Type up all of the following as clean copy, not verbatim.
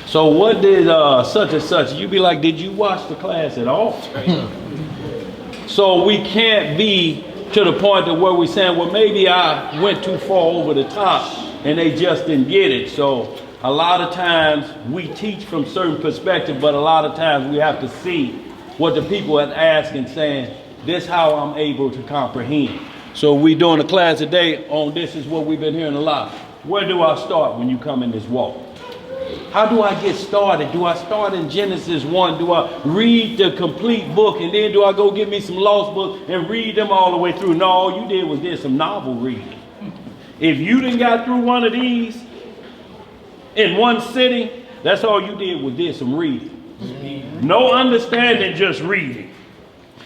So what did such and such? You be like, did you watch the class at all? So we can't be to the point of where we're saying, well, maybe I went too far over the top and they just didn't get it. So a lot of times we teach from certain perspective, but a lot of times we have to see what the people are asking, saying, this is how I'm able to comprehend. So we doing a class today on this is what we've been hearing a lot. Where do I start when you come in this walk? How do I get started? Do I start in Genesis 1? Do I read the complete book and then do I go get me some lost books and read them all the way through? No, all you did was some novel reading. If you didn't got through one of these in one sitting, that's all you did was some reading. No understanding, just reading.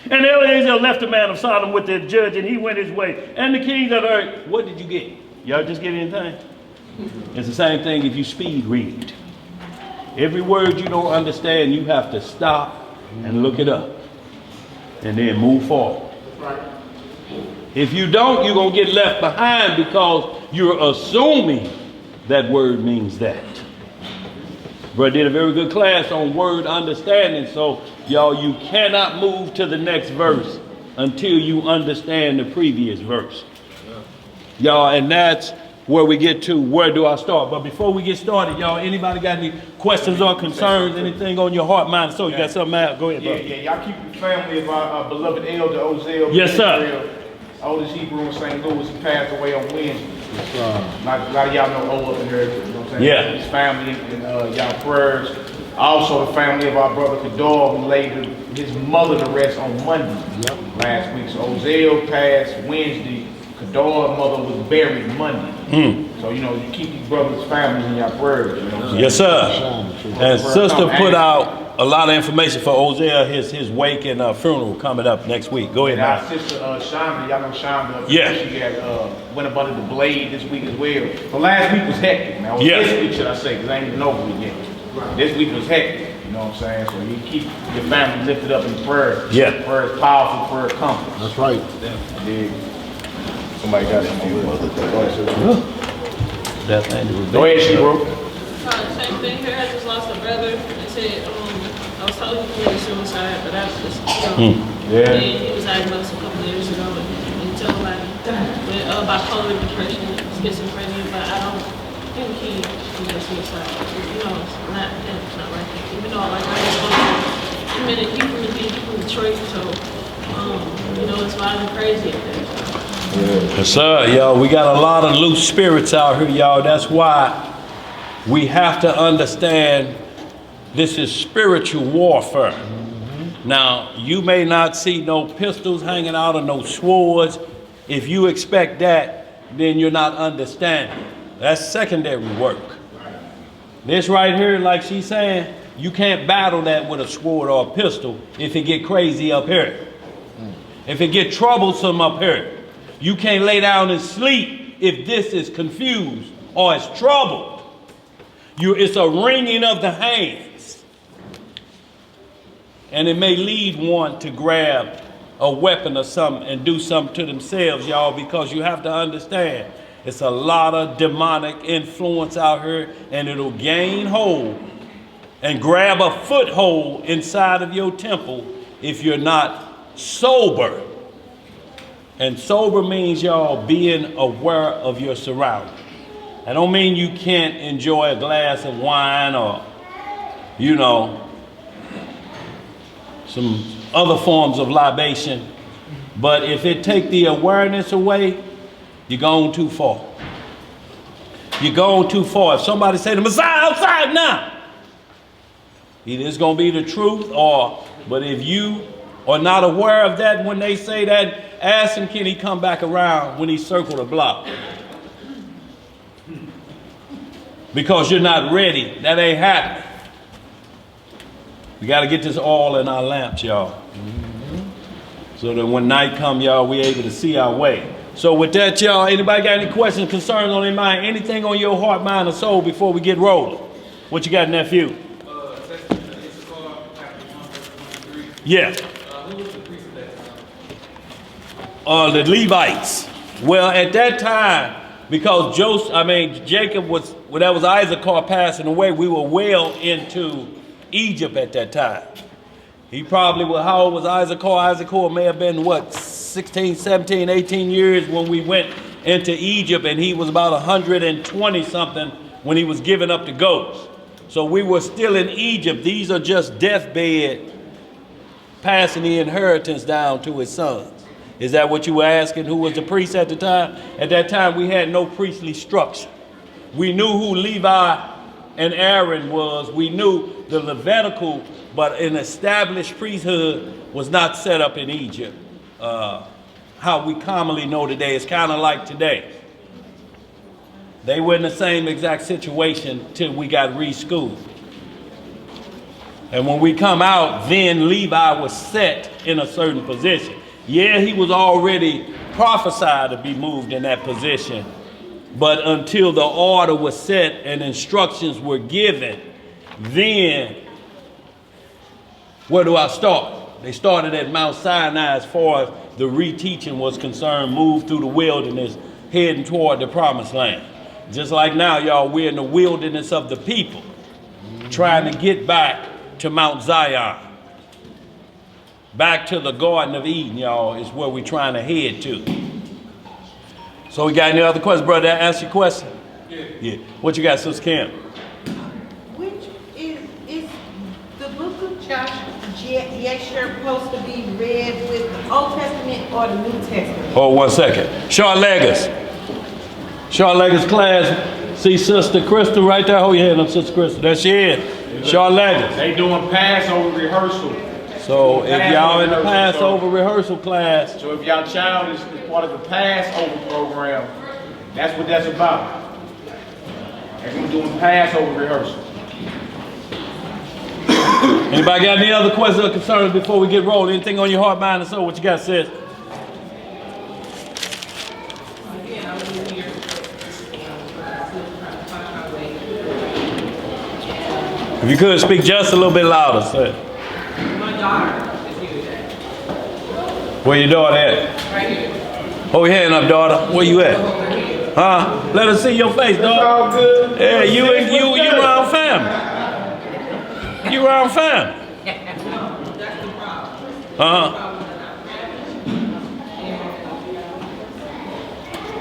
And Eliezer left the man of Sodom with the judge, and he went his way. And the kings of the earth, what did you get? Y'all just get anything? It's the same thing if you speed read. Every word you don't understand, you have to stop and look it up. And then move forward. If you don't, you're going to get left behind because you're assuming that word means that. Brother did a very good class on word understanding. So, y'all, you cannot move to the next verse until you understand the previous verse. Y'all, and that's where we get to where do I start. But before we get started, y'all, anybody got any questions or concerns, anything on your heart, mind, soul? You got something out? Go ahead, brother. Yeah, y'all keep the family of our beloved elder, Ozell. Yes, sir. Oldest Hebrew in St. Louis. He passed away on Wednesday. A lot of y'all know O up in here. You know what I'm saying? Yeah. His family and y'all prayers. Also the family of our brother Kador, who laid his mother to rest on Monday last week. So Ozell passed Wednesday. Kador's mother was buried Monday. So, you know, you keep these brothers' families in your prayers. You know what I'm saying? Yes, sir. And sister put out a lot of information for Ozell, his wake and funeral coming up next week. Go ahead, and our man. sister Shonda, y'all know Shonda. Yeah. She had went up under the blade this week as well. So last week was hectic, man. This week, should I say, because I ain't even over it yet. This week was hectic. You know what I'm saying? So you keep your family lifted up in prayer. Yeah. Prayer is powerful, prayer comforts. That's right. Yeah. Somebody got it. Go ahead, she bro. Same thing here. I just lost a brother. They said I was told he committed suicide, but I was just, Yeah. And he was diagnosed a couple of years ago and told with bipolar depression, schizophrenia, but I don't think he committed suicide. You know, it's not right. Even though like I just want to admit it, he from Detroit, so you know, it's wild and crazy up there. Yes, sir. Y'all, we got a lot of loose spirits out here, y'all. That's why we have to understand this is spiritual warfare. Now, you may not see no pistols hanging out or no swords. If you expect that, then you're not understanding. That's secondary work. This right here, like she's saying, you can't battle that with a sword or a pistol if it get crazy up here. If it get troublesome up here. You can't lay down and sleep if this is confused or it's troubled. It's a wringing of the hands. And it may lead one to grab a weapon or something and do something to themselves, y'all, because you have to understand it's a lot of demonic influence out here, and it'll gain hold and grab a foothold inside of your temple if you're not sober. And sober means, y'all, being aware of your surroundings. I don't mean you can't enjoy a glass of wine or, you know, some other forms of libation. But if it take the awareness away, you're going too far. You're going too far. If somebody say the Messiah outside now, either it's going to be the truth but if you are not aware of that when they say that, ask him, can he come back around when he circled the block? Because you're not ready. That ain't happening. We got to get this oil in our lamps, y'all. So that when night come, y'all, we able to see our way. So with that, y'all, anybody got any questions, concerns on their mind? Anything on your heart, mind, or soul before we get rolling? What you got, nephew? Yeah. The Levites. Well, at that time, because Jacob was when that was Issachar passing away, we were well into Egypt at that time. He probably was, how old was Issachar? Issachar may have been, what, 16, 17, 18 years when we went into Egypt, and he was about 120 something when he was given up to ghosts. So we were still in Egypt. These are just deathbed, passing the inheritance down to his sons. Is that what you were asking? Who was the priest at the time? At that time, we had no priestly structure. We knew who Levi and Aaron was. We knew the Levitical, but an established priesthood was not set up in Egypt. How we commonly know today. It's kind of like today. They were in the same exact situation till we got reschooled. And when we come out, then Levi was set in a certain position. Yeah, he was already prophesied to be moved in that position. But until the order was set and instructions were given, then where do I start? They started at Mount Sinai as far as the reteaching was concerned, moved through the wilderness, heading toward the promised land. Just like now, y'all, we're in the wilderness of the people, trying to get back to Mount Zion. Back to the Garden of Eden, y'all, is where we're trying to head to. So we got any other questions, brother? Ask your question? Yeah. What you got, Sister Cam? Which is the book of Yeshua supposed to be read with the Old Testament or the New Testament? Hold 1 second. Short leggers. Short leggers class. See Sister Crystal right there? Hold your hand up, Sister Crystal. There she is. Short leggers. They doing Passover rehearsal. So if y'all in the Passover rehearsal class. So if y'all child is part of the Passover program, that's what that's about. And we're doing Passover rehearsal. Anybody got any other questions or concerns before we get rolling? Anything on your heart, mind, and soul? What you got, sis? If you could speak just a little bit louder, sir. My daughter is here today. Where your daughter at? Right here. Hold your hand up, daughter. Where you at? Huh? Let us see your face, daughter. All good. Yeah, you around family. You around family. That's the problem. Uh-huh.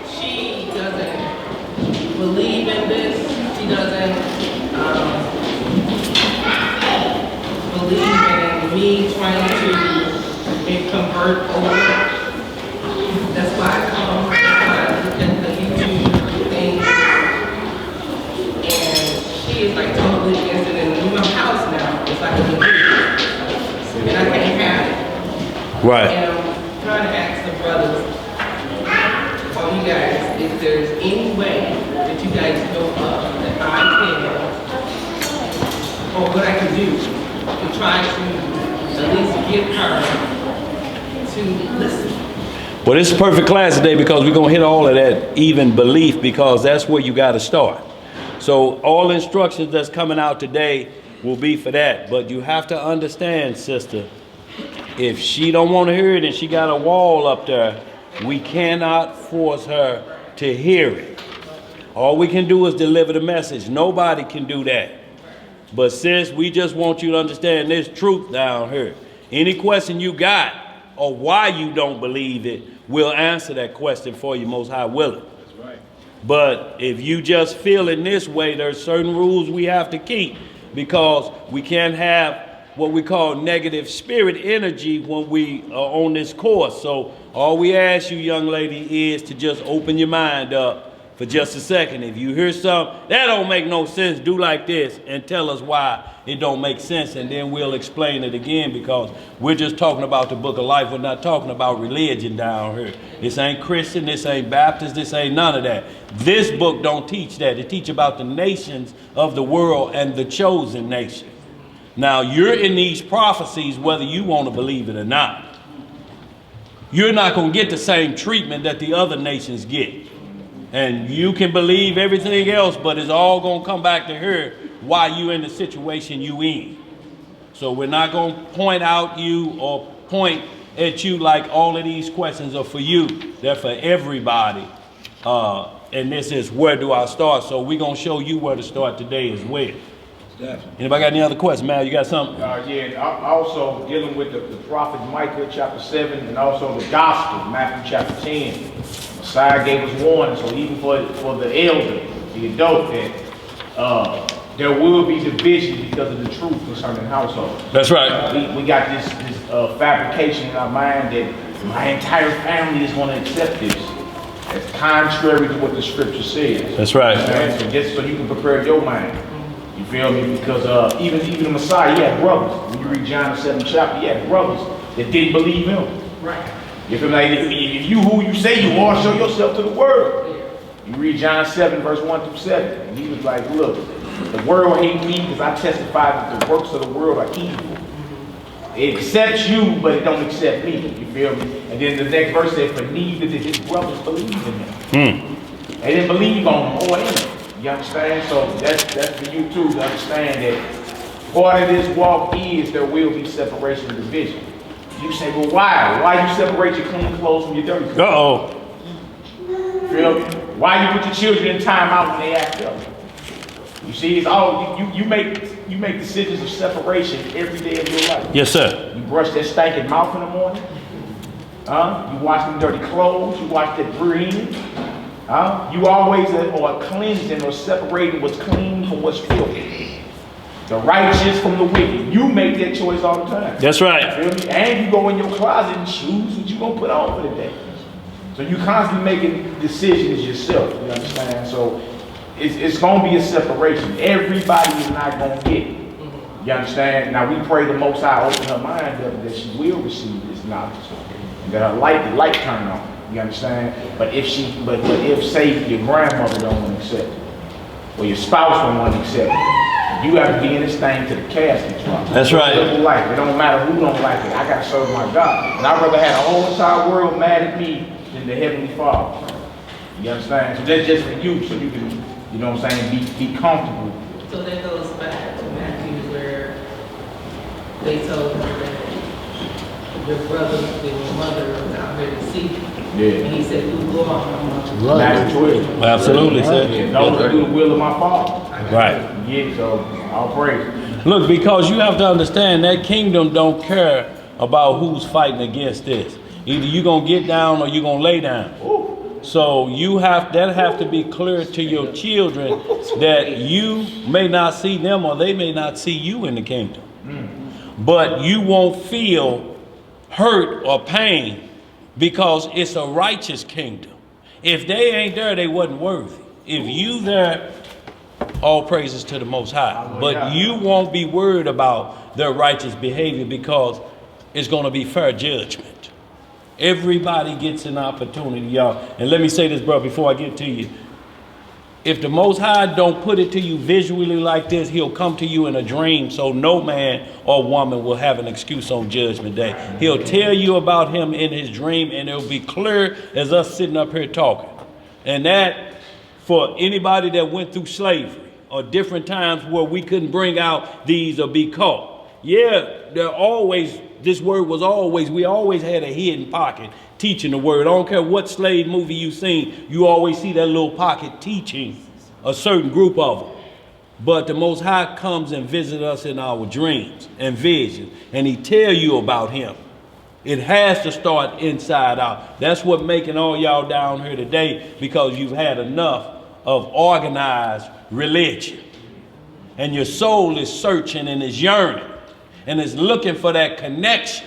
She doesn't believe in this. She doesn't believe in me trying to convert over. That's why I come. That's why I look at the YouTube thing. And she is like totally against it. And in my house now, it's like a division. And I can't have it. Right. And I'm trying to ask the brothers, all you guys, if there's any way that you guys know of that I can, or what I can do to try to at least get her to listen. Well, this is a perfect class today because we're going to hit all of that even belief, because that's where you got to start. So all instructions that's coming out today will be for that. But you have to understand, sister, if she don't want to hear it and she got a wall up there, we cannot force her to hear it. All we can do is deliver the message. Nobody can do that. But sis, we just want you to understand this truth down here. Any question you got or why you don't believe it, we'll answer that question for you, most high willing. That's right. But if you just feel in this way, there's certain rules we have to keep, because we can't have what we call negative spirit energy when we are on this course. So all we ask you, young lady, is to just open your mind up for just a second. If you hear something that don't make no sense, do like this and tell us why it don't make sense, and then we'll explain it again, because we're just talking about the book of life. We're not talking about religion down here. This ain't Christian, this ain't Baptist, this ain't none of that. This book don't teach that. It teach about the nations of the world and the chosen nation. Now, you're in these prophecies whether you want to believe it or not. You're not going to get the same treatment that the other nations get. And you can believe everything else, but it's all going to come back to her why you in the situation you in. So we're not going to point out you or point at you like all of these questions are for you. They're for everybody And this is where do I start? So we're going to show you where to start today as well. Anybody got any other questions? Mal, you got something? Also dealing with the prophet Micah chapter 7 and also the gospel, Matthew chapter 10. Messiah gave us warning, so even for the elder, the adult, that there will be division because of the truth concerning household. That's right. We got this fabrication in our mind that my entire family is going to accept this. It's contrary to what the scripture says. That's right. So just so you can prepare your mind. You feel me? Because even the Messiah, he had brothers. When you read John the 7th chapter, he had brothers that didn't believe him. Right. You feel me? Like, if you who you say you are, show yourself to the world. You read John 7 verse 1 through 7. And he was like, look, the world hate me because I testify that the works of the world are evil. It accepts you, but it don't accept me. You feel me? And then the next verse said, for neither did his brothers believe in him. They didn't believe on him or in him. You understand? So that's for you too to understand that part of this walk is there will be separation and division. You say, well, why? Why you separate your clean clothes from your dirty clothes? Uh-oh. Feel me? Why you put your children in time out when they act up? You see, it's all you make decisions of separation every day of your life. Yes, sir. You brush that stinking mouth in the morning. You wash them dirty clothes. You wash that breathing. You always are cleansing or separating what's clean from what's filthy. The righteous from the wicked. You make that choice all the time. That's right. Feel me? And you go in your closet and choose what you're going to put on for the day. So you constantly making decisions yourself. You understand? So it's going to be a separation. Everybody is not going to get it. You understand? Now we pray the Most High open her mind up that she will receive this knowledge. And that her light turn on. You understand? But if say your grandmother don't want to accept it, or your spouse don't want to accept it, you have to be in this thing to the casket. That's right. It don't matter who don't like it. I got to serve my God. And I'd rather have the whole entire world mad at me than the Heavenly Father. You understand? So that's just for you, so you can, you know what I'm saying, be comfortable. So that goes back to Matthew where they told him that your brother and your mother are not ready to see you. Yeah. And he said, you go on. Matthew 12. Absolutely, sir. Those that do the will of my Father. Right. Yeah, so I'll praise. Look, because you have to understand that kingdom don't care about who's fighting against this. Either you're going to get down or you're going to lay down. So that have to be clear to your children that you may not see them or they may not see you in the kingdom. But you won't feel hurt or pain because it's a righteous kingdom. If they ain't there, they wasn't worthy. If you there, all praises to the Most High. But you won't be worried about their righteous behavior because it's going to be fair judgment. Everybody gets an opportunity, y'all. And let me say this, bro, before I get to you. If the Most High don't put it to you visually like this, he'll come to you in a dream so no man or woman will have an excuse on Judgment Day. He'll tell you about him in his dream and it'll be clear as us sitting up here talking. And that, for anybody that went through slavery or different times where we couldn't bring out these or be caught. Yeah, this word was always, we always had a hidden pocket teaching the word. I don't care what slave movie you seen, you always see that little pocket teaching a certain group of them. But the Most High comes and visits us in our dreams and visions, and he tell you about him. It has to start inside out. That's what making all y'all down here today, because you've had enough of organized religion. And your soul is searching and is yearning and is looking for that connection.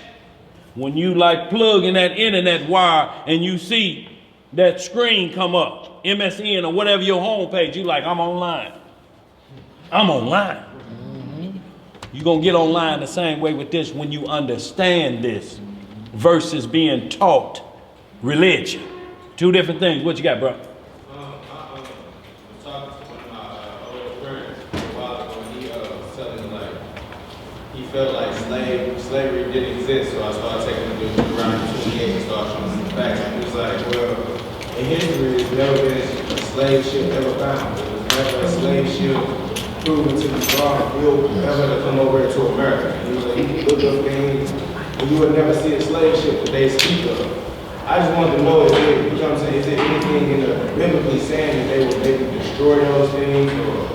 When you like plug in that internet wire and you see that screen come up, MSN or whatever your homepage, you like, I'm online. I'm online. You're going to get online the same way with this when you understand this versus being taught religion. Two different things. What you got, bro? I was talking to one of my old friends a while ago, and he was telling me like he felt like slavery didn't exist, so I started taking him to around 28 and started showing him the facts. And he was like, well, in history, there's never been a slave ship ever found. There was never a slave ship proven to be brought ever to come over to America. And he was like, you look up things, and you would never see a slave ship that they speak of. I just wanted to know, you know what I'm saying, is there anything in the biblically saying that they would maybe destroy those things or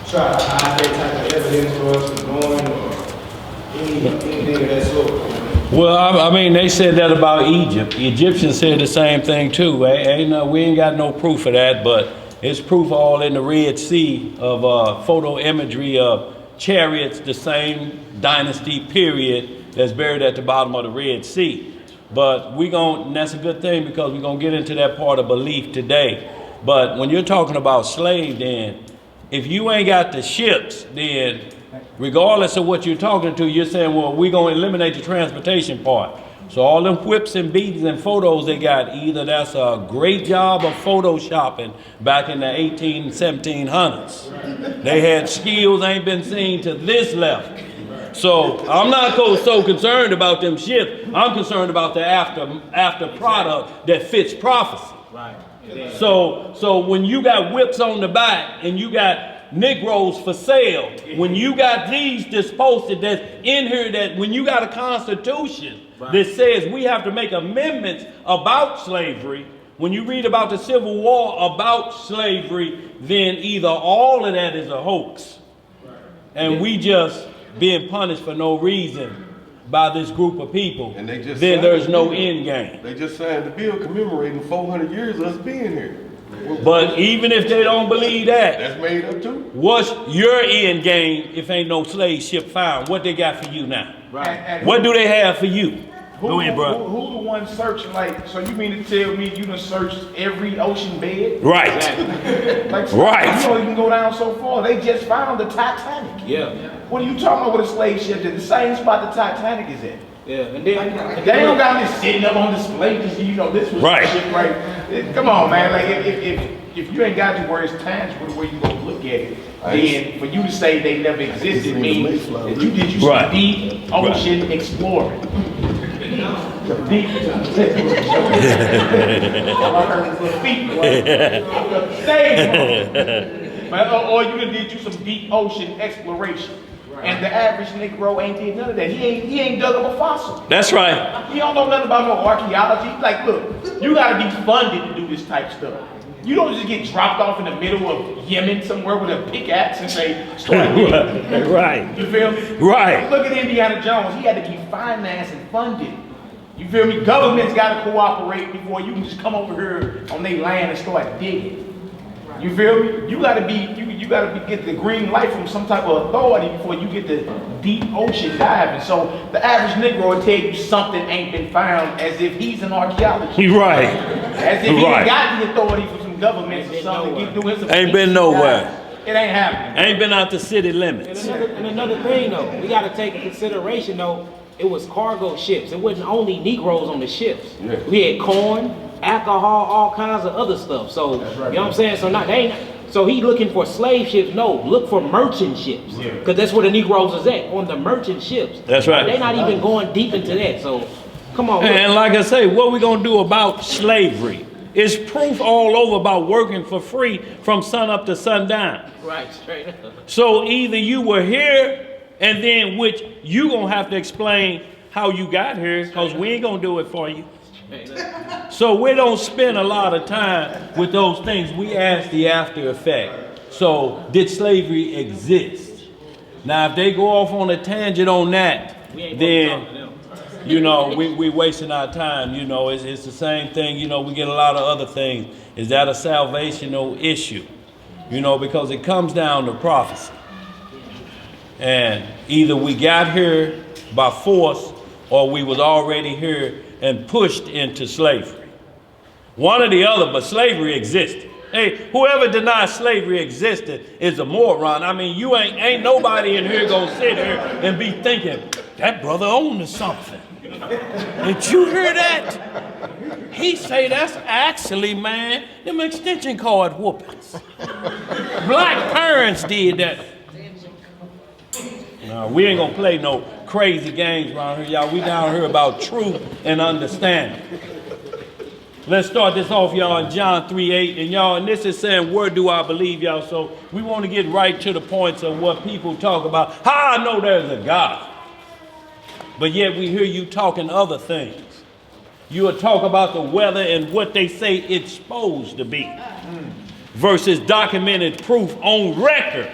try to hide that type of evidence for us from knowing or anything of that sort? Well, I mean, they said that about Egypt. The Egyptians said the same thing too. We ain't got no proof of that, but it's proof all in the Red Sea of photo imagery of chariots, the same dynasty period that's buried at the bottom of the Red Sea. But and that's a good thing because we're going to get into that part of belief today. But when you're talking about slave, then if you ain't got the ships, then regardless of what you're talking to, you're saying, well, we're going to eliminate the transportation part. So all them whips and beatings and photos they got, either that's a great job of photoshopping back in the 1700s. They had skills ain't been seen to this level. So I'm not so concerned about them ships. I'm concerned about the after product that fits prophecy. Right. So when you got whips on the back and you got Negroes for sale, when you got these that's posted that's in here, that when you got a constitution that says we have to make amendments about slavery, when you read about the Civil War about slavery, then either all of that is a hoax and we just being punished for no reason by this group of people, and they just then there's no end game. They just signed the bill commemorating 400 years of us being here. But even if they don't believe that, that's made up too. What's your end game if ain't no slave ship found? What they got for you now? Right. What do they have for you? Go ahead, bro. Who the one searching? Like, so you mean to tell me you done searched every ocean bed? Right. Like, Right. You don't even go down so far. They just found the Titanic. Yeah. What are you talking about with a slave ship? The same spot the Titanic is at. Yeah. And then They don't got this sitting up on display because you know this was Right. ship right. Come on, man. Like if you ain't got to where it's tangible, where you gonna look at it, then for you to say they never existed means that you did some Right. deep ocean exploring. Deep or you done did you some deep ocean exploration. And the average Negro ain't did none of that. He ain't dug up a fossil. That's right. He don't know nothing about no archaeology. Like, look, you gotta be funded to do this type stuff. You don't just get dropped off in the middle of Yemen somewhere with a pickaxe and say, start digging. Right. You feel me? Right. Look at Indiana Jones. He had to be financed and funded. You feel me? Government's gotta cooperate before you can just come over here on their land and start digging. You feel me? You gotta get the green light from some type of authority before you get the deep ocean diving. So the average Negro will tell you something ain't been found as if he's an archaeologist. Right. As if he ain't got the authority from some governments or something to get doing some Ain't been nowhere. It ain't happening. Ain't been out the city limits. and another thing though, we got to take into consideration though, it was cargo ships. It wasn't only Negroes on the ships. Yeah. We had corn, alcohol, all kinds of other stuff. So you know what I'm saying? So not they ain't. So he looking for slave ships? No, look for merchant ships, because that's where the Negroes is at, on the merchant ships. That's right. They're not even going deep into that. So come on. And like I say, what we gonna do about slavery? It's proof all over about working for free from sun up to sundown. Right, straight up. So either you were here, and then which you gonna have to explain how you got here, because we ain't gonna do it for you. So we don't spend a lot of time with those things. We ask the after effect. So did slavery exist? Now if they go off on a tangent on that, then you know we wasting our time. You know it's the same thing. You know we get a lot of other things. Is that a salvational issue? You know, because it comes down to prophecy. And either we got here by force or we was already here and pushed into slavery. One or the other, but slavery existed. Hey, whoever denies slavery existed is a moron. I mean, you ain't nobody in here gonna sit here and be thinking, that brother owned something. Did you hear that? He say that's actually, man, them extension cord whoopings. Black parents did that. No, we ain't gonna play no crazy games around here, y'all. We down here about truth and understanding. Let's start this off, y'all, in John 3:8. And y'all, and this is saying, where do I believe, y'all? So we want to get right to the points of what people talk about. How I know there's a God, but yet we hear you talking other things. You will talk about the weather and what they say it's supposed to be. Versus documented proof on record,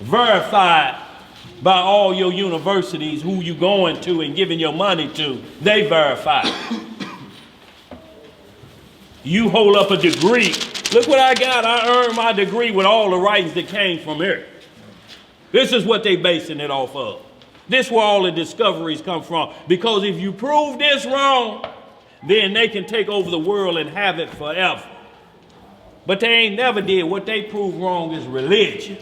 verified by all your universities, who you going to and giving your money to, they verify. You hold up a degree. Look what I got. I earned my degree with all the writings that came from here. This is what they basing it off of. This is where all the discoveries come from. Because if you prove this wrong, then they can take over the world and have it forever. But they ain't never did. What they prove wrong is religion.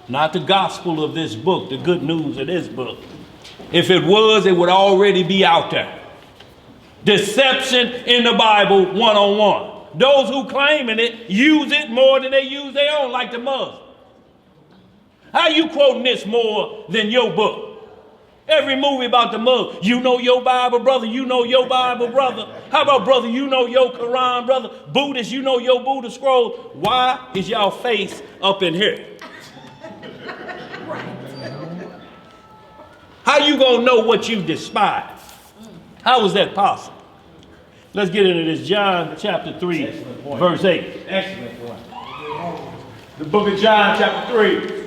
Not the gospel of this book, the good news of this book. If it was, it would already be out there. Deception in the Bible, one-on-one. Those who claiming it use it more than they use their own, like the Muslims. How you quoting this more than your book? Every movie about the Muslims, you know your Bible, brother, you know your Bible, brother. How about, brother, you know your Quran, brother? Buddhist, you know your Buddha scroll. Why is y'all face up in here? How you gonna know what you despise? How is that possible? Let's get into this. John chapter 3, verse 8. Excellent point. The book of John chapter 3.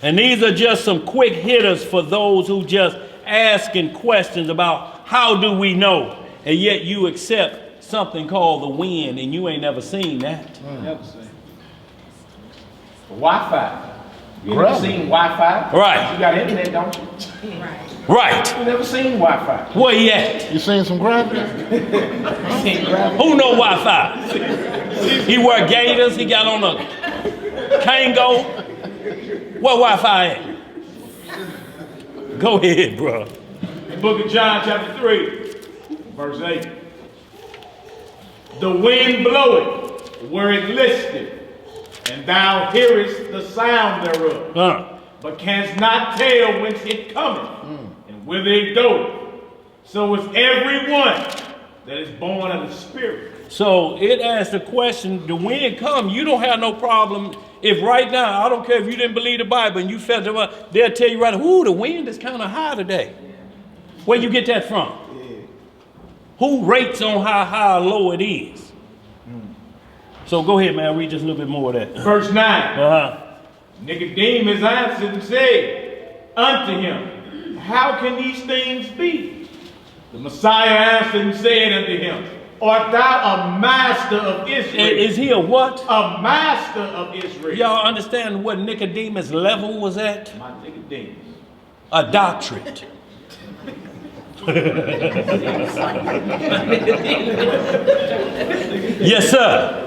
And these are just some quick hitters for those who just asking questions about how do we know, and yet you accept something called the wind, and you ain't never seen that. Never seen. Wi-Fi. You never seen Wi-Fi? Right. You got internet, don't you? Right. You never seen Wi-Fi. Where he at? You seen some gravity? Who know Wi-Fi? He wear gators. He got on a Kango. Where Wi-Fi at? Go ahead, bro. The book of John chapter 3, verse 8. The wind bloweth where it listeth, and thou hearest the sound thereof, but canst not tell whence it cometh, and whither it goeth. So is everyone that is born of the Spirit. So it asks the question, the wind come, you don't have no problem. If right now, I don't care if you didn't believe the Bible and you felt it, they'll tell you right, ooh, the wind is kind of high today. Where you get that from? Who rates on how high or low it is? So go ahead, man, read just a little bit more of that. Verse 9. Nicodemus answered and said unto him, how can these things be? The Messiah answered and said unto him, art thou a master of Israel? Is he a what? A master of Israel. Y'all understand what Nicodemus' level was at? My Nicodemus. A doctorate. Yes, sir.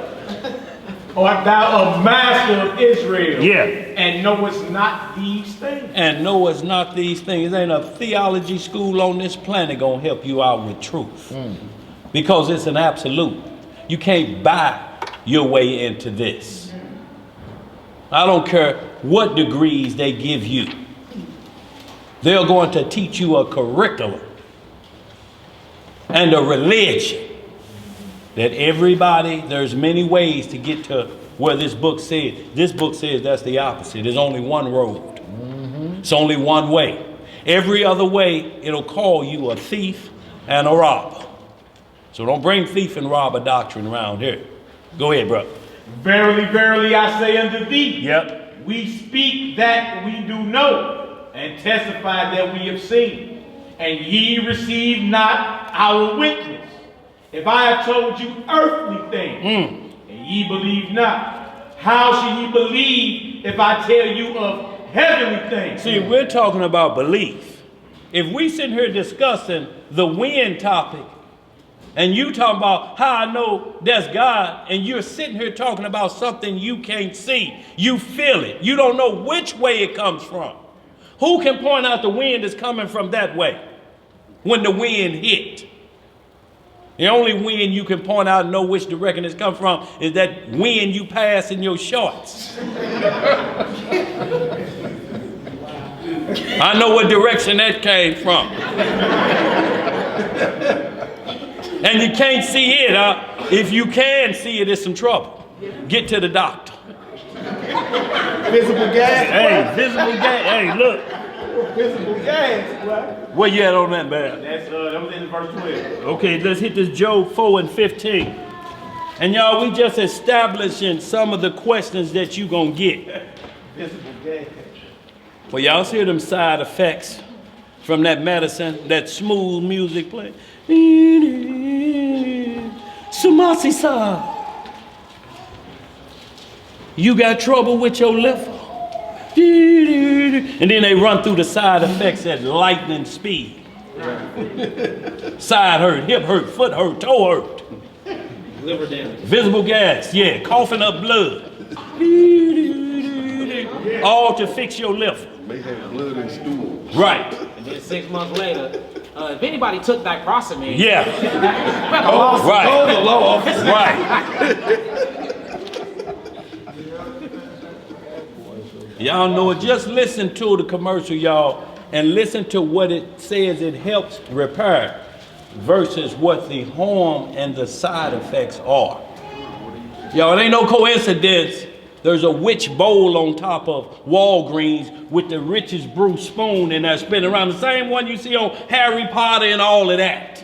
Art thou a master of Israel? Yeah. And knowest not these things? And knowest not these things. Ain't a theology school on this planet gonna help you out with truth. Because it's an absolute. You can't buy your way into this. I don't care what degrees they give you. They're going to teach you a curriculum and a religion that everybody, there's many ways to get to where this book says. This book says that's the opposite. There's only one road. It's only one way. Every other way, it'll call you a thief and a robber. So don't bring thief and robber doctrine around here. Go ahead, bro. Verily, verily, I say unto thee, Yep. we speak that we do know, and testify that we have seen, and ye receive not our witness. If I have told you earthly things, and ye believe not, how shall ye believe if I tell you of heavenly things? See, we're talking about belief. If we sit here discussing the wind topic, and you talking about how I know that's God, and you're sitting here talking about something you can't see, you feel it, you don't know which way it comes from. Who can point out the wind is coming from that way when the wind hit? The only wind you can point out and know which direction it's come from is that wind you pass in your shorts. I know what direction that came from. And you can't see it. If you can see it, it's some trouble. Get to the doctor. Visible gas. Hey, visible gas. Hey, look. Visible gas, right? Where you at on that, man? That was in verse 12. Okay, let's hit this Job 4 and 15. And y'all, we just establishing some of the questions that you gonna get. Visible gas. Well, y'all see them side effects from that medicine, that smooth music play. Sumasi-sa. You got trouble with your liver. And then they run through the side effects at lightning speed. Side hurt, hip hurt, foot hurt, toe hurt. Liver damage. Visible gas, yeah, coughing up blood. All to fix your liver. May have blood and stool. Right. And then 6 months later, if anybody took diprosamine, Yeah. Right. Y'all know it. Just listen to the commercial, y'all, and listen to what it says it helps repair versus what the harm and the side effects are. Y'all, it ain't no coincidence. There's a witch bowl on top of Walgreens with the richest Bruce spoon in there spinning around. The same one you see on Harry Potter and all of that.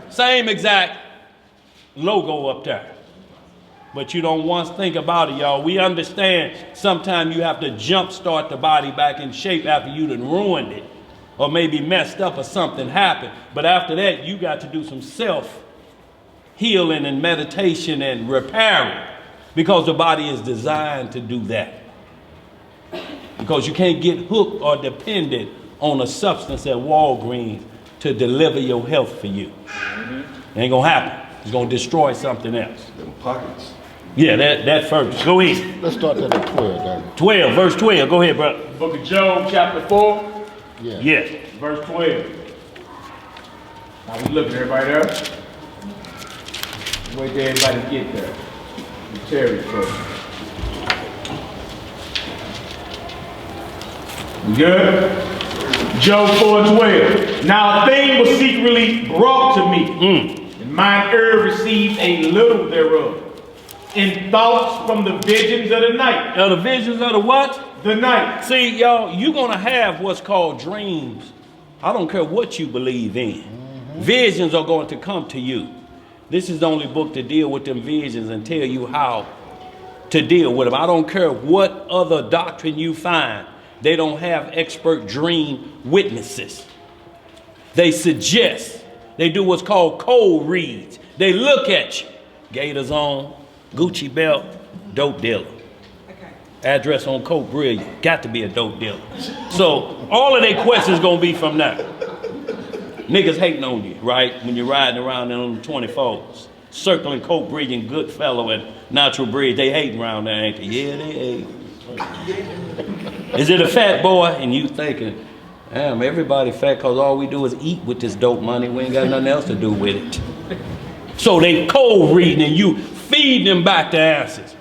Same exact logo up there. But you don't once think about it, y'all. We understand sometimes you have to jumpstart the body back in shape after you done ruined it. Or maybe messed up or something happened. But after that, you got to do some self-healing and meditation and repairing. Because the body is designed to do that. Because you can't get hooked or dependent on a substance at Walgreens to deliver your health for you. It ain't gonna happen. It's gonna destroy something else. Them pockets. Yeah, that first. Go ahead. Let's start at 12, Daddy. 12, verse 12. Go ahead, brother. Book of Job, chapter 4, Yeah. Yeah. verse 12. Now we looking, everybody there? Wait till everybody get there. Dietary first. We good? Job 4:12. Now a thing was secretly brought to me, and mine ear received a little thereof. In thoughts from the visions of the night. Now the visions of the what? The night. See, y'all, you're going to have what's called dreams. I don't care what you believe in. Visions are going to come to you. This is the only book to deal with them visions and tell you how to deal with them. I don't care what other doctrine you find. They don't have expert dream witnesses. They suggest. They do what's called cold reads. They look at you. Gators on, Gucci belt, dope dealer. Address on Coke Grill, got to be a dope dealer. So all of their questions gonna be from that. Niggas hating on you, right? When you're riding around in them 24s, circling Coke Bridge and Goodfellow and Natural Bridge, they hating around there, ain't they? Yeah, they hate. Is it a fat boy? And you thinking, damn, everybody fat because all we do is eat with this dope money. We ain't got nothing else to do with it. So they cold reading and you feed them back the answers.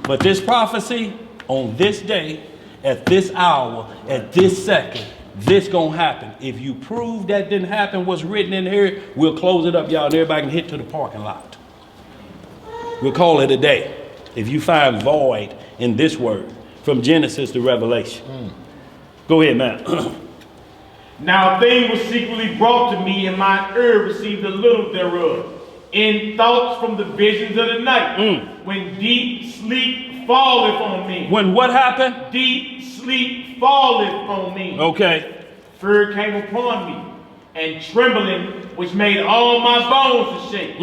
But this prophecy, on this day, at this hour, at this second, this gonna happen. If you prove that didn't happen, what's written in here, we'll close it up, y'all, and everybody can hit to the parking lot. We'll call it a day. If you find void in this word, from Genesis to Revelation. Go ahead, man. Now a thing was secretly brought to me, and my ear received a little thereof. In thoughts from the visions of the night, when deep sleep falleth on me. When what happened? Deep sleep falleth on me. Okay. Fear came upon me, and trembling, which made all my bones to shake.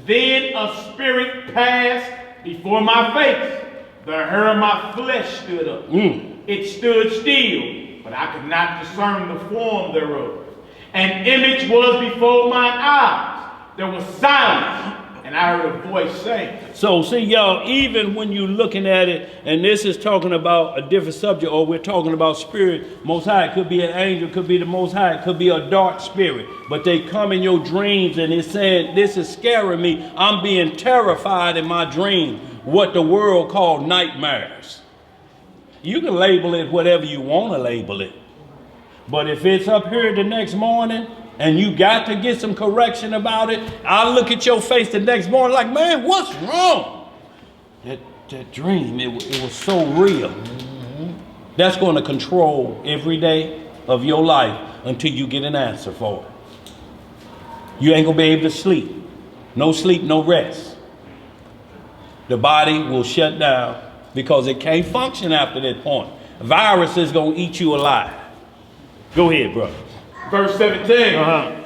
Then a spirit passed before my face. The hair of my flesh stood up. It stood still, but I could not discern the form thereof. An image was before my eyes. There was silence, and I heard a voice saying. So see, y'all, even when you're looking at it, and this is talking about a different subject, or we're talking about spirit, Most High, it could be an angel, it could be the Most High, it could be a dark spirit, but they come in your dreams and it's saying, this is scaring me. I'm being terrified in my dream. What the world called nightmares. You can label it whatever you want to label it. But if it's up here the next morning, and you got to get some correction about it, I'll look at your face the next morning like, man, what's wrong? That dream, it was so real. That's going to control every day, of your life until you get an answer for it. You ain't gonna be able to sleep. No sleep, no rest. The body will shut down because it can't function after that point. A virus is gonna eat you alive. Go ahead, brother. Verse 17.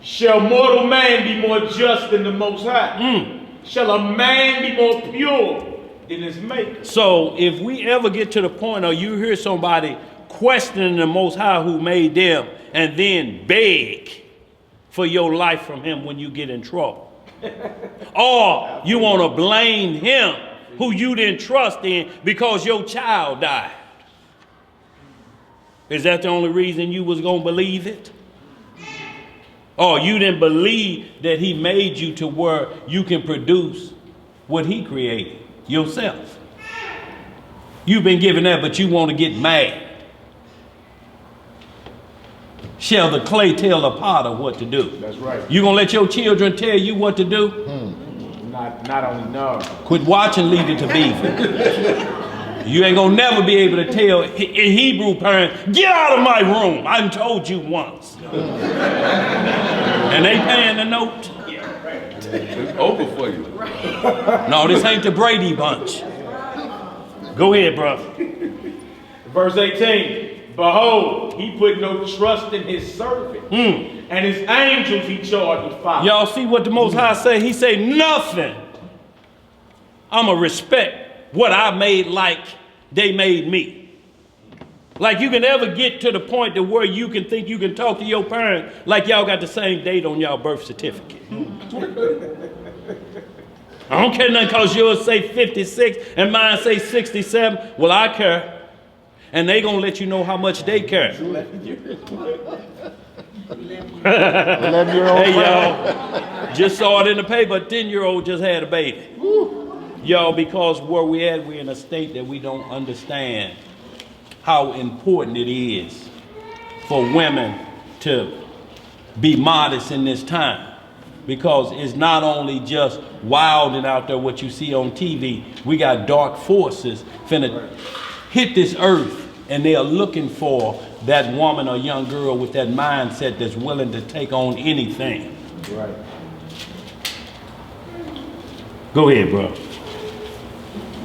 Shall mortal man be more just than the Most High? Shall a man be more pure than his maker? So if we ever get to the point or you hear somebody questioning the Most High who made them and then beg for your life from him when you get in trouble, or you want to blame him who you didn't trust in because your child died, is that the only reason you was going to believe it? Or you didn't believe that he made you to where you can produce what he created yourself? You've been given that, but you want to get mad. Shall the clay tell the potter what to do? That's right. You gonna let your children tell you what to do? Not only no. Quit watching, leave it to Beaver. You ain't gonna never be able to tell a Hebrew parent, get out of my room. I done told you once. And they paying the note. It's over for you. No, this ain't the Brady Bunch. Go ahead, brother. Verse 18. Behold, he put no trust in his servant, and his angels he charged with fire. Y'all see what the Most High say? He say nothing. I'ma respect what I made like they made me. Like you can ever get to the point to where you can think you can talk to your parent like y'all got the same date on y'all birth certificate. I don't care nothing because yours say 56 and mine say 67. Well, I care. And they gonna let you know how much they care. 11-year-old. Hey y'all, just saw it in the paper, a 10-year-old just had a baby. Y'all, because where we at, we're in a state that we don't understand how important it is for women to be modest in this time. Because it's not only just wilding out there what you see on TV. We got dark forces finna hit this earth, and they are looking for that woman or young girl with that mindset that's willing to take on anything. Right. Go ahead, bro.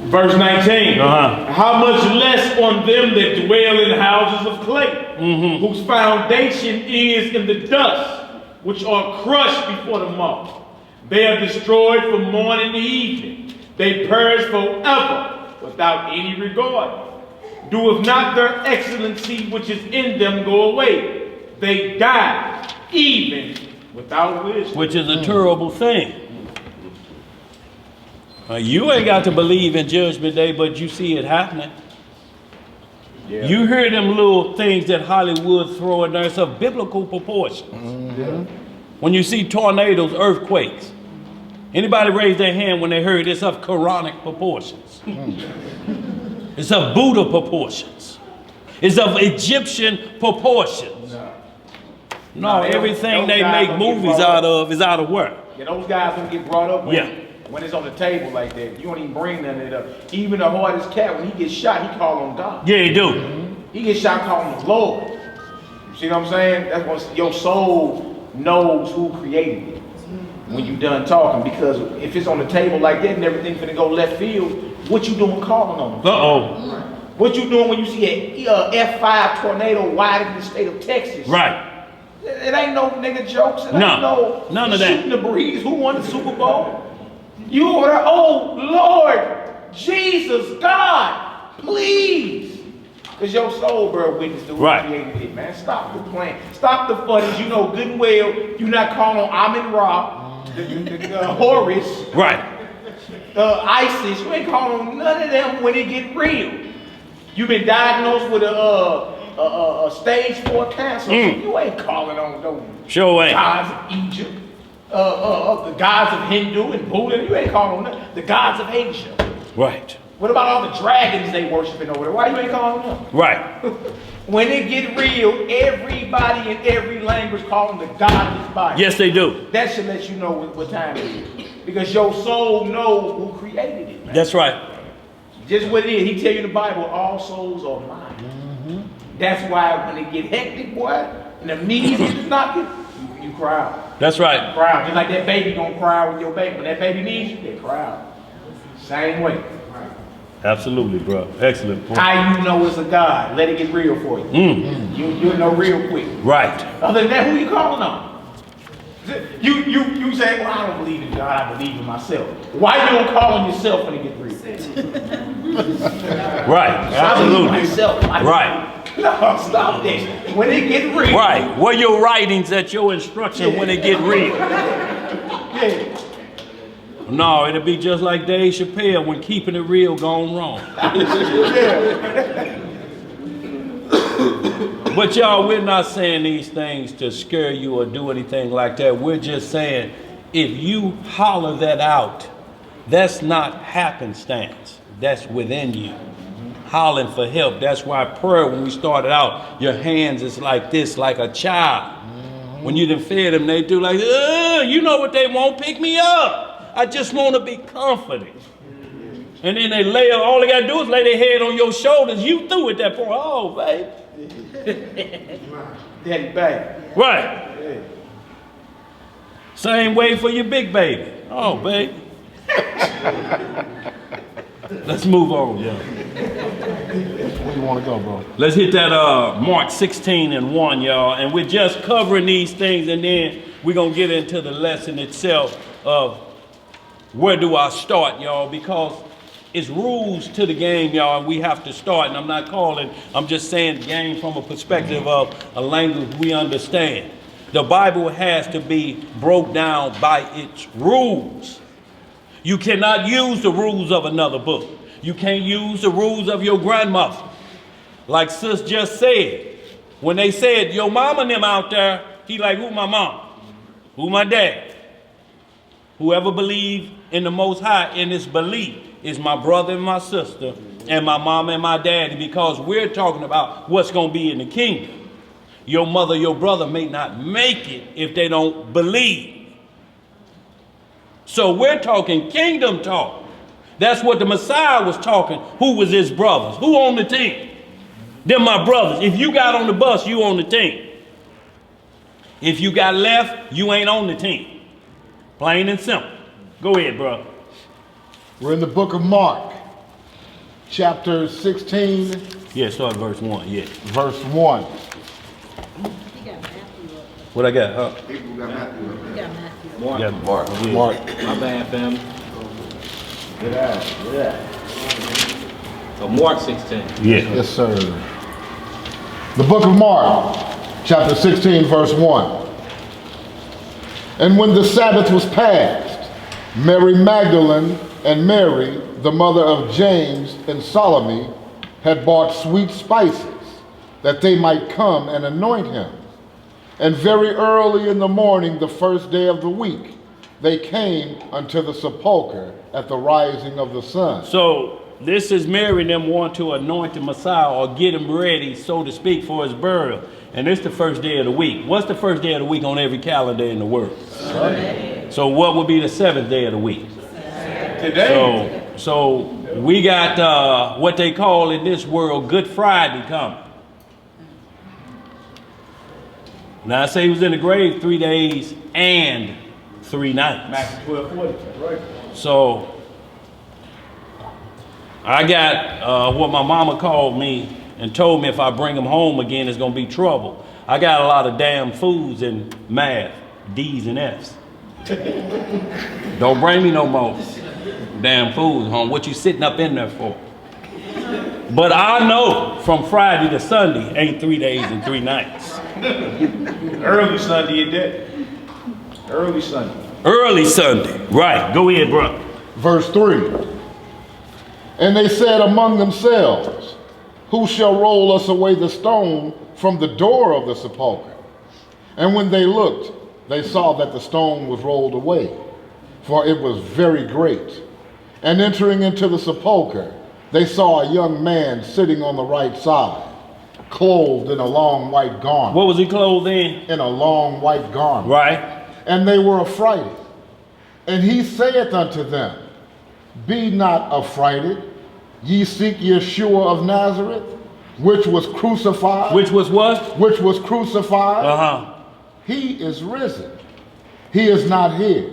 Verse 19. Uh-huh. How much less on them that dwell in houses of clay, whose foundation is in the dust, which are crushed before the moth. They are destroyed from morning to evening. They perish forever without any regard. Doeth not their excellency which is in them go away. They die even without wisdom. Which is a terrible thing. You ain't got to believe in Judgment Day, but you see it happening. Yeah. You hear them little things that Hollywood throw in there. It's of biblical proportions. When you see tornadoes, earthquakes, anybody raise their hand when they heard it's of Quranic proportions? It's of Buddha proportions. It's of Egyptian proportions. No, everything they make movies out of is out of work. Yeah, those guys don't get brought up when, Yeah. when it's on the table like that. You don't even bring none of it up. Even the hardest cat, when he gets shot, he call on God. Yeah, you do. He gets shot calling the Lord. You see what I'm saying? That's what your soul knows who created it when you done talking. Because if it's on the table like that and everything finna go left field, what you doing calling on them? Uh-oh. What you doing when you see a F5 tornado wide in the state of Texas? Right. It ain't no nigga jokes. It No, ain't no none of that. shooting the breeze. Who won the Super Bowl? You over there, oh Lord, Jesus, God, please. Because your soul bear witness to who created it, man. Stop the playing. Stop the fuddies. You know good and well you're not calling on Amin Ra, Horus, right. ISIS. You ain't calling on none of them when it get real. You've been diagnosed with a stage 4 cancer. You ain't calling on those gods of Egypt, the gods of Hindu and Buddha. You ain't calling on them. The gods of Asia. Right. What about all the dragons they worshiping over there? Why you ain't calling them? Right. When it get real, everybody in every language calling the God of this Bible. Yes, they do. That should let you know what time it is. Because your soul knows who created it, man. That's right. Just what it is. He tell you in the Bible, all souls are mine. That's why when it get hectic, boy, and the knees get knocking, you cry out. That's right. Cry out. Just like that baby gonna cry with your baby. When that baby needs you, they cry out. Same way. Absolutely, bro. Excellent point. How you know it's a God? Let it get real for you. You'll know real quick. Right. Other than that, who you calling on? You say, well, I don't believe in God, I believe in myself. Why you don't call on yourself when it gets real? Right. I believe Absolutely. myself. Right. No, stop this. When it get real. Right. What your writings at your instruction when it get real? Yeah. No, it'll be just like Dave Chappelle when keeping it real gone wrong. But y'all, we're not saying these things to scare you or do anything like that. We're just saying if you holler that out, that's not happenstance. That's within you. Hollering for help. That's why prayer, when we started out, your hands is like this, like a child. When you done fed them, they do like, you know what they want, pick me up. I just want to be comforted. And then they lay, all they got to do is lay their head on your shoulders. You through at that point. Oh, babe. Daddy, baby. Right. Yeah. Same way for your big baby. Oh, babe. Let's move on, y'all. Where you want to go, bro? Let's hit that Mark 16:1, y'all. And we're just covering these things, and then we're going to get into the lesson itself of where do I start, y'all, because it's rules to the game, y'all, and we have to start. And I'm just saying game from a perspective of a language we understand. The Bible has to be broke down by its rules. You cannot use the rules of another book. You can't use the rules of your grandmother. Like sis just said, when they said, your mama and them out there, he like, who my mom? Who my dad? Whoever believe in the Most High in this belief is my brother and my sister and my mom and my daddy, because we're talking about what's going to be in the kingdom. Your mother, your brother may not make it if they don't believe. So we're talking kingdom talk. That's what the Messiah was talking. Who was his brothers? Who on the team? They're my brothers. If you got on the bus, you on the team. If you got left, you ain't on the team. Plain and simple. Go ahead, bro. We're in the book of Mark, chapter 16, Yeah, start at verse 1, yeah. verse 1. What I got, huh? Mark. Yeah, Mark. Yeah. Mark. My bad, family. Get out. So Mark 16. Yeah. Yes, sir. The book of Mark, chapter 16, verse 1. And when the Sabbath was past, Mary Magdalene and Mary, the mother of James and Salome, had bought sweet spices, that they might come and anoint him. And very early in the morning, the first day of the week, they came unto the sepulchre at the rising of the sun. So this is Mary and them want to anoint the Messiah or get him ready, so to speak, for his burial. And it's the first day of the week. What's the first day of the week on every calendar in the world? Sunday. So what would be the seventh day of the week? Today. So we got what they call in this world Good Friday coming. Now I say he was in the grave 3 days and 3 nights. Matthew 12:40. Right. So I got what my mama called me and told me if I bring him home again, it's gonna be trouble. I got a lot of damn fools in math, D's and F's. Don't bring me no more damn fools home. What you sitting up in there for? But I know from Friday to Sunday ain't 3 days and 3 nights. Early Sunday at that. Early Sunday. Early Sunday. Right. Go ahead, bro. Verse 3. And they said among themselves, who shall roll us away the stone from the door of the sepulchre? And when they looked, they saw that the stone was rolled away, for it was very great. And entering into the sepulchre, they saw a young man sitting on the right side, clothed in a long white garment. What was he clothed in? In a long white garment. Right. And they were affrighted. And he saith unto them, be not affrighted, Ye seek Yeshua of Nazareth, which was crucified. Which was what? Which was crucified. Uh-huh. He is risen. He is not here.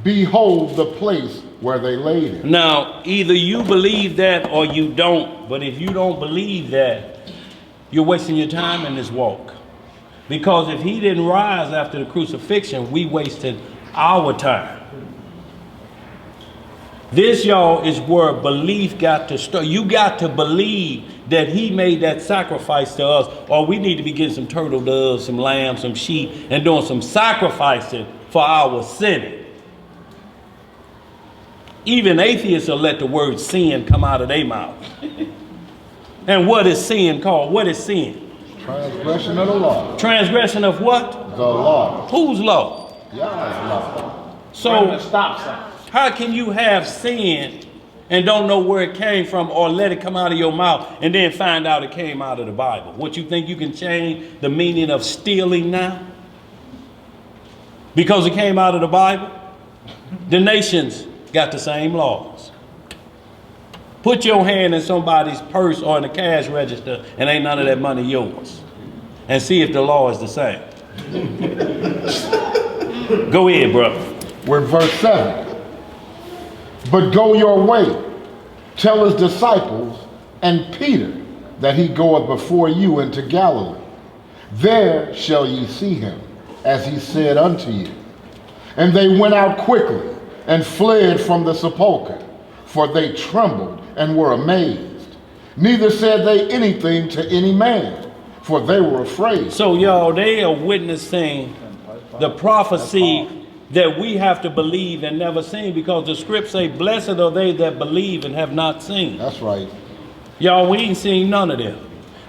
Behold the place where they laid him. Now, either you believe that or you don't. But if you don't believe that, you're wasting your time in this walk. Because if he didn't rise after the crucifixion, we wasted our time. This, y'all, is where belief got to start. You got to believe that he made that sacrifice to us, or we need to be getting some turtle doves, some lambs, some sheep, and doing some sacrificing for our sinning. Even atheists will let the word sin come out of their mouth. And what is sin called? What is sin? Transgression of the law. Transgression of what? The law. Whose law? Yah's law. So Stop sign. how can you have sin and don't know where it came from, or let it come out of your mouth and then find out it came out of the Bible? What, you think you can change the meaning of stealing now? Because it came out of the Bible? The nations got the same laws. Put your hand in somebody's purse or in the cash register and ain't none of that money yours. And see if the law is the same. Go ahead, bro. We're in verse 7. But go your way, tell his disciples and Peter that he goeth before you into Galilee. There shall ye see him, as he said unto you. And they went out quickly and fled from the sepulchre, for they trembled and were amazed. Neither said they anything to any man, for they were afraid. So, y'all, they are witnessing the prophecy that we have to believe and never seen, because the scripts say, blessed are they that believe and have not seen. That's right. Y'all, we ain't seen none of them.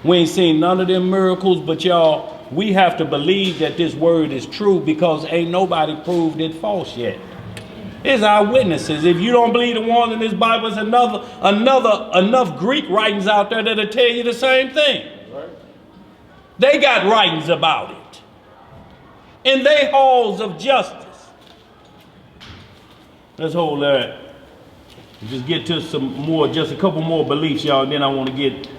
We ain't seen none of them miracles, but y'all, we have to believe that this word is true, because ain't nobody proved it false yet. It's our witnesses. If you don't believe the one in this Bible, there's enough Greek writings out there that'll tell you the same thing. Right. They got writings about it in their halls of justice. Let's hold that. Just get to some more, just a couple more beliefs, y'all. And then I want to get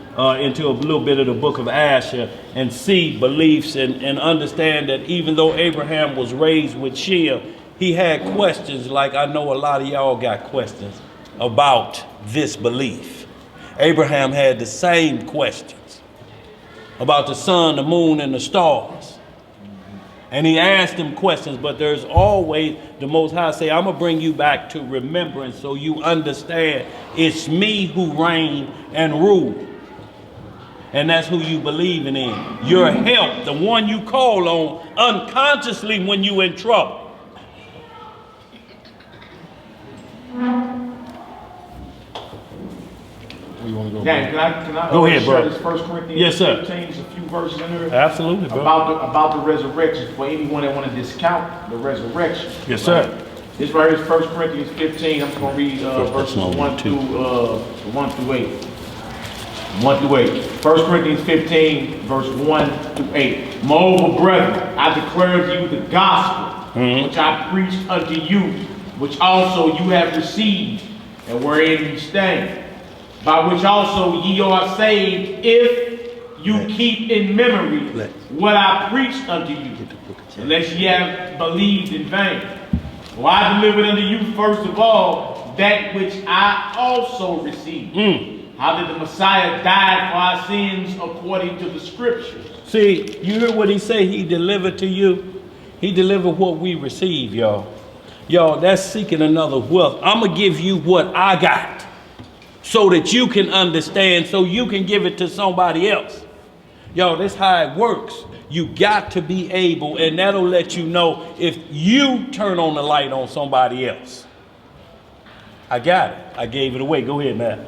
into a little bit of the book of Asher and see beliefs and understand that even though Abraham was raised with Shia, he had questions like I know a lot of y'all got questions about this belief. Abraham had the same questions about the sun, the moon, and the stars. And he asked them questions, but there's always the Most High say, I'm going to bring you back to remembrance so you understand it's me who reign and rule. And that's who you believing in. Your help, the one you call on unconsciously when you in trouble. You want to go Dan, can I Go ahead, share bro. this 1 Corinthians Yes, sir. 15, there's a few verses in there. Absolutely, bro. About the resurrection, for anyone that want to discount the resurrection. Yes, sir. This right here is 1 Corinthians 15. I'm going to read verses 1 through 8. 1 through 8. 1 Corinthians 15, verse 1 through 8. Moreover, brethren, I declare to you the gospel which I preached unto you, which also you have received, and wherein ye stand, by which also ye are saved, if you keep in memory what I preached unto you, unless ye have believed in vain. For I delivered unto you first of all that which I also received. How that the Messiah died for our sins according to the scriptures. See, you hear what he say he delivered to you? He delivered what we receive, y'all. Y'all, that's seeking another wealth. I'm going to give you what I got so that you can understand, so you can give it to somebody else. Y'all, that's how it works. You got to be able, and that'll let you know if you turn on the light on somebody else. I got it. I gave it away. Go ahead, man.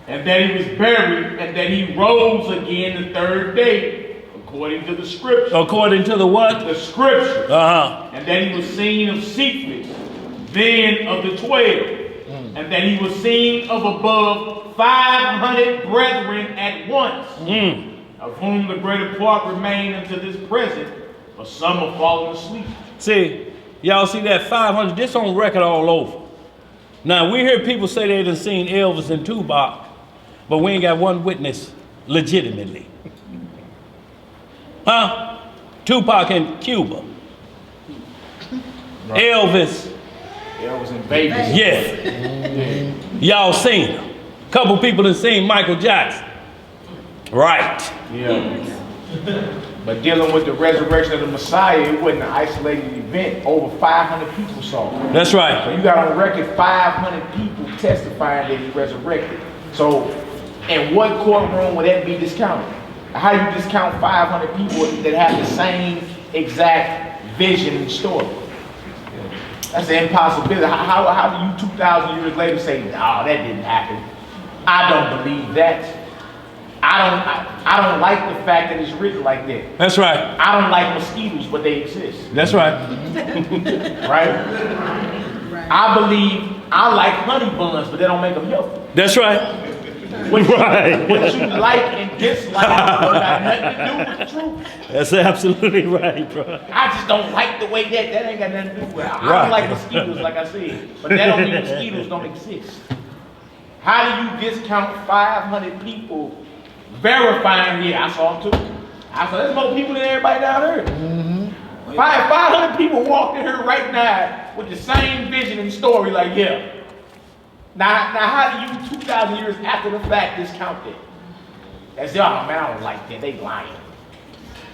And that he was buried, and that he rose again the third day, according to the scriptures. According to the what? The scriptures. Uh-huh. And that he was seen of Cephas, then of the 12. And that he was seen of above 500 brethren at once, of whom the greater part remain unto this present, but some are fallen asleep. See, y'all see that 500, this on record all over. Now, we hear people say they done seen Elvis and Tupac, but we ain't got one witness legitimately. Huh? Tupac in Cuba. Right. Elvis in Vegas. Yeah. Y'all seen him. Couple people have seen Michael Jackson. Right. Yeah. But dealing with the resurrection of the Messiah, it wasn't an isolated event. Over 500 people saw it. That's right. So you got on record 500 people testifying that he resurrected. So in what courtroom would that be discounted? How do you discount 500 people that have the same exact vision and story? That's an impossibility. How do you 2,000 years later say, no, that didn't happen? I don't believe that. I don't like the fact that it's written like that. That's right. I don't like mosquitoes, but they exist. That's right. Right? I like honey buns, but they don't make them healthy. That's right. What you like and dislike got nothing to do with the truth. That's absolutely right, bro. I just don't like the way that ain't got nothing to do with it. I don't like mosquitoes, like I said, but that don't mean mosquitoes don't exist. How do you discount 500 people verifying? Yeah, I saw them too. I saw there's more people than everybody down there. Mm-hmm. 500 people walked in here right now with the same vision and story. Like, yeah. Now, how do you 2,000 years after the fact discount that? That's oh man, I don't like that. They lying.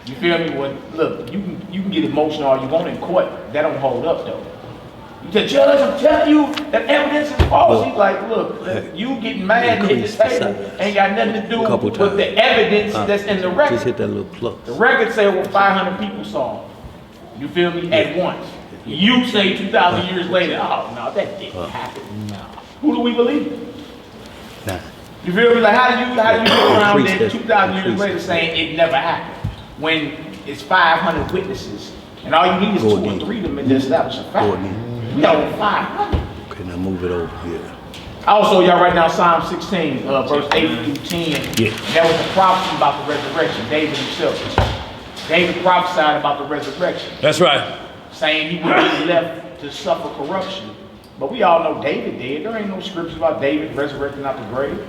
You feel me? Well, look, you can get emotional all you want in court. That don't hold up though. You say, Judge, I'm telling you that evidence is false. He's like, look, you getting mad and hit this table ain't got nothing to do with the evidence that's in the record. Just hit that little plug. The record say over 500 people saw him. You feel me? At once. You say 2,000 years later, oh no, that didn't happen. No. Who do we believe? Nah. You feel me? Like how do you go around there 2,000 years later saying it never happened when it's 500 witnesses and all you need is 2 or 3 of them to establish a fact? We got over 500. Okay, now move it over here. Also, y'all write down Psalm 16, verse 8 through 10. Yeah. And that was a prophecy about the resurrection. David himself. David prophesied about the resurrection. That's right. Saying he wouldn't be left to suffer corruption. But we all know David did. There ain't no scriptures about David resurrecting out the grave.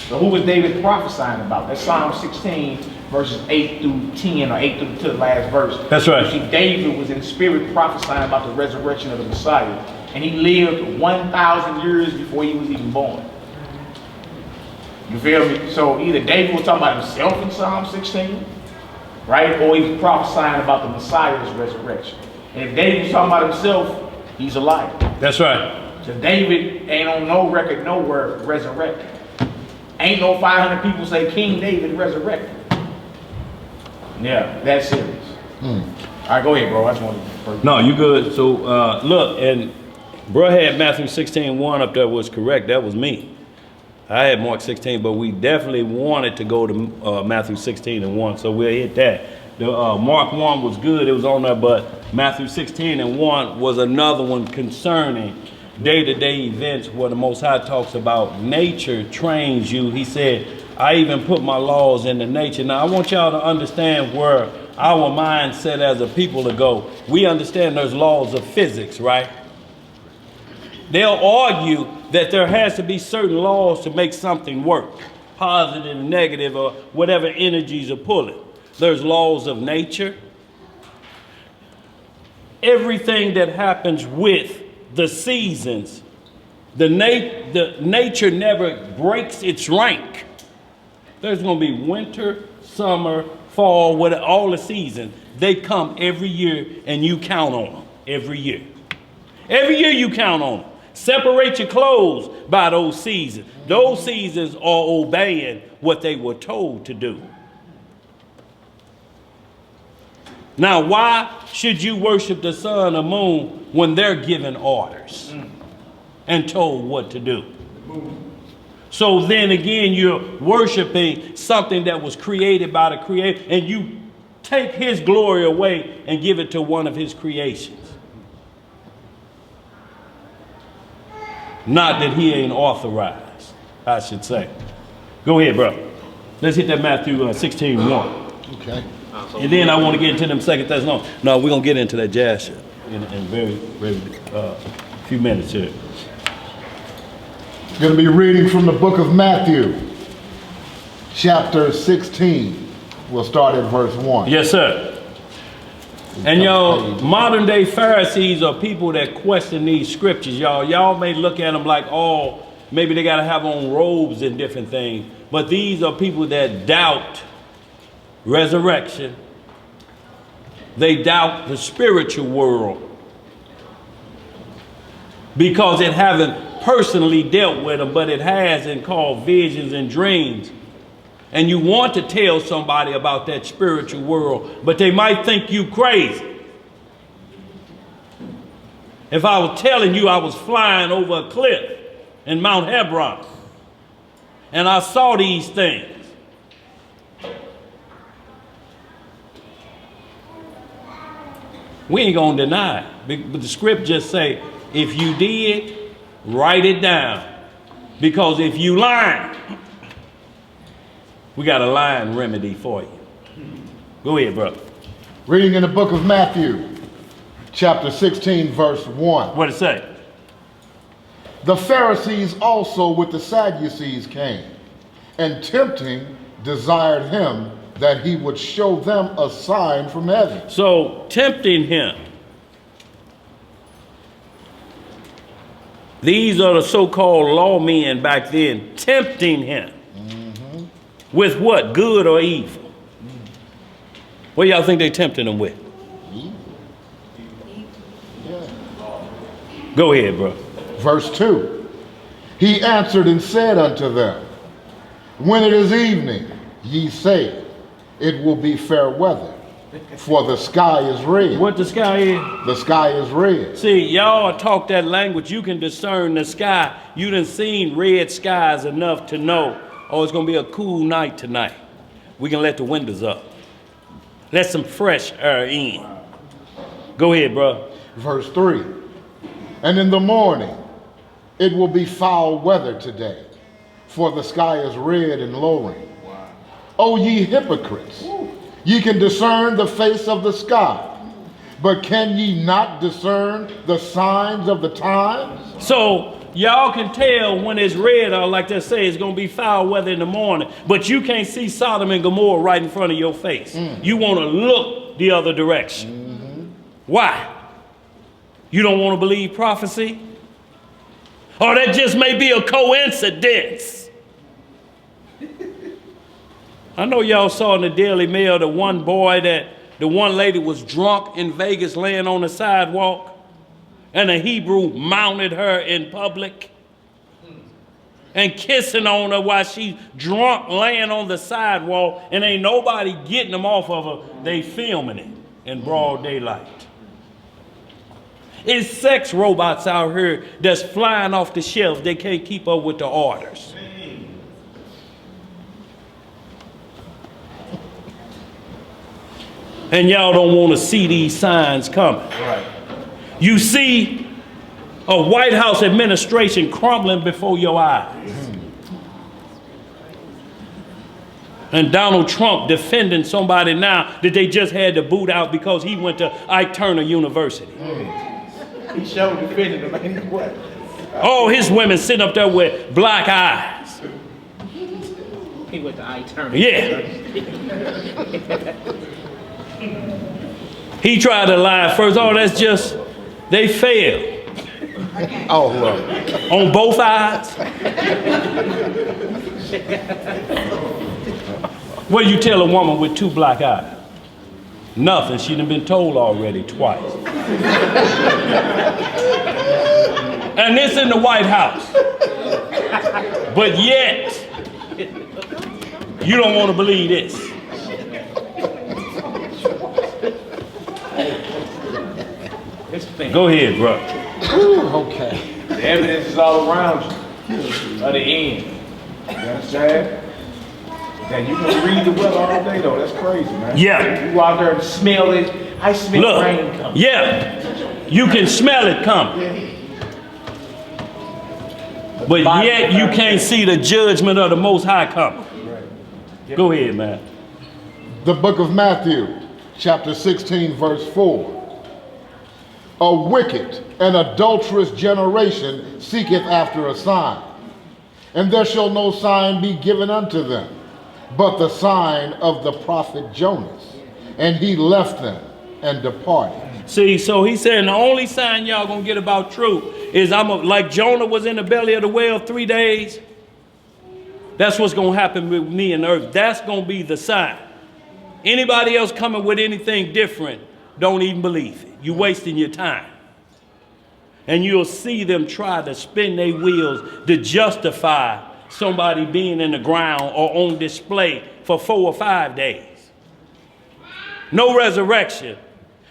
So who was David prophesying about? That's Psalm 16, verses 8 through 10, or 8 through to the last verse. That's right. You see, David was in spirit prophesying about the resurrection of the Messiah. And he lived 1,000 years before he was even born. You feel me? So either David was talking about himself in Psalm 16, right? Or he was prophesying about the Messiah's resurrection. And if David was talking about himself, he's a liar. That's right. So David ain't on no record nowhere resurrected. Ain't no 500 people say King David resurrected. Yeah, that's serious. All right, go ahead, bro. I just wanted to... No, you good. So, look, and bro had Matthew 16:1 up there was correct. That was me. I had Mark 16, but we definitely wanted to go to Matthew 16:1, so we'll hit that. The Mark 1 was good. It was on there, but Matthew 16:1 was another one concerning day-to-day events where the Most High talks about nature trains you. He said, I even put my laws into nature. Now, I want y'all to understand where our mindset as a people to go. We understand there's laws of physics, right? They'll argue that there has to be certain laws to make something work, positive, negative, or whatever energies are pulling. There's laws of nature. Everything that happens with the seasons, the nature never breaks its rank. There's going to be winter, summer, fall, whatever, all the seasons. They come every year and you count on them every year. Every year you count on them. Separate your clothes by those seasons. Those seasons are obeying what they were told to do. Now, why should you worship the sun or moon when they're given orders and told what to do? So then again, you're worshiping something that was created by the Creator, and you take his glory away and give it to one of his creations. Not that he ain't authorized, I should say. Go ahead, bro. Let's hit that Matthew 16:1. Okay. And then I want to get into them Second Thessalonians. No, we're going to get into that jazz shit in very few minutes here. Going to be reading from the book of Matthew, chapter 16. We'll start at verse 1. Yes, sir. And y'all, modern day Pharisees are people that question these scriptures, y'all. Y'all may look at them like, oh, maybe they got to have on robes and different things. But these are people that doubt resurrection. They doubt the spiritual world because it haven't personally dealt with them, but it has and called visions and dreams. And you want to tell somebody about that spiritual world, but they might think you crazy. If I was telling you I was flying over a cliff in Mount Hebron and I saw these things, we ain't gonna deny it. But the script just say, if you did, write it down. Because if you lying, we got a lying remedy for you. Go ahead, brother. Reading in the book of Matthew, chapter 16, verse 1. What it say? The Pharisees also with the Sadducees came, and tempting desired him that he would show them a sign from heaven. So, tempting him. These are the so-called lawmen back then, tempting him. With what? Good or evil? What y'all think they tempting him with? Go ahead, bro. Verse 2. He answered and said unto them, when it is evening, ye say, it will be fair weather, for the sky is red. What the sky is? The sky is red. See, y'all talk that language, you can discern the sky. You done seen red skies enough to know, oh, it's gonna be a cool night tonight. We can let the windows up. Let some fresh air in. Go ahead, bro. Verse 3. And in the morning, it will be foul weather today, for the sky is red and lowering. O ye hypocrites, ye can discern the face of the sky, but can ye not discern the signs of the times? So y'all can tell when it's red, or like they say, it's going to be foul weather in the morning, but you can't see Sodom and Gomorrah right in front of your face. You want to look the other direction. Why? You don't want to believe prophecy? Or that just may be a coincidence. I know y'all saw in the Daily Mail the one lady was drunk in Vegas laying on the sidewalk, and a Hebrew mounted her in public and kissing on her while she's drunk laying on the sidewalk, and ain't nobody getting them off of her. They filming it in broad daylight. It's sex robots out here that's flying off the shelves. They can't keep up with the orders. And y'all don't want to see these signs coming. Right. You see a White House administration crumbling before your eyes. And Donald Trump defending somebody now that they just had to boot out because he went to Ike Turner University. He showed defending him anyway. All his women sitting up there with black eyes. He went to Ike Turner. Yeah. He tried to lie first. Oh, that's just, they failed. Oh, look. On both eyes. What do you tell a woman with two black eyes? Nothing. She done been told already twice. And this in the White House. But yet, you don't want to believe this. Go ahead, bro. Okay. The evidence is all around you. At the end. You understand? Then you can read the weather all day though. That's crazy, man. Yeah. You go out there and smell it. I smell rain coming. Yeah. You can smell it coming. But yet you can't see the judgment of the Most High coming. Go ahead, man. The book of Matthew, chapter 16, verse 4. A wicked and adulterous generation seeketh after a sign, And there shall no sign be given unto them, but the sign of the prophet Jonas. And he left them and departed. See, so he's saying the only sign y'all gonna get about truth is like Jonah was in the belly of the whale 3 days. That's what's gonna happen with me and the earth. That's gonna be the sign. Anybody else coming with anything different, don't even believe it. You're wasting your time. And you'll see them try to spin their wheels to justify somebody being in the ground or on display for 4 or 5 days. No resurrection,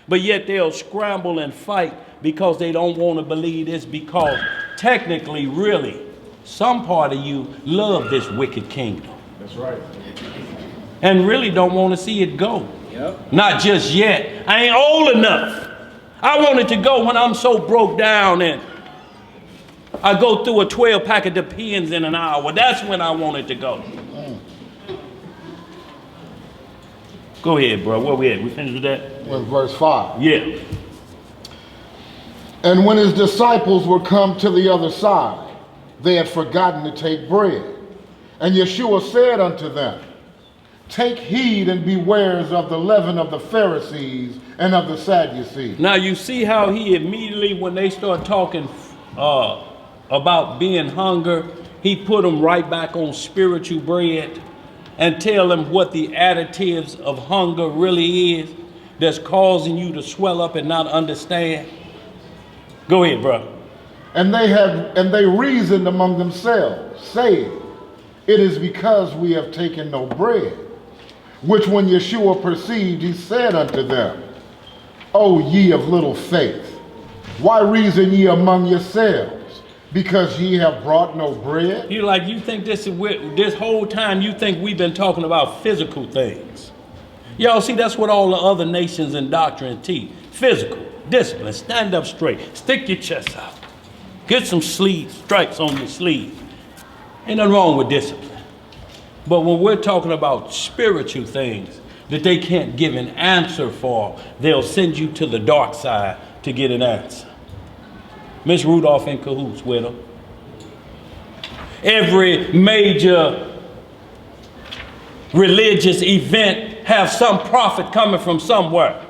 but yet they'll scramble and fight because they don't want to believe this, because technically, really, some part of you love this wicked kingdom. That's right. And really don't want to see it go. Yep. Not just yet. I ain't old enough. I want it to go when I'm so broke down and I go through a 12-pack of Depends in an hour. That's when I want it to go. Go ahead, bro. Where we at? We finished with that? In verse 5. Yeah. And when his disciples were come to the other side, they had forgotten to take bread. And Yeshua said unto them, take heed and beware of the leaven of the Pharisees and of the Sadducees. Now you see how he immediately, when they start talking about being hunger, he put them right back on spiritual bread and tell them what the additives of hunger really is that's causing you to swell up and not understand. Go ahead, bro. And they reasoned among themselves, saying, it is because we have taken no bread. Which when Yeshua perceived, he said unto them, O ye of little faith, why reason ye among yourselves, because ye have brought no bread? You think this whole time you think we've been talking about physical things. Y'all see, that's what all the other nations and doctrines teach. Physical, discipline, stand up straight, stick your chest out, get some stripes on your sleeve. Ain't nothing wrong with discipline. But when we're talking about spiritual things that they can't give an answer for, they'll send you to the dark side to get an answer. Miss Rudolph in cahoots with them. Every major religious event have some prophet coming from somewhere.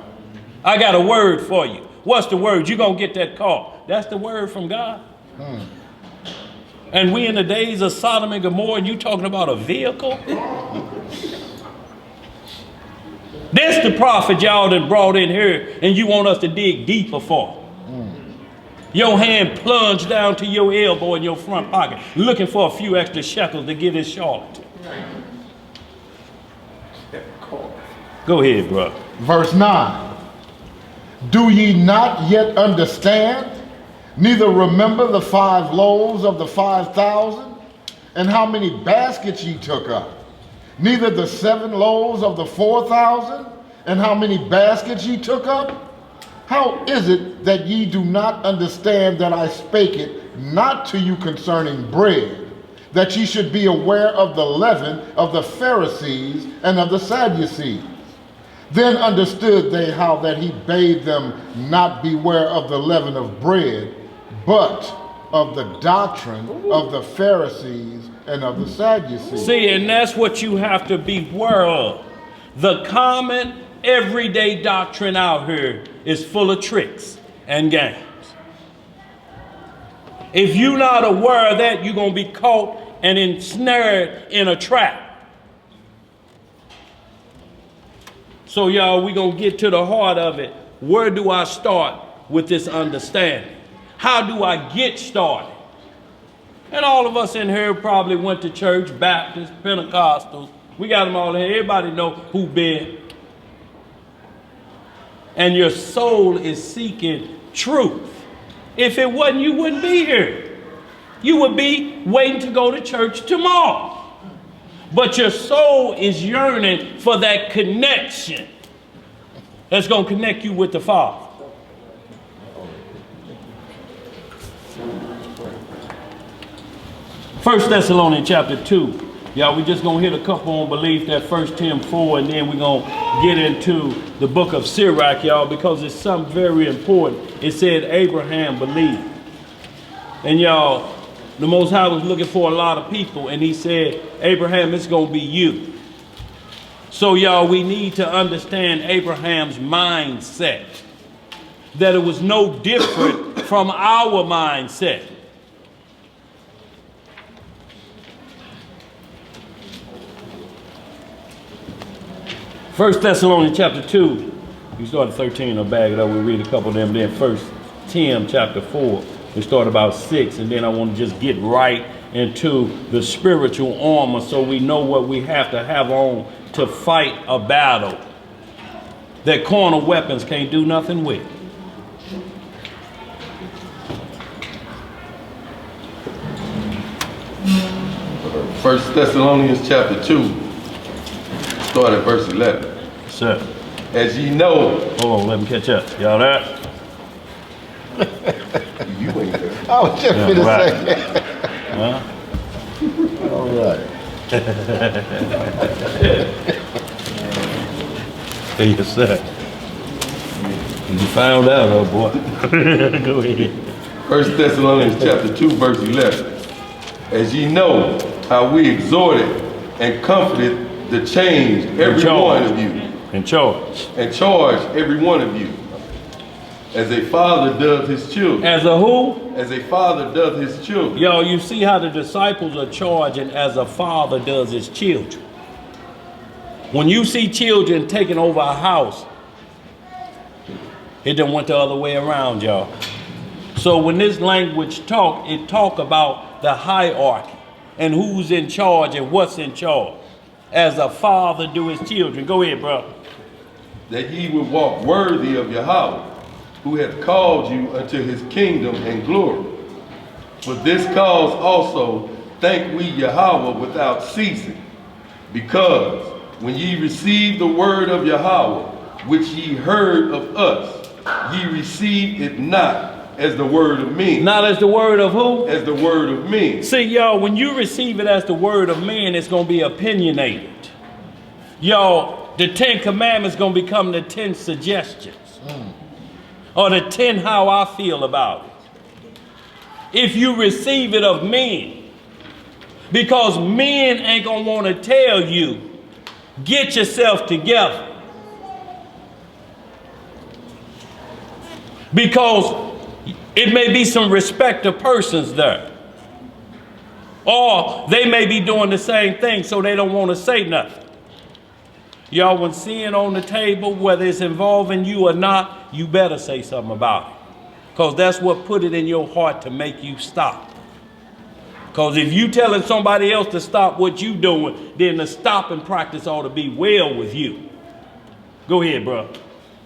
I got a word for you. What's the word? You're going to get that call. That's the word from God. And we in the days of Sodom and Gomorrah, and you talking about a vehicle? This the prophet y'all done brought in here, and you want us to dig deeper for. Your hand plunged down to your elbow in your front pocket, looking for a few extra shekels to get his short. Go ahead, bro. Verse 9. Do ye not yet understand? Neither remember the 5 loaves of the 5,000, and how many baskets ye took up? Neither the 7 loaves of the 4,000, and how many baskets ye took up? How is it that ye do not understand that I spake it not to you concerning bread, that ye should be aware of the leaven of the Pharisees and of the Sadducees? Then understood they how that he bade them not beware of the leaven of bread, but of the doctrine of the Pharisees and of the Sadducees. See, and that's what you have to beware of. The common everyday doctrine out here is full of tricks and games. If you're not aware of that, you're going to be caught and ensnared in a trap. So y'all, we're going to get to the heart of it. Where do I start with this understanding? How do I get started? And all of us in here probably went to church, Baptists, Pentecostals. We got them all in here. Everybody know who been. And your soul is seeking truth. If it wasn't, you wouldn't be here. You would be waiting to go to church tomorrow. But your soul is yearning for that connection that's going to connect you with the Father. First Thessalonians chapter 2. Y'all, we just going to hit a couple on belief, that 1 Timothy 4, and then we're going to get into the book of Sirach, y'all, because it's something very important. It said Abraham believed. And y'all, The Most High was looking for a lot of people, and he said, Abraham, it's going to be you. So y'all, we need to understand Abraham's mindset, that it was no different from our mindset. First Thessalonians chapter 2, you start at 13, I'll bag it up, we'll read a couple of them, then First Tim chapter 4, we start about 6, and then I want to just get right into the spiritual armor so we know what we have to have on to fight a battle that carnal weapons can't do nothing with. First Thessalonians chapter 2, start at verse 11. Sir. As ye know, Hold on, let me catch up. Y'all there? you ain't there. I was just Yeah, gonna right. say. Huh? All right. Yes, sir. You found out, oh boy. Go ahead. First Thessalonians chapter 2, verse 11. As ye know how we exhorted and comforted the changed every one of you, In charge. and charged every one of you, as a father does his children. As a who? As a father does his children. Yo, you see how the disciples are charging as a father does his children. When you see children taking over a house, it done went the other way around, y'all. So when this language it talk about the hierarchy and who's in charge and what's in charge. As a father do his children. Go ahead, bro. That ye would walk worthy of Yahweh, who hath called you unto his kingdom and glory. For this cause also thank we Yahweh without ceasing, because when ye received the word of Yahweh, which ye heard of us, ye received it not as the word of men. Not as the word of who? As the word of men. See, y'all, when you receive it as the word of man, it's going to be opinionated. Y'all, the 10 commandments going to become the 10 suggestions. Or the 10 how I feel about it. If you receive it of men. Because men ain't going to want to tell you, get yourself together. Because it may be some respect of persons there. Or they may be doing the same thing, so they don't want to say nothing. Y'all, when sin on the table, whether it's involving you or not, you better say something about it. Because that's what put it in your heart to make you stop. Because if you telling somebody else to stop what you doing, then the stopping practice ought to be well with you. Go ahead, bro.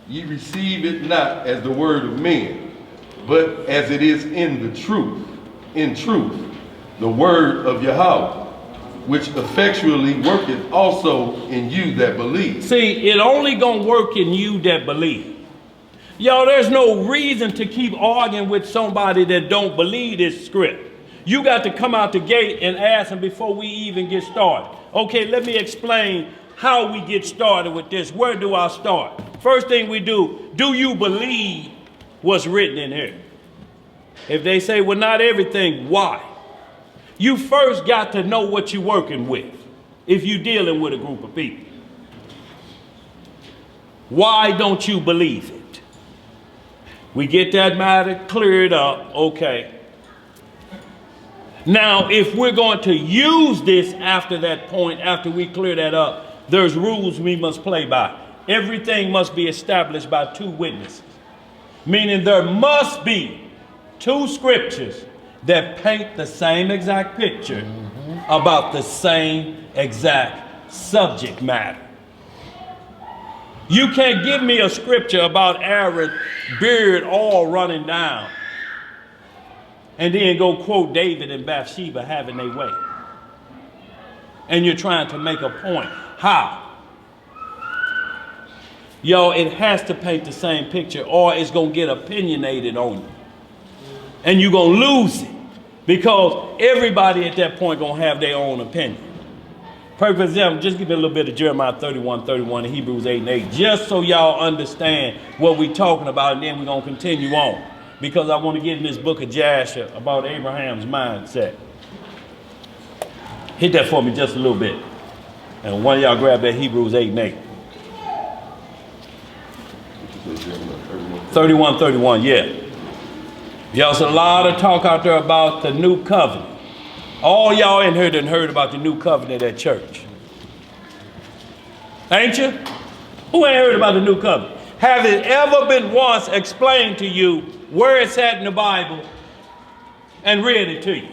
Ye receive it not as the word of men, but as it is in the truth, the word of Yahweh, which effectually worketh also in you that believe. See, it only gonna work in you that believe. Y'all, there's no reason to keep arguing with somebody that don't believe this script. You got to come out the gate and ask them before we even get started. Okay, let me explain how we get started with this. Where do I start? First thing we do you believe what's written in here? If they say, well, not everything, why? You first got to know what you're working with if you're dealing with a group of people. Why don't you believe it? We get that matter cleared up, okay. Now, if we're going to use this after that point, after we clear that up, there's rules we must play by. Everything must be established by 2 witnesses. Meaning there must be 2 scriptures that paint the same exact picture about the same exact subject matter. You can't give me a scripture about Aaron's beard all running down and then go quote David and Bathsheba having their way. And you're trying to make a point. How? Yo, it has to paint the same picture or it's going to get opinionated on you. And you're going to lose it because everybody at that point going to have their own opinion. Perfect example, just give me a little bit of Jeremiah 31:31 and Hebrews 8:8, just so y'all understand what we're talking about, and then we're going to continue on. because I want to get in this book of Jasher about Abraham's mindset. Hit that for me just a little bit. And one of y'all grab that Hebrews 8 and 8. 31, yeah. There's a lot of talk out there about the new covenant. All y'all in here done heard about the new covenant at church. Ain't you? Who ain't heard about the new covenant? Have it ever been once explained to you where it's at in the Bible and read it to you?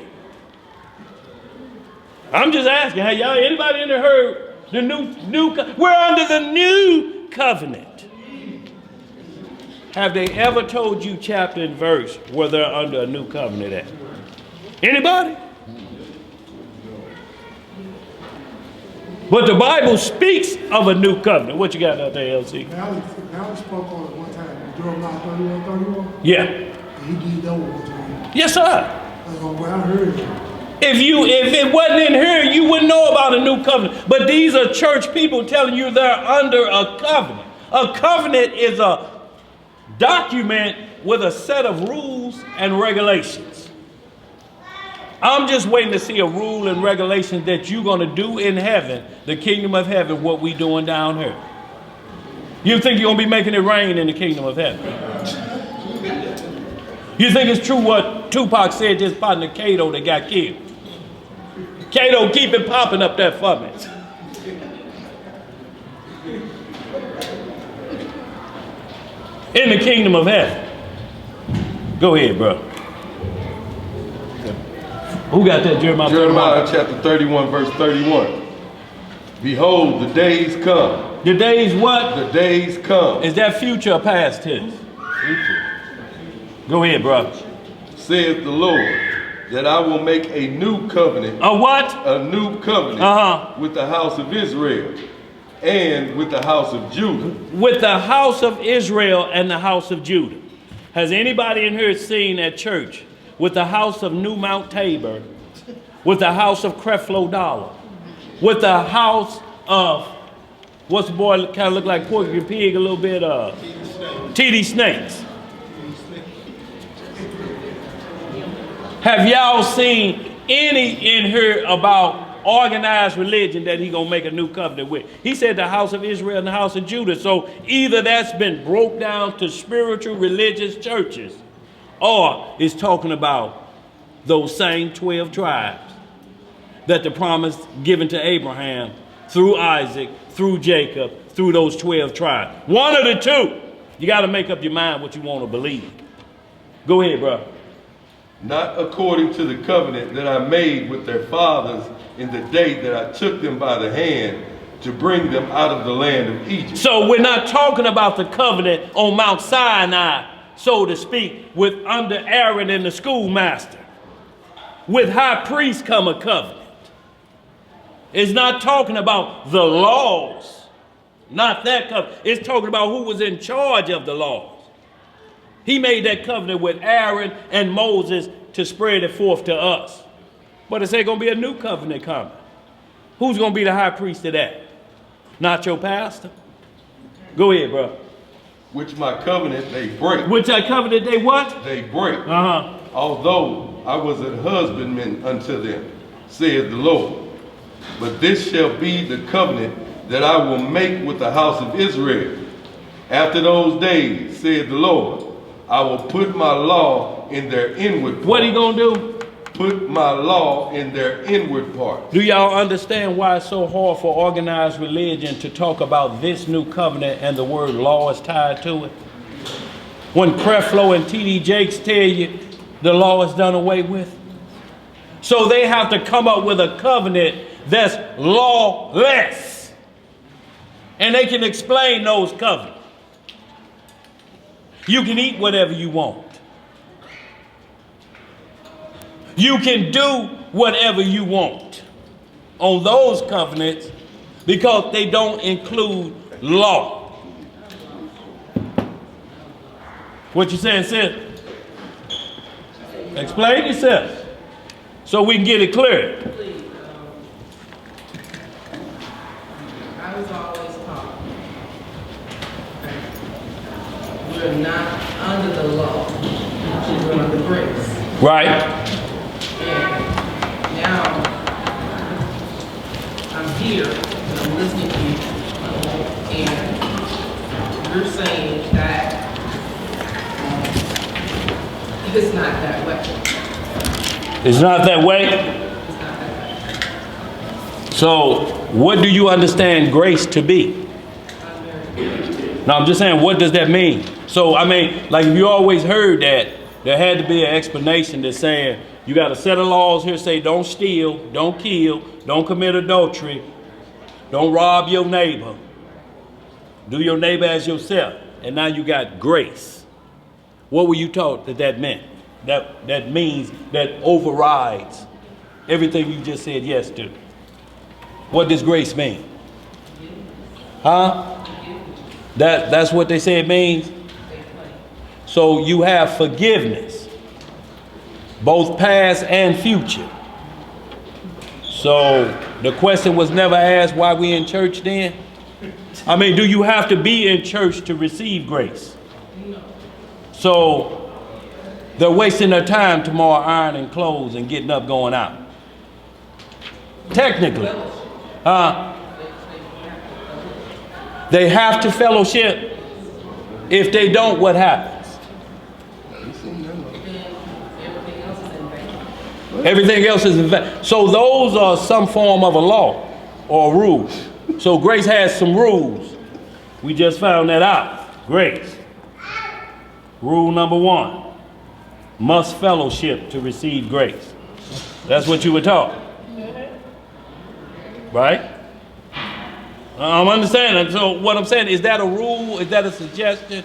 I'm just asking, have y'all, anybody in there heard the new we're under the new covenant. Have they ever told you chapter and verse where they're under a new covenant at? Anybody? But the Bible speaks of a new covenant. What you got out there, LC? Now spoke on it one time. Jeremiah 31. Yeah. And he did that one time. Yes, sir. That's what I heard. If it wasn't in here, you wouldn't know about a new covenant. But these are church people telling you they're under a covenant. A covenant is a document with a set of rules and regulations. I'm just waiting to see a rule and regulation that you're going to do in heaven, the kingdom of heaven, what we doing down here. You think you're going to be making it rain in the kingdom of heaven? You think it's true what Tupac said to his partner Cato that got killed? Cato, keep it popping up there for me. In the kingdom of heaven. Go ahead, bro. Who got that? Jeremiah chapter 31, verse 31. Behold, the days come. The days what? The days come. Is that future or past tense? Future. Go ahead, bro. Saith the Lord, that I will make a new covenant. A what? A new covenant with the house of Israel and with the house of Judah. With the house of Israel and the house of Judah. Has anybody in here seen at church with the house of New Mount Tabor, with the house of Creflo Dollar, with the house of, what's the boy kind of look like Porky Pig a little bit? TD Snakes. Have y'all seen any in here about organized religion that he gonna make a new covenant with? He said the house of Israel and the house of Judah. So either that's been broke down to spiritual religious churches, or it's talking about those same 12 tribes that the promise given to Abraham through Isaac, through Jacob, through those 12 tribes. One of the two. You got to make up your mind what you want to believe. Go ahead, bro. Not according to the covenant that I made with their fathers in the day that I took them by the hand to bring them out of the land of Egypt. So we're not talking about the covenant on Mount Sinai, so to speak, with under Aaron and the schoolmaster. With high priest come a covenant. It's not talking about the laws, not that covenant. It's talking about who was in charge of the laws. He made that covenant with Aaron and Moses to spread it forth to us. But it's going to be a new covenant coming. Who's going to be the high priest of that? Not your pastor? Go ahead, bro. Which my covenant they break. Which that covenant they what? They break. Although I was an husbandman unto them, saith the Lord. But this shall be the covenant that I will make with the house of Israel. After those days, saith the Lord, I will put my law in their inward parts. What are you going to do? Put my law in their inward parts. Do y'all understand why it's so hard for organized religion to talk about this new covenant and the word law is tied to it? When Creflo and TD Jakes tell you the law is done away with. So they have to come up with a covenant that's lawless. And they can explain those covenants. You can eat whatever you want. You can do whatever you want on those covenants because they don't include law. What you saying, sis? Explain yourself so we can get it clear. I was always taught we're not under the law. we're under grace. Right. And now I'm here and I'm listening to you, and you're saying that it's not that way. It's not that way. It's not that way. So what do you understand grace to be? No, I'm just saying, what does that mean? So, I mean, like if you always heard that, there had to be an explanation that's saying, you got a set of laws here say don't steal, don't kill, don't commit adultery, don't rob your neighbor, do your neighbor as yourself. And now you got grace. What were you taught that that meant? That means, that overrides everything you just said yes to. What does grace mean? Huh? That's what they say it means? So you have forgiveness, both past and future. So the question was never asked why we in church then? I mean, do you have to be in church to receive grace? So they're wasting their time tomorrow ironing clothes and getting up going out. Technically. They have to fellowship. If they don't, what happens? Everything else is in vain. So those are some form of a law or a rule. So grace has some rules. We just found that out. Grace. Rule number 1. Must fellowship to receive grace. That's what you were taught. Right? I'm understanding. So what I'm saying, is that a rule? Is that a suggestion?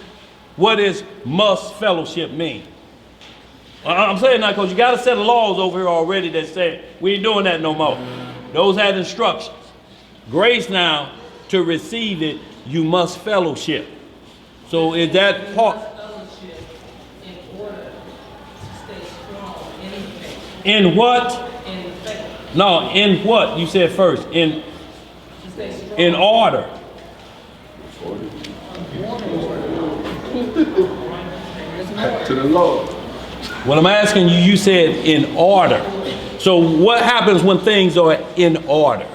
What does must fellowship mean? I'm saying that because you got a set of laws over here already that say we ain't doing that no more. Those had instructions. Grace now, to receive it, you must fellowship. So is that part? In order to stay strong in the faith. In what? In the faith. No, in what? You said first. In order. To the Lord. What I'm asking you, you said in order. So what happens when things are in order?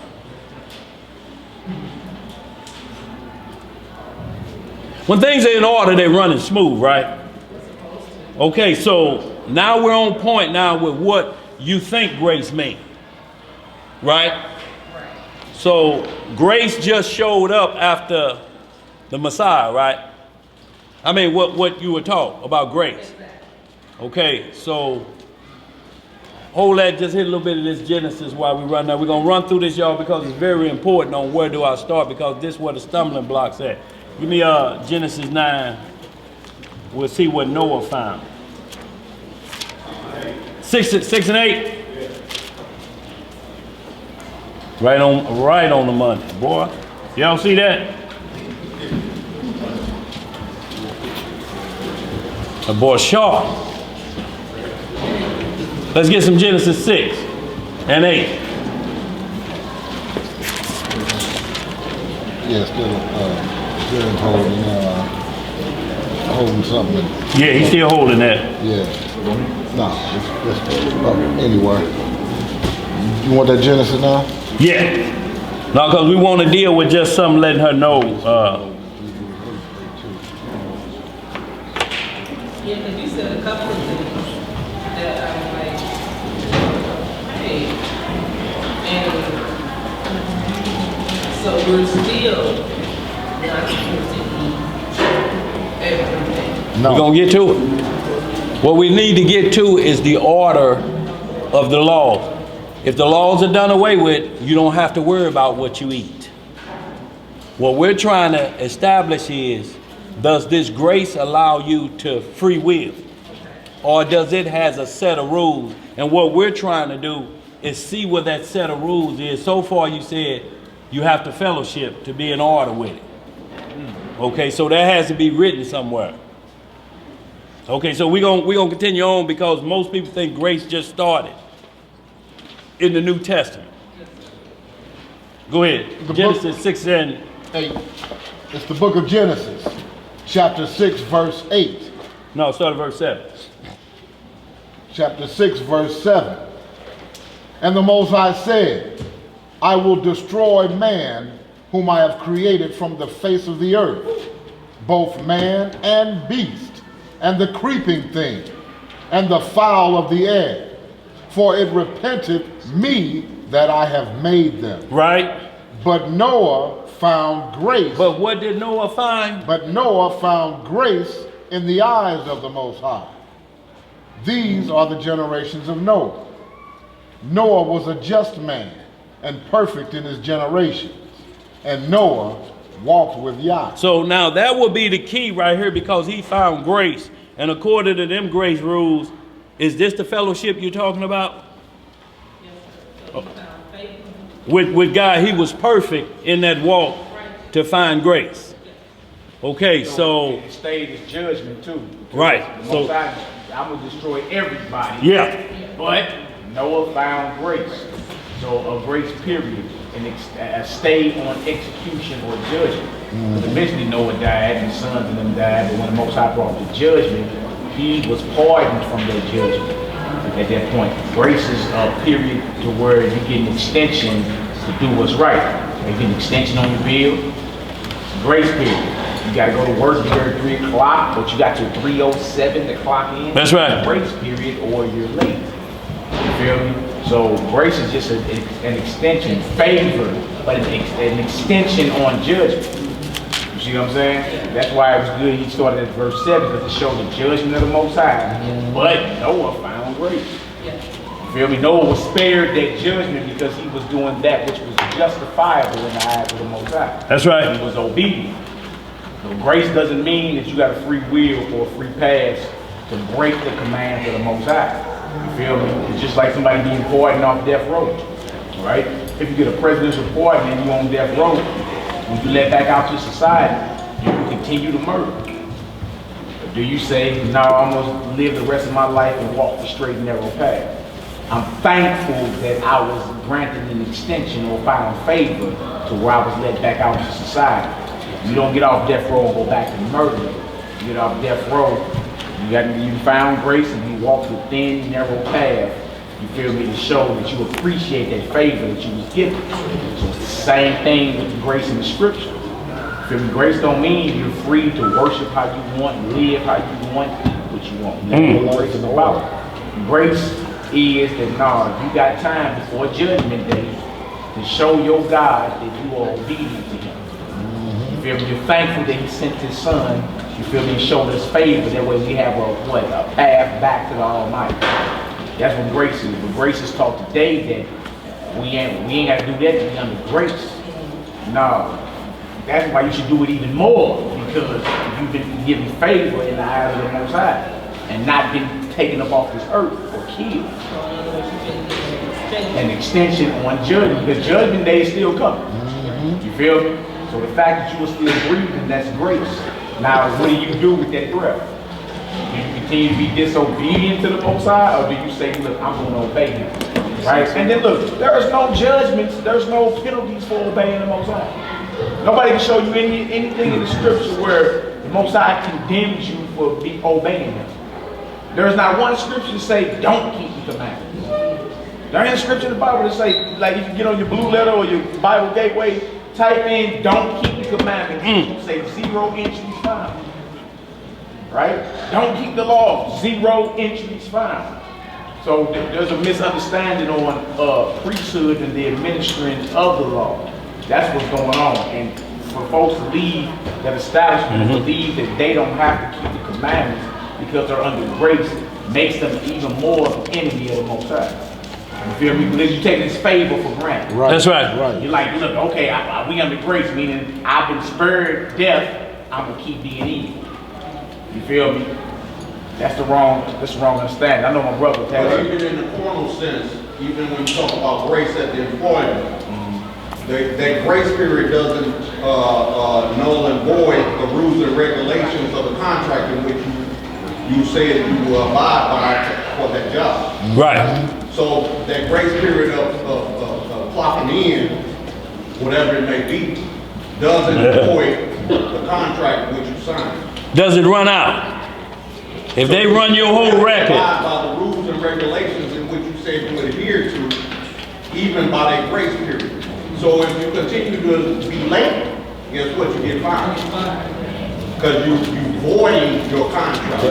When things are in order, they're running smooth, right? Okay, so now we're on point now with what you think grace means, right? So grace just showed up after the Messiah, right? I mean, what you were taught about grace. Okay, so hold that, just hit a little bit of this Genesis while we run now. We're going to run through this, y'all, because it's very important on where do I start, because this is where the stumbling block's at. Give me Genesis 9. We'll see what Noah found. 6 and 8. Right on the money, boy. Y'all see that? A boy sharp. Let's get some Genesis 6 and 8. Yeah, still holding something. Yeah, he's still holding that. Yeah. Anyway. You want that Genesis now? Yeah. No, because we want to deal with just something letting her know. Yeah, because you said a couple of things that I'm like, hey, and so we're still not supposed to eat everything. No. We're going to get to it. What we need to get to is the order of the laws. If the laws are done away with, you don't have to worry about what you eat. What we're trying to establish is, does this grace allow you to free will? Or does it has a set of rules? And what we're trying to do is see what that set of rules is. So far you said you have to fellowship to be in order with it. Okay, so that has to be written somewhere. Okay, so we're gonna continue on because most people think grace just started in the New Testament. Go ahead. Genesis 6 and 8. It's the book of Genesis, chapter 6, verse 8. no, start at verse 7. chapter 6, verse 7. And the Most High said, I will destroy man whom I have created from the face of the earth, both man and beast, and the creeping thing, and the fowl of the air, for it repenteth me that I have made them. Right. But Noah found grace. But what did Noah find? But Noah found grace in the eyes of the Most High. These are the generations of Noah. Noah was a just man and perfect in his generations, and Noah walked with Yah. So now that would be the key right here, because he found grace. And according to them grace rules, is this the fellowship you're talking about? With God, he was perfect in that walk to find grace. Okay, so it stayed as judgment too. Right. So I'm gonna destroy everybody. Yeah. But Noah found grace. So a grace period, and a stay on execution or judgment. Eventually Noah died, and his sons and them died. But when the Most High brought the judgment, he was pardoned from that judgment. At that point, grace is a period to where you get an extension to do what's right. You get an extension on your bill. Grace period. You got to go to work here at 3 o'clock, but you got till 3:07 to clock in. That's right. Grace period, or you're late. You feel me? So grace is just an extension, favor, but an extension on judgment. You see what I'm saying? That's why it was good he started at verse 7, because it showed the judgment of the Most High. But Noah found grace. You feel me? Noah was spared that judgment because he was doing that which was justifiable in the eyes of the Most High. That's right. He was obedient. So grace doesn't mean that you got a free will or a free pass to break the commands of the Most High. You feel me? It's just like somebody being pardoned off death row, right? If you get a presidential pardon and you're on death row, when you let back out to society, you can continue to murder. Or do you say, no, I'm gonna live the rest of my life and walk the straight and narrow path? I'm thankful that I was granted an extension or found favor to where I was let back out to society. You don't get off death row and go back to murder. You get off death row, you found grace and you walked the thin, narrow path. You feel me? To show that you appreciate that favor that you was given. So it's the same thing with the grace in the scripture. You feel me? Grace don't mean you're free to worship how you want, live how you want, what you want. That's what grace is about. Grace is that, nah, you got time before judgment day to show your God that you are obedient to him. You feel me? You're thankful that he sent his son. You feel me? And showed us favor. That way we have a path back to the Almighty. That's what grace is. But grace is taught today that we ain't got to do that to be under grace. No. That's why you should do it even more, because you've been given favor in the eyes of the Most High and not been taken up off this earth or killed. An extension on judgment, because judgment day is still coming. You feel me? So the fact that you are still breathing, that's grace. Now, what do you do with that breath? Do you continue to be disobedient to the Most High, or do you say, look, I'm going to obey him? Right? And then look, there is no judgments, there's no penalties for obeying the Most High. Nobody can show you anything in the scripture where the Most High condemns you for obeying him. There's not one scripture to say, don't keep the commandments. There ain't a scripture in the Bible to say, like if you get on your blue letter or your Bible gateway, type in, don't keep the commandments. It'll say 0 entries found. Right? Don't keep the law, 0 entries found. So there's a misunderstanding on priesthood and the administering of the law. That's what's going on. And for folks to leave that establishment and believe that they don't have to keep the commandments because they're under grace makes them even more of an enemy of the Most High. You feel me? Because you take this favor for granted. Right. That's right. You're like, look, okay, we under grace, meaning I've been spared death, I'm gonna keep being evil. You feel me? That's the wrong understanding. I know my brother. But even in the formal sense, even when you talk about grace at the employment, that grace period doesn't null and void the rules and regulations of the contract in which you said you abide by for that job. Right. So that grace period of clocking in, whatever it may be, doesn't void the contract which you signed. Does it run out? If they run your whole record. Abide by the rules and regulations in which you say you adhere to, even by that grace period. So if you continue to be late, guess what? You get fined. Because you voiding your contract.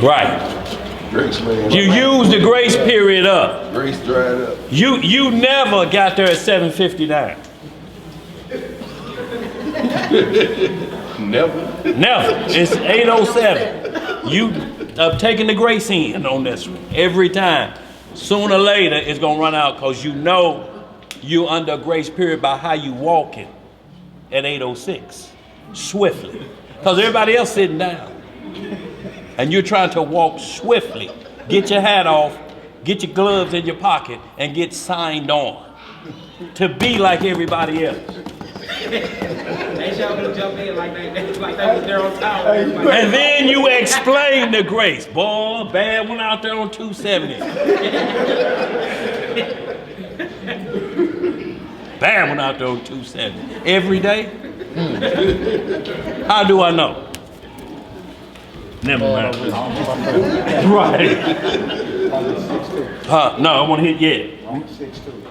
Right. Grace, man. You use the grace period up. Grace dried up. You never got there at 7:59. Never. Never. It's 8:07. You taking the grace in on this one every time. Sooner or later, it's gonna run out because you know you under a grace period by how you walking at 8:06 swiftly. Because everybody else sitting down, and you're trying to walk swiftly. Get your hat off, get your gloves in your pocket, and get signed on to be like everybody else. They sure gonna jump in like that was there on time. And then you explain the grace. Boy, bad one out there on 270. Bad one out there on 270. Every day? How do I know? Never mind. Right. No, I want to hit, yeah.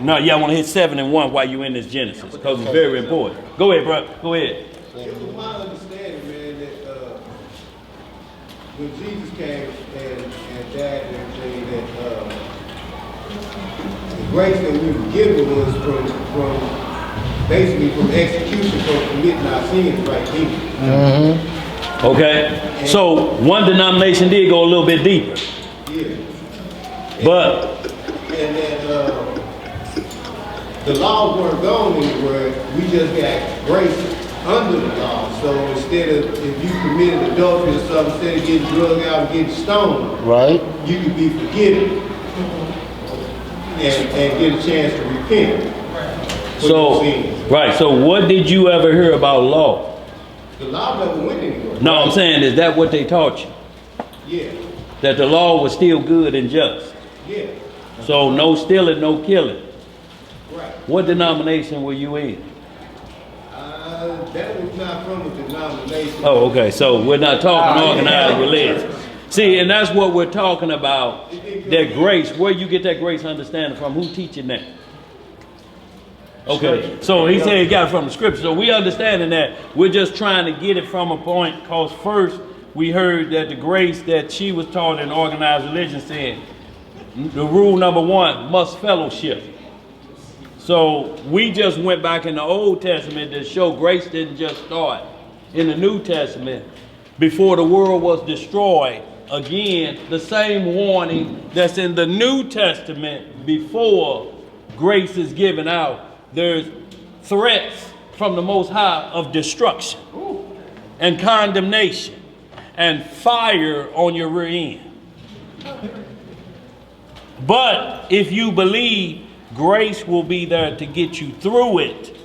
No, yeah, I want to hit 7 and 1 while you in this Genesis, because it's very important. Go ahead, bro. Go ahead. It's my understanding, man, that when Jesus came and died and everything, that the grace that we were given was from basically from execution for committing our sins right here. Okay. So one denomination did go a little bit deeper. Yeah. But And then the laws weren't gone anywhere. We just got grace under the law. So instead of, if you committed adultery or something, instead of getting drugged out and getting stoned, Right? you could be forgiven and get a chance to repent. for your so, sins. right. So what did you ever hear about law? The law never went anywhere. No, I'm saying, is that what they taught you? Yeah, That the law was still good and just? yeah, So no stealing, no killing. right. What denomination were you in? That was not from a denomination. Oh, okay. So we're not talking organized religion. See, and that's what we're talking about. That grace, where you get that grace understanding from? Who teaching that? Okay. So he said he got it from the scripture. So we understanding that. We're just trying to get it from a point, because first we heard that the grace that she was taught in organized religion said, the rule number 1, must fellowship. So we just went back in the Old Testament to show grace didn't just start in the New Testament before the world was destroyed. Again, the same warning that's in the New Testament before grace is given out. There's threats from the Most High of destruction and condemnation and fire on your rear end. But if you believe, grace will be there to get you through it.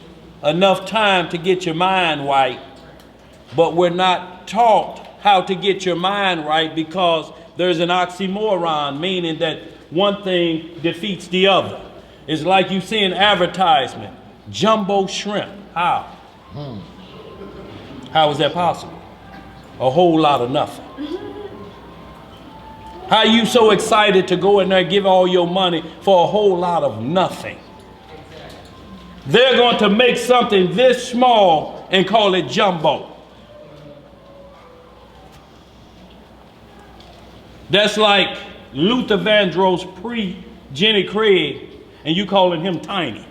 Enough time to get your mind right. But we're not taught how to get your mind right, because there's an oxymoron, meaning that one thing defeats the other. It's like you see an advertisement, jumbo shrimp. How? How is that possible? A whole lot of nothing. How are you so excited to go in there and give all your money for a whole lot of nothing? They're going to make something this small and call it jumbo. That's like Luther Vandross pre-Jenny Craig, and you calling him tiny.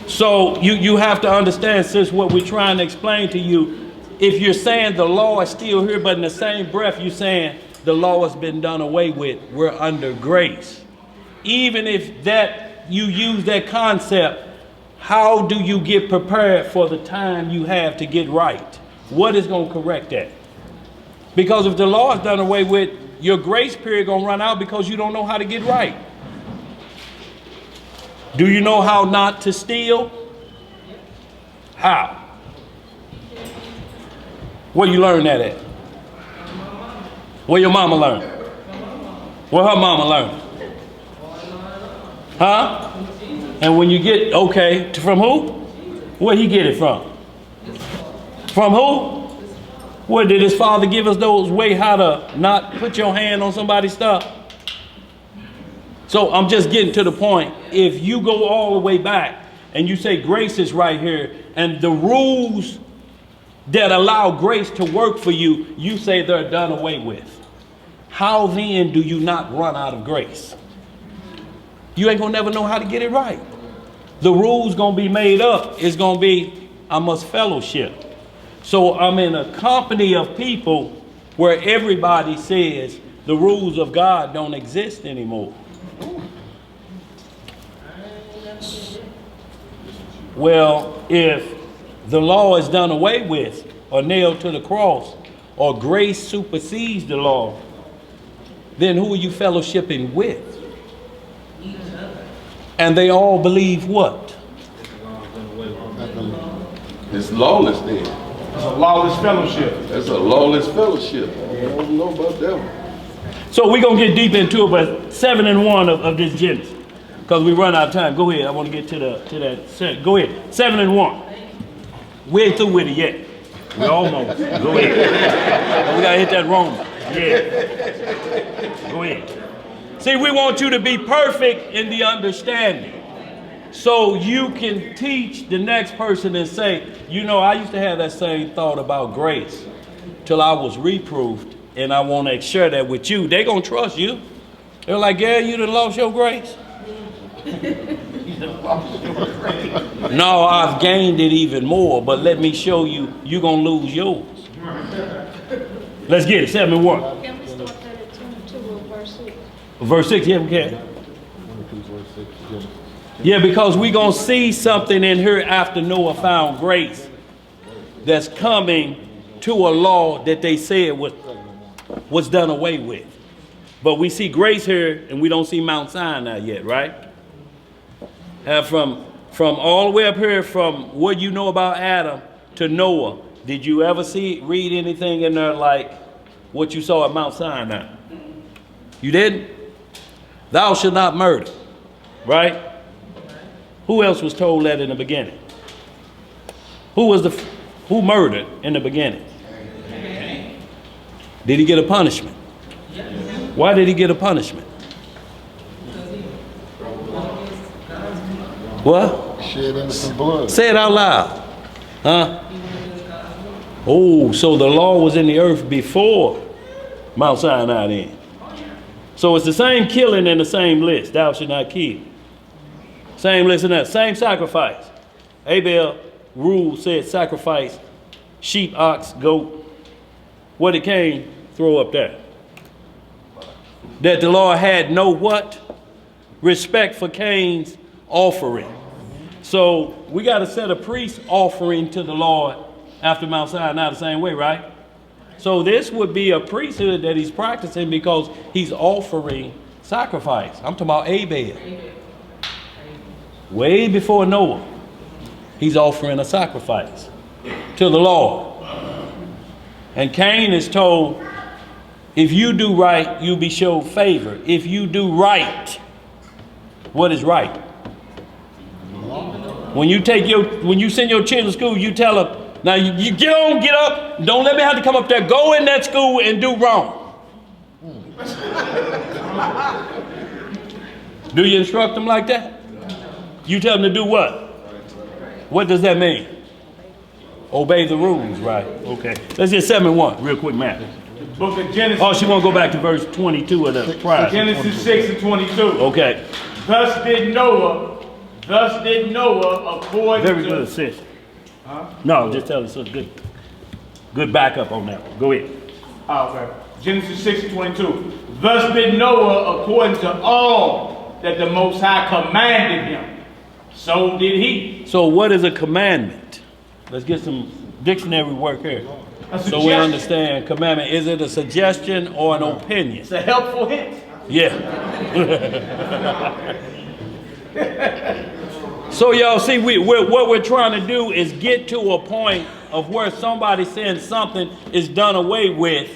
So you have to understand, sis, what we're trying to explain to you. If you're saying the law is still here, but in the same breath you're saying the law has been done away with, we're under grace. Even if that you use that concept, how do you get prepared for the time you have to get right? What is going to correct that? Because if the law is done away with, your grace period going to run out because you don't know how to get right. Do you know how not to steal? How? Where you learn that at? Where your mama learned? Where her mama learned? Huh? And when you get, okay, from who? Where he get it from? From who? What, did his father give us those way how to not put your hand on somebody's stuff? So I'm just getting to the point. If you go all the way back and you say grace is right here, and the rules that allow grace to work for you, you say they're done away with. How then do you not run out of grace? You ain't gonna never know how to get it right. The rules gonna be made up. It's gonna be, I must fellowship. So I'm in a company of people where everybody says the rules of God don't exist anymore. Well, if the law is done away with or nailed to the cross, or grace supersedes the law, then who are you fellowshipping with? And they all believe what? It's lawless then. It's a lawless fellowship. That's a lawless fellowship. I don't know about that one. So we're going to get deep into it, but 7 and 1 of this Genesis, because we run out of time. Go ahead. I want to get to that. Go ahead. 7 and 1. We ain't through with it yet. We almost. Go ahead. We got to hit that Roman. Yeah. Go ahead. See, we want you to be perfect in the understanding, so you can teach the next person and say, you know, I used to have that same thought about grace till I was reproved, and I want to share that with you. They're going to trust you. They're like, yeah, you done lost your grace? No, I've gained it even more, but let me show you, you're going to lose yours. Let's get it, 7 and 1. Can we start that at 22 or verse 6? Verse 6, yeah, we can. Yeah, because we're going to see something in here after Noah found grace that's coming to a law that they said was done away with. But we see grace here, and we don't see Mount Sinai yet, right? From all the way up here, from what you know about Adam to Noah, did you ever read anything in there like what you saw at Mount Sinai? You didn't? Thou shalt not murder, right? Who else was told that in the beginning? Who murdered in the beginning? Did he get a punishment? Why did he get a punishment? What? Shed innocent blood. Say it out loud. Huh? Oh, so the law was in the earth before Mount Sinai then. So it's the same killing in the same list. Thou shalt not kill. Same list and that. Same sacrifice. Abel rule said sacrifice sheep, ox, goat. What did Cain throw up there? That the Lord had no what? Respect for Cain's offering. So we got to set a priest offering to the Lord after Mount Sinai the same way, right? So this would be a priesthood that he's practicing because he's offering sacrifice. I'm talking about Abel. Way before Noah, he's offering a sacrifice to the Lord. And Cain is told, if you do right, you'll be showed favor. If you do right, what is right? When you send your children to school, you tell them, now you get on, get up, don't let me have to come up there, go in that school and do wrong. Do you instruct them like that? You tell them to do what? What does that mean? Obey the rules, right? Okay. Let's get 7 and 1, real quick, Matt. Book of Genesis. Oh, she want to go back to verse 22 of the prior. Genesis 6 and 22. Okay. Thus did Noah according Very to... good, sis. No, just tell us a good backup on that one. Go ahead. Oh, okay. Genesis 6 and 22. Thus did Noah according to all that the Most High commanded him. So did he. So what is a commandment? Let's get some dictionary work here. So we understand commandment. Is it a suggestion or an opinion? It's a helpful hint. Yeah. So y'all see, what we're trying to do is get to a point of where somebody's saying something is done away with,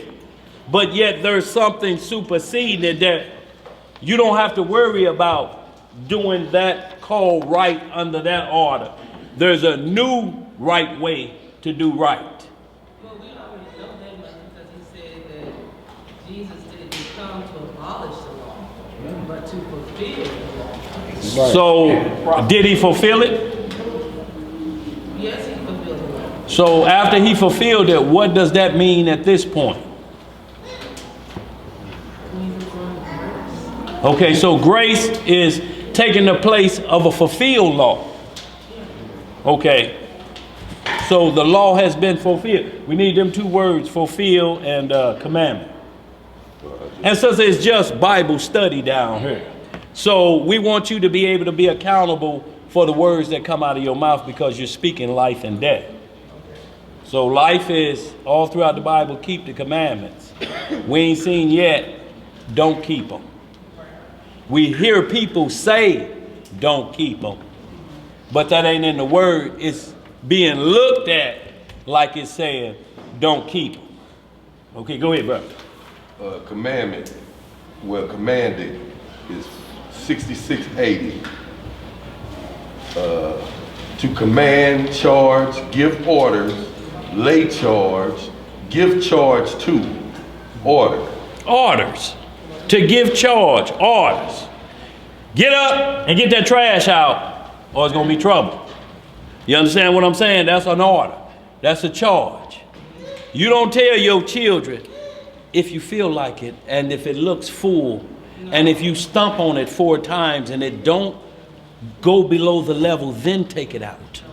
but yet there's something superseding that you don't have to worry about doing that called right under that order. There's a new right way to do right. Well, we already know Jesus didn't come to abolish the law, but to fulfill the law. So, did he fulfill it? Yes, he fulfilled the law. So, after he fulfilled it, what does that mean at this point? Okay, so grace is taking the place of a fulfilled law. Okay. So the law has been fulfilled. We need them two words, fulfill and commandment. And since it's just Bible study down here, so we want you to be able to be accountable for the words that come out of your mouth because you're speaking life and death. So life is all throughout the Bible, keep the commandments. We ain't seen yet, don't keep them. We hear people say, don't keep them. But that ain't in the word. It's being looked at like it's saying, don't keep them. Okay, go ahead, brother. Commandment, commanded is 6680. To command, charge, give orders, lay charge, give charge to, order. Orders. To give charge, orders. Get up and get that trash out, or it's going to be trouble. You understand what I'm saying? That's an order. That's a charge. You don't tell your children if you feel like it, and if it looks full, and if you stomp on it 4 times and it don't go below the level, then take it out.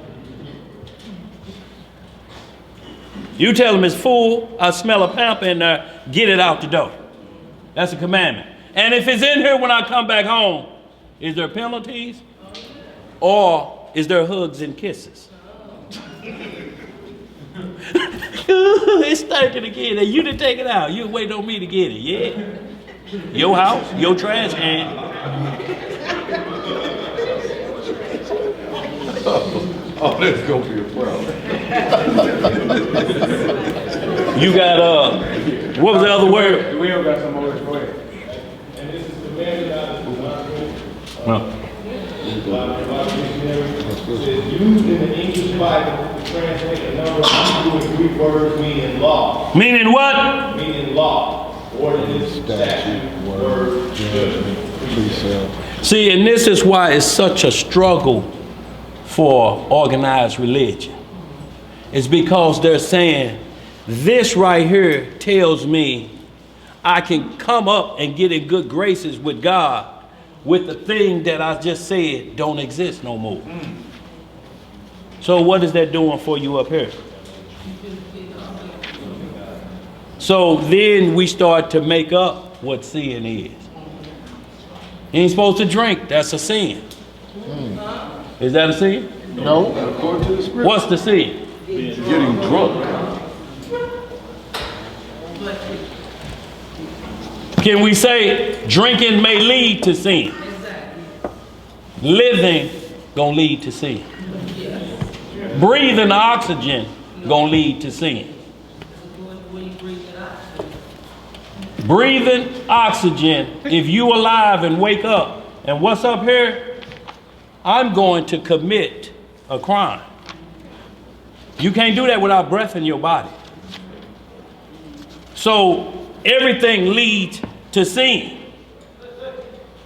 You tell them it's full, I smell a pamper in there, get it out the door. That's a commandment. And if it's in here when I come back home, is there penalties? Or is there hugs and kisses? It's stinking again. And you didn't take it out. You wait on me to get it. Yeah. Your house, your trash can. Oh, that's gonna be a problem. You got what was the other word? We all got some more. Go ahead. And this is commanded out of the Bible. No. Says used in the English Bible to translate a number of Hebrew and Greek words meaning law. Meaning what? Meaning law. Ordinance, statute, word, judgment, precept. See, and this is why it's such a struggle for organized religion. It's because they're saying, this right here tells me I can come up and get in good graces with God with the thing that I just said don't exist no more. So what is that doing for you up here? So then we start to make up what sin is. You ain't supposed to drink, that's a sin. Is that a sin? No. According to the scripture. What's the sin? Getting drunk. Can we say drinking may lead to sin? Living gonna lead to sin. Breathing oxygen gonna lead to sin. Breathing oxygen, if you alive and wake up, and what's up here? I'm going to commit a crime. You can't do that without breath in your body. So everything leads to sin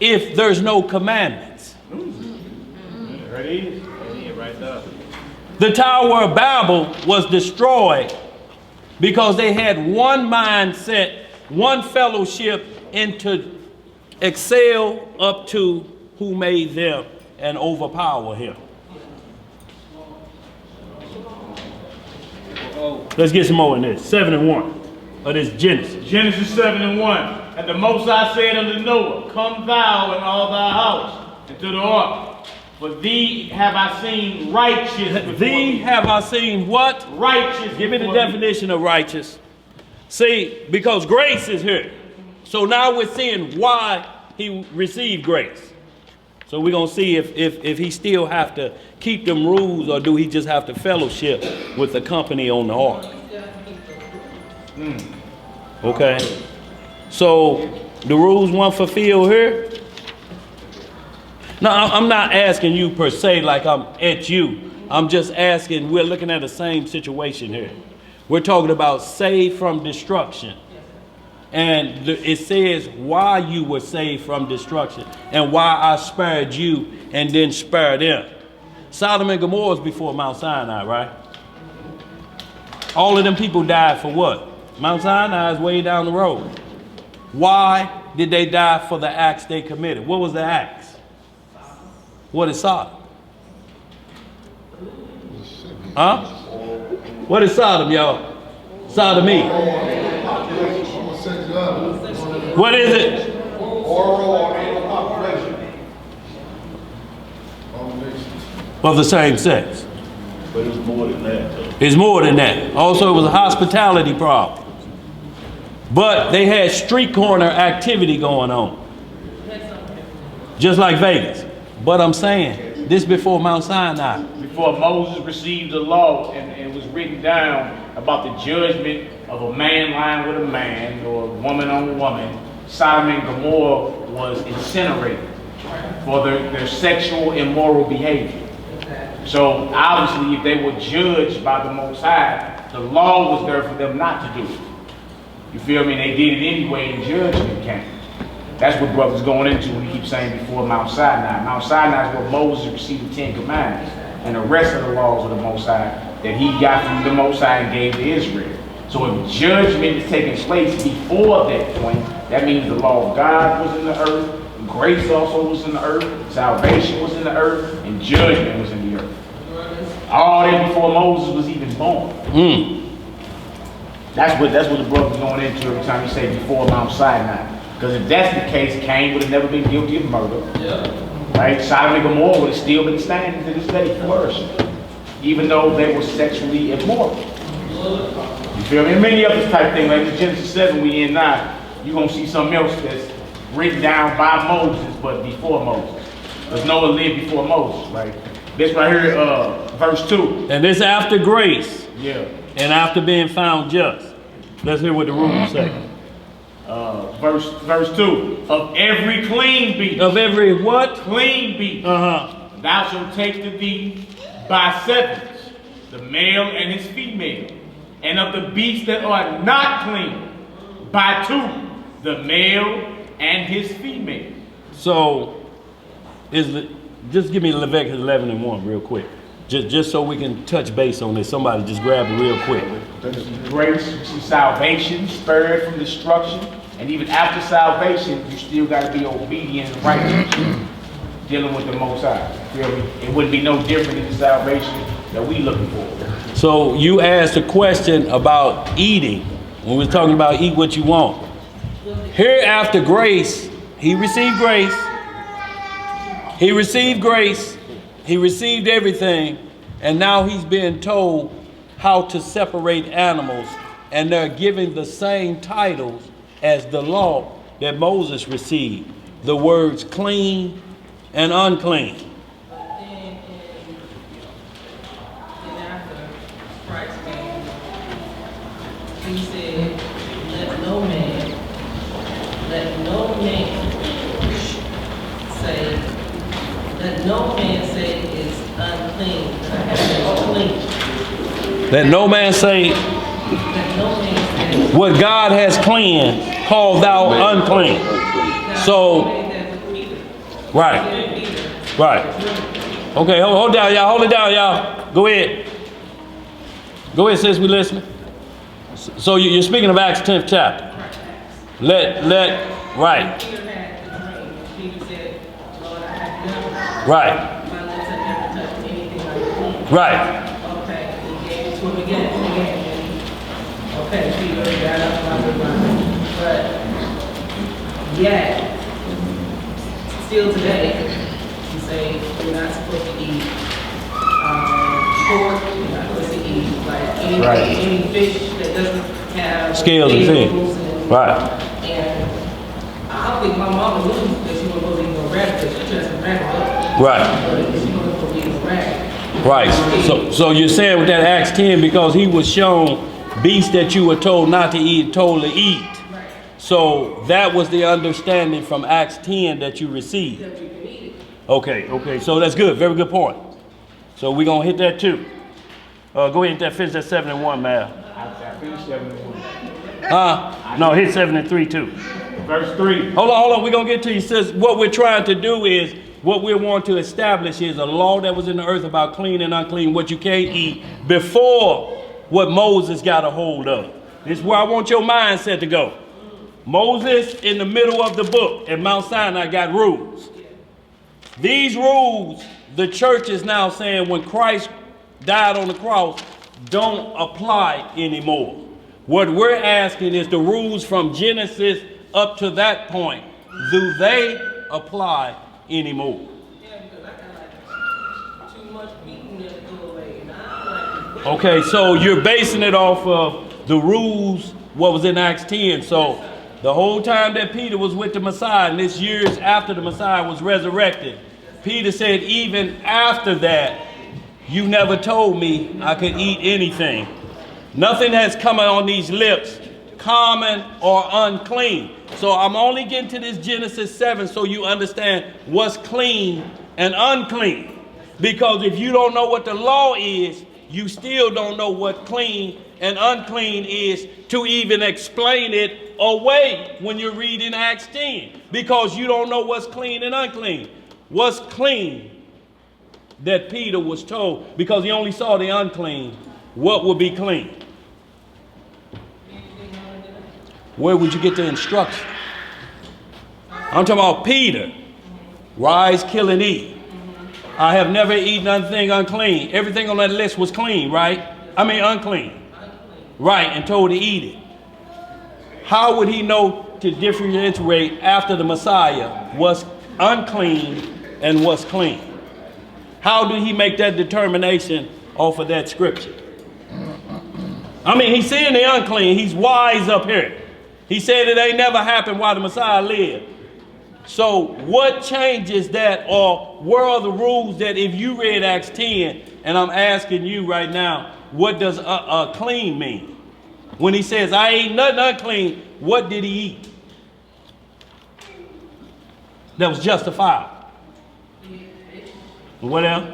if there's no commandments. There it is. Right there. The Tower of Babel was destroyed because they had one mindset, one fellowship, and to excel up to who made them and overpower him. Let's get some more in this. 7:1 of this Genesis. Genesis 7:1. And the Most High said unto Noah, come thou and all thy house into the ark. For thee have I seen righteous. Thee have I seen what? Righteous. Give me the definition of righteous. See, because grace is here. So now we're seeing why he received grace. So we're going to see if he still have to keep them rules, or do he just have to fellowship with the company on the ark. Okay. So the rules weren't fulfilled here. Now, I'm not asking you per se like I'm at you. I'm just asking, we're looking at the same situation here. We're talking about saved from destruction. And it says why you were saved from destruction and why I spared you and then spared them. Sodom and Gomorrah is before Mount Sinai, right? All of them people died for what? Mount Sinai is way down the road. Why did they die? For the acts they committed. What was the acts? What is Sodom? Huh? What is Sodom, y'all? Sodomy. What is it? Of the same sex. But it's more than that, though. It's more than that. Also, it was a hospitality problem. But they had street corner activity going on. Just like Vegas. But I'm saying, this before Mount Sinai. Before Moses received the law and it was written down about the judgment of a man lying with a man or a woman on a woman, Sodom and Gomorrah was incinerated for their sexual immoral behavior. So obviously if they were judged by the Most High, the law was there for them not to do it. You feel me? They did it anyway and judgment came. That's what brother's going into when he keeps saying before Mount Sinai. Mount Sinai is where Moses received the 10 Commandments and the rest of the laws of the Most High that he got from the Most High and gave to Israel. So if judgment is taking place before that point, that means the law of God was in the earth, grace also was in the earth, salvation was in the earth, and judgment was in the earth. All that before Moses was even born. That's what the brother's going into every time he say before Mount Sinai. Because if that's the case, Cain would have never been guilty of murder. Right? Sodom and Gomorrah would have still been standing to this day, flourishing, even though they were sexually immoral. You feel me? And many other type things, like in Genesis 7 we in now, you're going to see something else that's written down by Moses, but before Moses. Because Noah lived before Moses, right? This right here, verse 2. And this after grace. Yeah. And after being found just. Let's hear what the rules say. Verse 2. Of every clean beast. Of every what? Clean beast. Thou shalt take to thee by sevens, the male and his female. And of the beasts that are not clean, by two, the male and his female. So, just give me Leviticus 11 and 1 real quick. Just so we can touch base on this. Somebody just grab it real quick. Grace, you see salvation, spared from destruction. And even after salvation, you still got to be obedient and righteous. Dealing with the Most High. Feel me? It wouldn't be no different in the salvation that we looking for. So you asked a question about eating. When we're talking about eat what you want. Here after grace, he received grace. He received grace. He received everything. And now he's being told how to separate animals. And they're given the same titles as the law that Moses received. The words clean and unclean. But then after Christ came, he said, let no man say is unclean. Clean. Let no man say what God has cleansed, call thou unclean. So, right. Okay, hold down, y'all. Hold it down, y'all. Go ahead. Go ahead, sis, we listening. So you're speaking of Acts 10th chapter. Right. Right. Right. Okay, he gave it to him again. Okay, Peter got up, but yet, still today, you say you're not supposed to eat pork, you're not supposed to eat like any fish that doesn't have scales and things. Right. And I don't think my mama knew that she wasn't supposed to eat no rabbit because she dressed a rabbit up. Right. But she wasn't supposed to eat no rabbit. Right. So you're saying with that Acts 10 because he was shown beasts that you were told not to eat, told to eat. Right. So that was the understanding from Acts 10 that you received. That you can eat it. Okay. So that's good. Very good point. So we're going to hit that too. Go ahead and finish that 7 and 1, man. I finished 7 and 1. No, hit 73 too. Verse 3. Hold on, we're going to get to you. It says what we're trying to do is, what we want to establish is a law that was in the earth about clean and unclean, what you can't eat, before what Moses got a hold of. This is where I want your mindset to go. Moses, in the middle of the book at Mount Sinai, got rules. These rules, the church is now saying when Christ died on the cross, don't apply anymore. What we're asking is the rules from Genesis up to that point, do they apply anymore? Yeah, because I got like too much beating that go away, and I like. Okay, so you're basing it off of the rules, what was in Acts 10. So the whole time that Peter was with the Messiah, and this years after the Messiah was resurrected, Peter said, even after that, you never told me I could eat anything. Nothing has come on these lips, common or unclean. So I'm only getting to this Genesis 7 so you understand what's clean and unclean. Because if you don't know what the law is, you still don't know what clean and unclean is to even explain it away when you're reading Acts 10. Because you don't know what's clean and unclean. What's clean that Peter was told, because he only saw the unclean, what would be clean? Where would you get the instruction? I'm talking about Peter. Rise, kill, and eat. I have never eaten anything unclean. Everything on that list was clean, right? I mean unclean. Right, and told to eat it. How would he know to differentiate after the Messiah what's unclean and what's clean? How did he make that determination off of that scripture? I mean, he's seeing the unclean. He's wise up here. He said it ain't never happened while the Messiah lived. So what changes that, or where are the rules that if you read Acts 10, and I'm asking you right now, what does clean mean? When he says, I ain't nothing unclean, what did he eat that was justified? What else?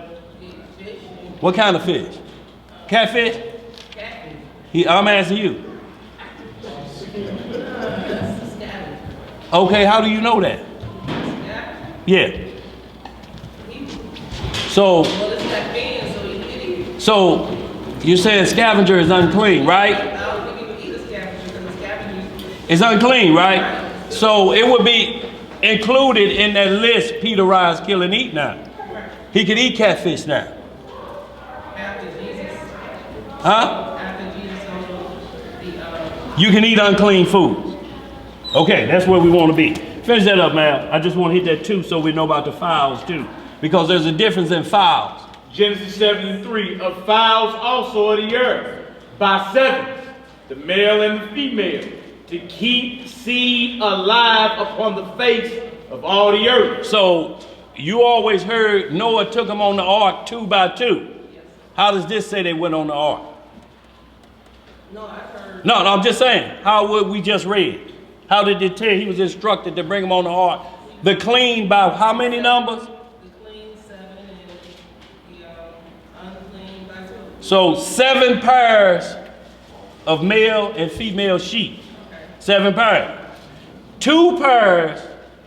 What kind of fish? Catfish? I'm asking you. Okay, how do you know that? Yeah. So you're saying scavenger is unclean, right? It's unclean, right? So it would be included in that list, Peter, rise, kill, and eat now. He could eat catfish now. Huh? You can eat unclean foods. Okay, that's where we want to be. Finish that up, man. I just want to hit that too so we know about the fowls too. Because there's a difference in fowls. Genesis 73, of fowls also of the earth, by sevens, the male and the female, to keep seed alive upon the face of all the earth. So you always heard Noah took them on the ark 2 by 2. How does this say they went on the ark? No, I heard. No, I'm just saying. How would we just read? How did it tell he was instructed to bring them on the ark? The clean by how many numbers? The clean 7 and the unclean by 2. So 7 pairs of male and female sheep. 7 pairs. 2 pairs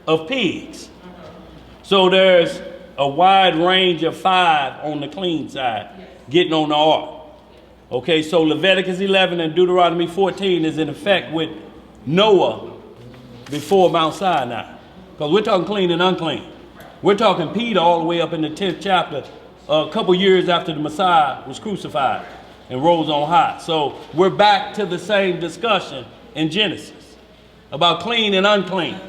of pigs. So there's a wide range of 5 on the clean side getting on the ark. Okay, so Leviticus 11 and Deuteronomy 14 is in effect with Noah before Mount Sinai. Because we're talking clean and unclean. We're talking Peter all the way up in the 10th chapter, a couple years after the Messiah was crucified and rose on high. So we're back to the same discussion in Genesis about clean and unclean.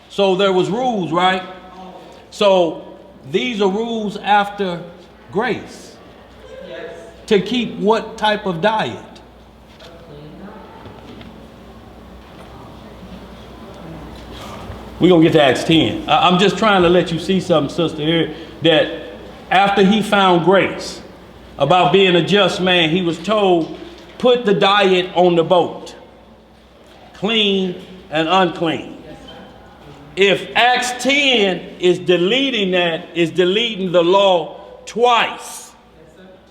So there was rules, right? So these are rules after grace. To keep what type of diet? We're going to get to Acts 10. I'm just trying to let you see something, sister, here, that after he found grace about being a just man, he was told, put the diet on the boat, clean and unclean. If Acts 10 is deleting that, is deleting the law twice.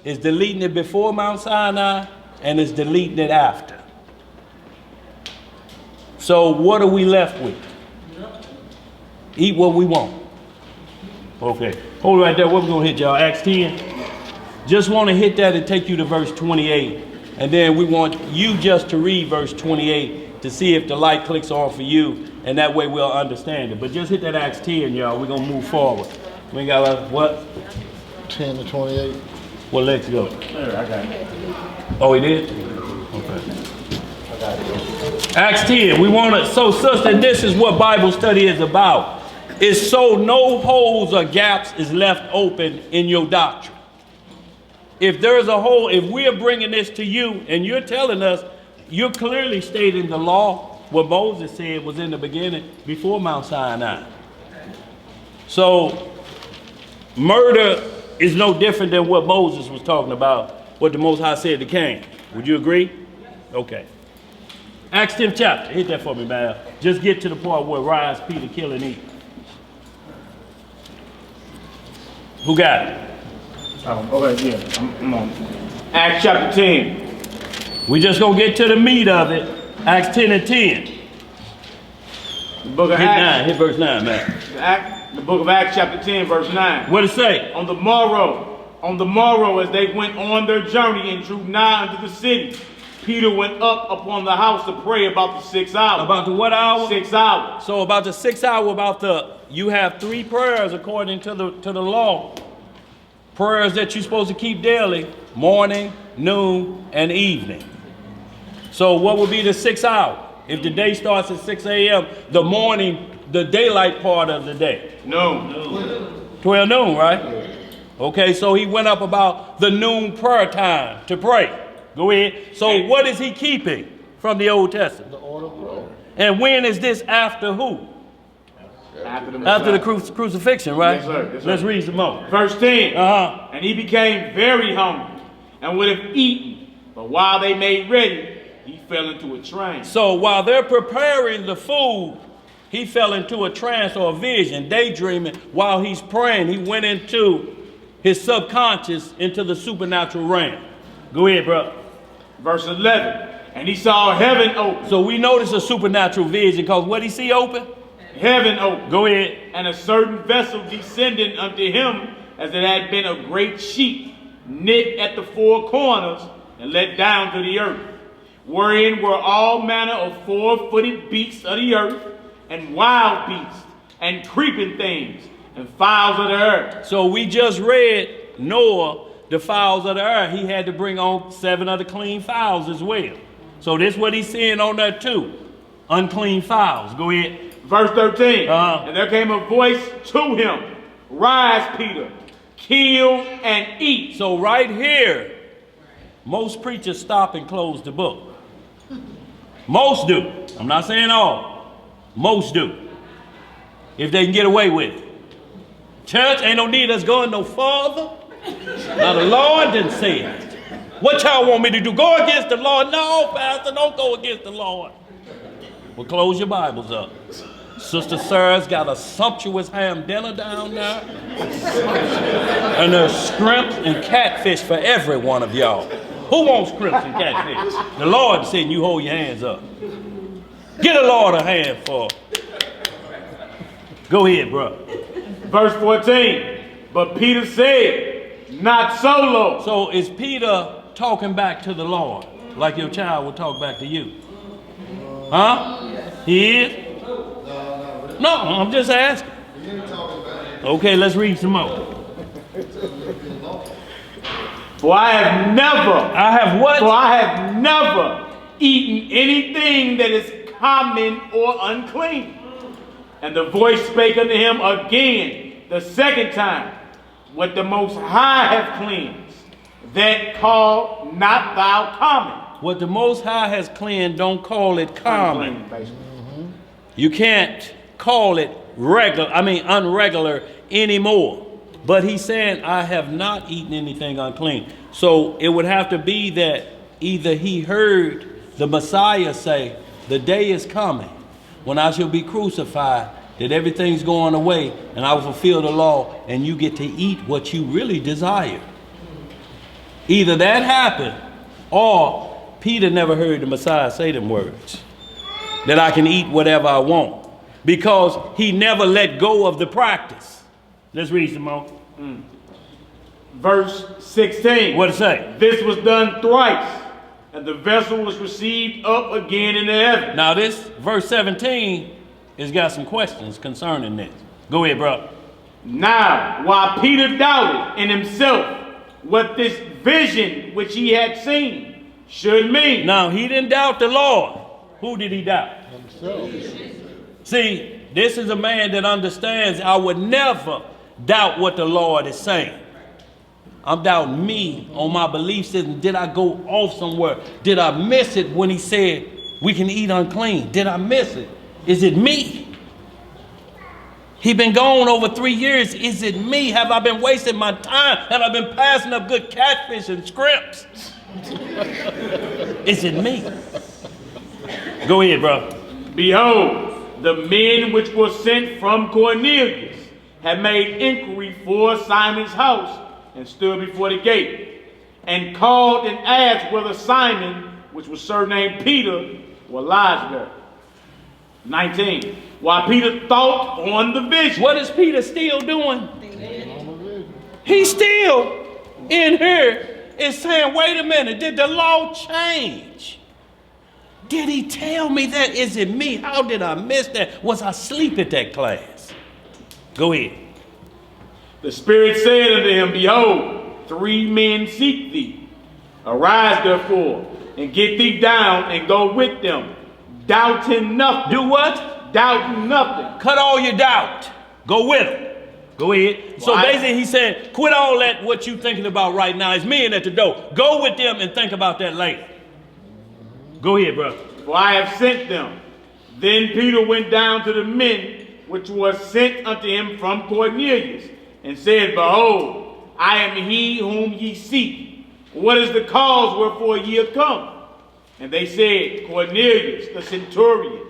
It's deleting it before Mount Sinai and it's deleting it after. So what are we left with? Eat what we want. Okay, hold it right there. What we're gonna hit, y'all? Acts 10. Just want to hit that and take you to verse 28. And then we want you just to read verse 28 to see if the light clicks on for you. And that way we'll understand it. But just hit that Acts 10, y'all. We're gonna move forward. We ain't got what? 10 to 28. Well, let's go. Sir, I got it. Oh, he did? Okay. Acts 10. We want to, so sister, this is what Bible study is about. It's so no holes or gaps is left open in your doctrine. If there's a hole, if we're bringing this to you and you're telling us, you're clearly stating the law, what Moses said was in the beginning before Mount Sinai. So murder is no different than what Moses was talking about, what the Most High said to Cain. Would you agree? Okay. Acts 10th chapter. Hit that for me, man. Just get to the part where rise, Peter, kill, and eat. Who got it? Okay, yeah. I'm on. Acts chapter 10. We just gonna get to the meat of it. Acts 10 and 10. The book of Hit Acts. 9. Hit verse 9, man. The book of Acts chapter 10, verse 9. What it say? On the morrow, as they went on their journey and drew nigh unto the city, Peter went up upon the house to pray about the 6th hour. About the what hour? 6th hour. So about the 6th hour, you have 3 prayers according to the law. Prayers that you're supposed to keep daily, morning, noon, and evening. So what would be the 6th hour? If the day starts at 6 a.m., the morning, the daylight part of the day. Noon. 12 noon, right? Okay, so he went up about the noon prayer time to pray. Go ahead. So what is he keeping from the Old Testament? The order of prayer. And when is this after who? After the crucifixion, right? Yes, sir. Yes, sir. Let's read some more. Verse 10. Uh-huh. And he became very hungry and would have eaten, but while they made ready, he fell into a trance. So while they're preparing the food, he fell into a trance or a vision, daydreaming. While he's praying, he went into his subconscious, into the supernatural realm. Go ahead, bro. Verse 11. And he saw heaven open. So we notice a supernatural vision because what he see open? Heaven open. Go ahead. And a certain vessel descending unto him, as it had been a great sheet, knit at the 4 corners and let down to the earth, wherein were all manner of 4-footed beasts of the earth, and wild beasts, and creeping things, and fowls of the earth. So we just read Noah, the fowls of the earth. He had to bring on 7 other clean fowls as well. So this is what he's seeing on there too. Unclean fowls. Go ahead. Verse 13. And there came a voice to him, rise, Peter, kill and eat. So right here, most preachers stop and close the book. Most do. I'm not saying all. Most do. If they can get away with it. Church, ain't no need us going no further. Now the Lord didn't say it. What y'all want me to do? Go against the Lord? No, Pastor, don't go against the Lord. Well, close your Bibles up. Sister Sarah's got a sumptuous ham dinner down there. And there's shrimp and catfish for every one of y'all. Who wants shrimp and catfish? The Lord said you hold your hands up. Get the Lord a hand for. Go ahead, bro. Verse 14. But Peter said, not so, Lord. So is Peter talking back to the Lord like your child would talk back to you? Huh? He is? No, I'm just asking. Okay, let's read some more. For I have never eaten anything that is common or unclean. And the voice spake unto him again the second time, what the Most High hath cleansed, that call not thou common. What the Most High has cleansed, don't call it common. You can't call it unregular anymore. But he's saying, I have not eaten anything unclean. So it would have to be that either he heard the Messiah say, the day is coming when I shall be crucified, that everything's going away and I will fulfill the law and you get to eat what you really desire. Either that happened or Peter never heard the Messiah say them words. that I can eat whatever I want, because he never let go of the practice. Let's read some more. Verse 16. What it say? This was done thrice, and the vessel was received up again into heaven. Now this verse 17 has got some questions concerning this. Go ahead, bro. Now, while Peter doubted in himself what this vision which he had seen should mean. Now, he didn't doubt the Lord. Who did he doubt? Himself. See, this is a man that understands I would never doubt what the Lord is saying. I'm doubting me on my belief system. Did I go off somewhere? Did I miss it when he said we can eat unclean? Did I miss it? Is it me? He been gone over 3 years. Is it me? Have I been wasting my time? Have I been passing up good catfish and scrimps? Is it me? Go ahead, bro. Behold, the men which were sent from Cornelius had made inquiry for Simon's house and stood before the gate, and called and asked whether Simon, which was surnamed Peter, were lodged there. 19. While Peter thought on the vision. What is Peter still doing? He's still in here is saying, wait a minute, did the law change? Did he tell me that? Is it me? How did I miss that? Was I asleep at that class? Go ahead. The Spirit said unto him, behold, 3 men seek thee. Arise therefore, and get thee down, and go with them, doubting nothing. Do what? Doubting nothing. Cut all your doubt. Go with him. Go ahead. So basically he said, quit all that what you thinking about right now. It's men at the door. Go with them and think about that later. Go ahead, bro. For I have sent them. Then Peter went down to the men which were sent unto him from Cornelius, and said, behold, I am he whom ye seek. What is the cause wherefore ye are come? And they said, Cornelius, the centurion,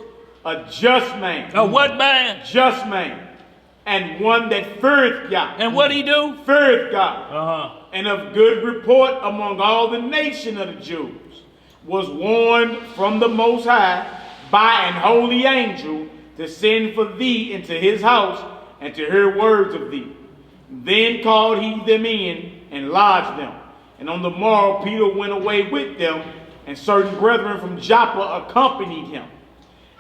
a just man. A what man? Just man. And one that feareth God. And what he do? Feareth God. And of good report among all the nation of the Jews, was warned from the Most High by an holy angel to send for thee into his house and to hear words of thee. Then called he them in and lodged them. And on the morrow Peter went away with them, and certain brethren from Joppa accompanied him.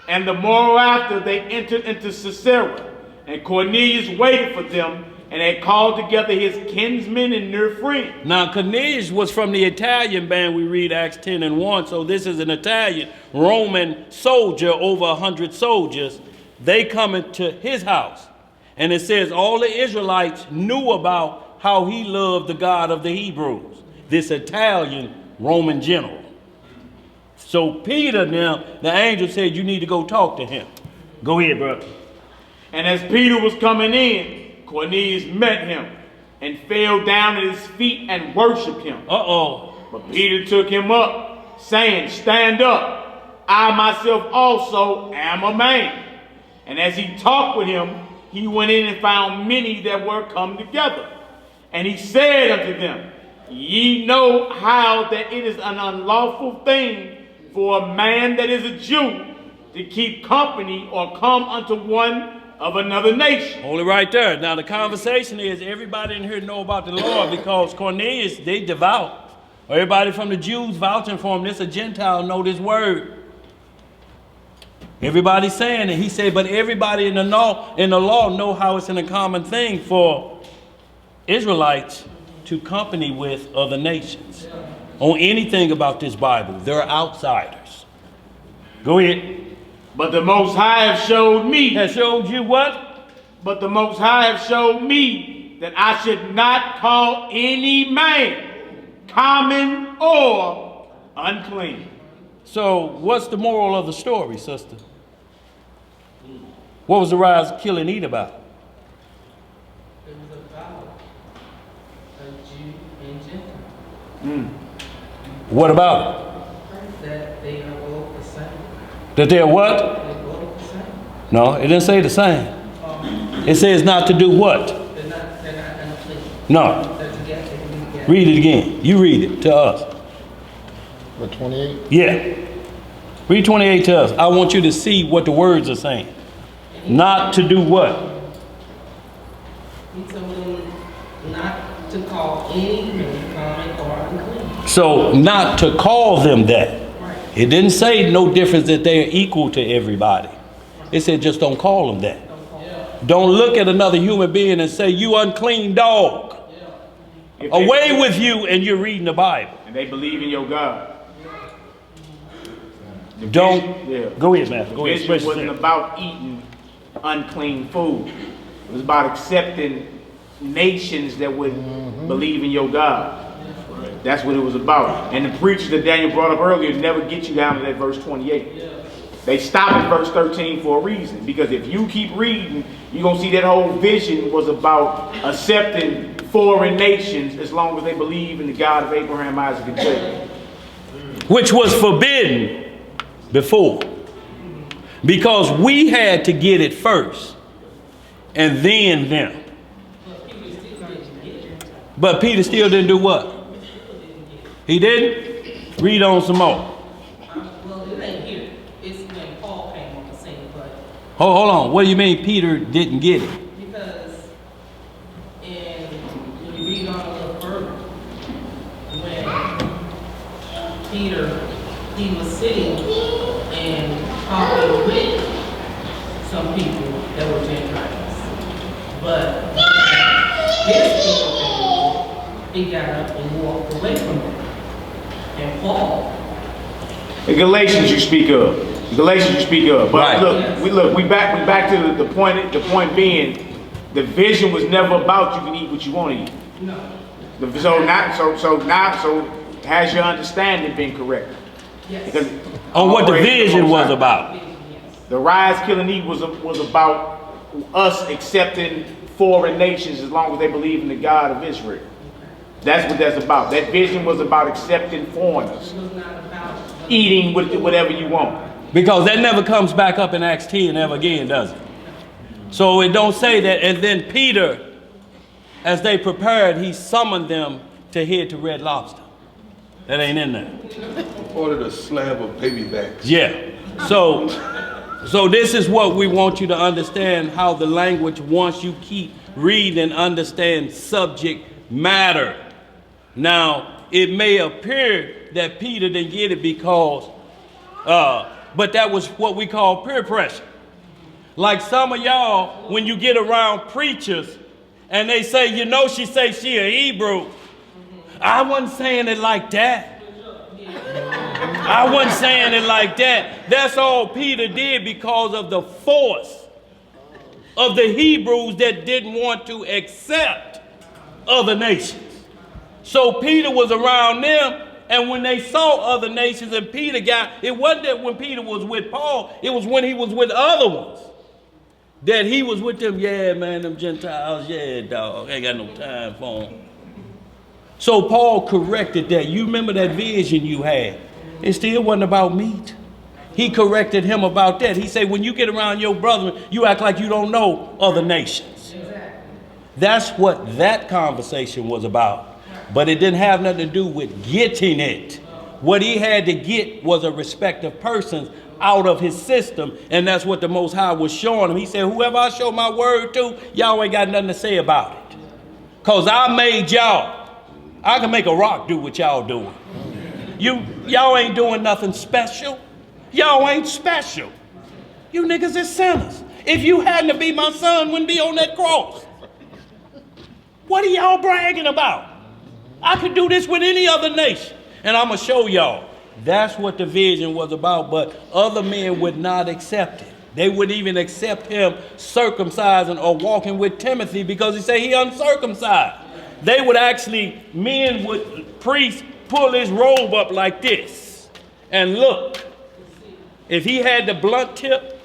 And the morrow after they entered into Caesarea, and Cornelius waited for them, and had called together his kinsmen and near friends. Now Cornelius was from the Italian band. We read Acts 10 and 1. So this is an Italian Roman soldier, over 100 soldiers. They come into his house. And it says all the Israelites knew about how he loved the God of the Hebrews, this Italian Roman general. So Peter now, the angel said, you need to go talk to him. Go ahead, bro. And as Peter was coming in, Cornelius met him and fell down at his feet and worshiped him. But Peter took him up, saying, stand up. I myself also am a man. And as he talked with him, he went in and found many that were come together. And he said unto them, ye know how that it is an unlawful thing for a man that is a Jew to keep company or come unto one of another nation. Hold it right there. Now the conversation is everybody in here know about the Lord, because Cornelius, they devout. Everybody from the Jews vouching for him. This a Gentile know this word. Everybody's saying it. He said, but everybody in the law know how it's in a common thing for Israelites to company with other nations on anything about this Bible. They're outsiders. Go ahead. But the Most High have showed me. Has showed you what? But the Most High have showed me that I should not call any man common or unclean. So what's the moral of the story, sister? What was the rise, kill, and eat about? It was about a Jew and Gentile. What about it? That they are both the same. That they're what? They're both the same. No, it didn't say the same. It says not to do what? They're not unclean. No. They're together. They can be together. Read it again. You read it to us. Verse 28. Yeah. Read 28 to us. I want you to see what the words are saying. Not to do what? He told them not to call anything common or unclean. So not to call them that. It didn't say no difference that they're equal to everybody. It said just don't call them that. Don't look at another human being and say, you unclean dog. Away with you, and you're reading the Bible. And they believe in your God. Go ahead, man. Go ahead. The vision wasn't about eating unclean food. It was about accepting nations that would believe in your God. That's what it was about. And the preachers that Daniel brought up earlier never get you down to that verse 28. They stop at verse 13 for a reason. Because if you keep reading, you're going to see that whole vision was about accepting foreign nations as long as they believe in the God of Abraham, Isaac, and Jacob. Which was forbidden before. Because we had to get it first. And then them. But Peter still didn't do what? He didn't? Read on some more. Well, it ain't here. It's when Paul came on the scene, but... Hold on. What do you mean Peter didn't get it? Because when you read on a little further, when Peter, he was sitting and talking with some people that were Gentiles. But his people, he got up and walked away from them. And Paul. The Galatians you speak of. But right. we back to the point. The point being, the vision was never about you can eat what you want to eat. No. So has your understanding been correct? Yes. Because On what the vision was about. the rise, kill, and eat was about us accepting foreign nations as long as they believe in the God of Israel. That's what that's about. That vision was about accepting foreigners, eating whatever you want. Because that never comes back up in Acts 10 ever again, does it? So it don't say that. And then Peter, as they prepared, he summoned them to head to Red Lobster. That ain't in there. Ordered a slab of baby backs. Yeah. So this is what we want you to understand, how the language, once you keep reading and understand subject matter. Now, it may appear that Peter didn't get it because, but that was what we call peer pressure. Like some of y'all, when you get around preachers and they say, you know, she say she a Hebrew. I wasn't saying it like that. I wasn't saying it like that. That's all Peter did because of the force of the Hebrews that didn't want to accept other nations. So Peter was around them, and when they saw other nations and Peter it wasn't that when Peter was with Paul, it was when he was with other ones. That he was with them, yeah, man, them Gentiles, yeah, dog, ain't got no time for them. So Paul corrected that. You remember that vision you had. It still wasn't about meat. He corrected him about that. He said, when you get around your brother, you act like you don't know other nations. That's what that conversation was about. But it didn't have nothing to do with getting it. What he had to get was a respect of persons out of his system. And that's what the Most High was showing him. He said, whoever I show my word to, y'all ain't got nothing to say about it. Because I made y'all. I can make a rock do what y'all doing. Y'all ain't doing nothing special. Y'all ain't special. You niggas is sinners. If you hadn't to be my son, wouldn't be on that cross. What are y'all bragging about? I could do this with any other nation. And I'm going to show y'all. That's what the vision was about. But other men would not accept it. They wouldn't even accept him circumcising or walking with Timothy because he said he uncircumcised. They would actually, priests pull his robe up like this. And look, if he had the blunt tip,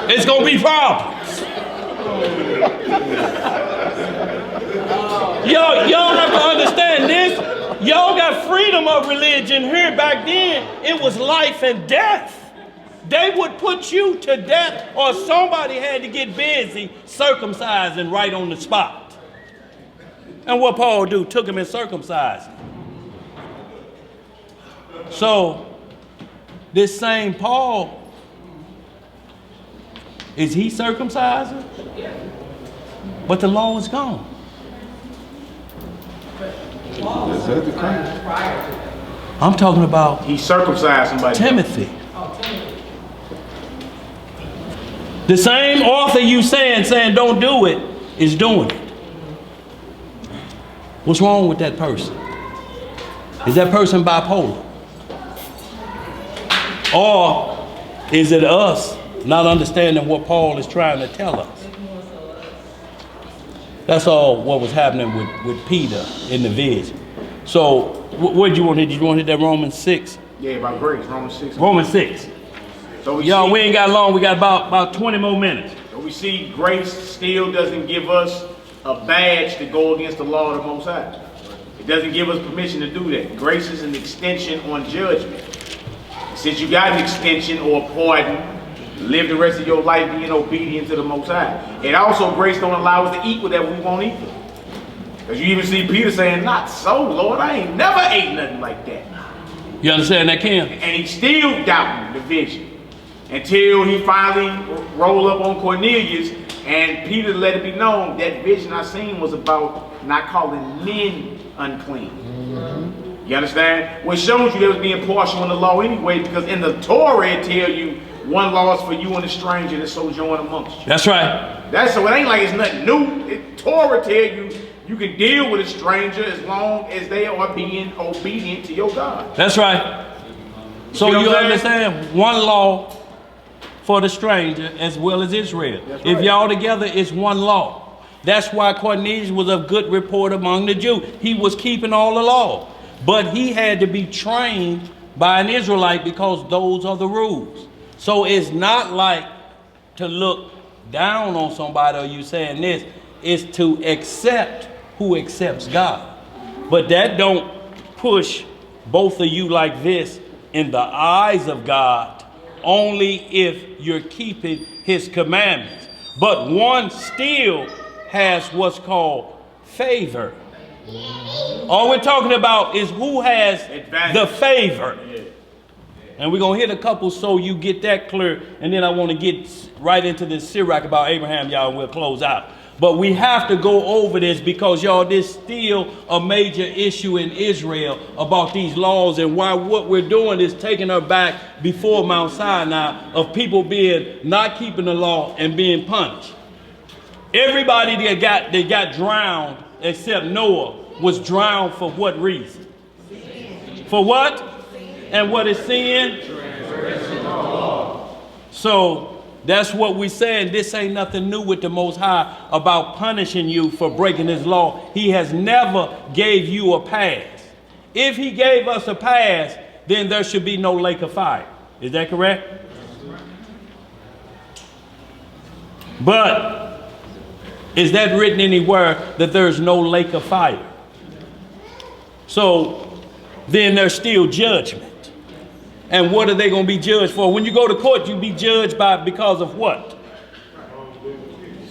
it's going to be problems. Y'all have to understand this. Y'all got freedom of religion here. Back then, it was life and death. They would put you to death, or somebody had to get busy circumcising right on the spot. And what Paul do? Took him and circumcised him. So, this same Paul, is he circumcising? But the law is gone. Is that the Christ? I'm talking about He circumcised somebody. Timothy. The same author you saying don't do it is doing it. What's wrong with that person? Is that person bipolar? Or is it us not understanding what Paul is trying to tell us? That's all what was happening with Peter in the vision. So, what did you want to hit? Did you want to hit that Romans 6? Yeah, about grace, Romans 6. Romans 6. So Y'all, we ain't got long. We got about 20 more minutes. So we see grace still doesn't give us a badge to go against the law of the Most High. It doesn't give us permission to do that. Grace is an extension on judgment. Since you got an extension or pardon, live the rest of your life being obedient to the Most High. And also, grace don't allow us to eat whatever we won't eat. Because you even see Peter saying, not so, Lord, I ain't never ate nothing like that. You understand that, Ken? And he's still doubting the vision. Until he finally rolled up on Cornelius, and Peter let it be known that vision I seen was about not calling men unclean. You understand? Well, it shows you they was being partial in the law anyway, because in the Torah it tell you one law is for you and a stranger that sojourn amongst you. That's right. That's so it ain't like it's nothing new. Torah tell you you can deal with a stranger as long as they are being obedient to your God. That's right. So you understand one law for the stranger as well as Israel. That's If right. y'all together, it's one law. That's why Cornelius was of good report among the Jews. He was keeping all the law. But he had to be trained by an Israelite because those are the rules. So it's not like to look down on somebody or you saying this. It's to accept who accepts God. But that don't push both of you like this in the eyes of God, only if you're keeping his commandments. But one still has what's called favor. All we're talking about is who has the favor. And we're going to hit a couple so you get that clear. And then I want to get right into this Sirach about Abraham, y'all, and we'll close out. But we have to go over this because, y'all, this is still a major issue in Israel about these laws and why what we're doing is taking her back before Mount Sinai of people being not keeping the law and being punished. Everybody that got drowned except Noah was drowned for what reason? For what? And what is sin? So that's what we saying. This ain't nothing new with the Most High about punishing you for breaking his law. He has never gave you a pass. If he gave us a pass, then there should be no lake of fire. Is that correct? But is that written anywhere that there's no lake of fire? So then there's still judgment. And what are they going to be judged for? When you go to court, you be judged because of what?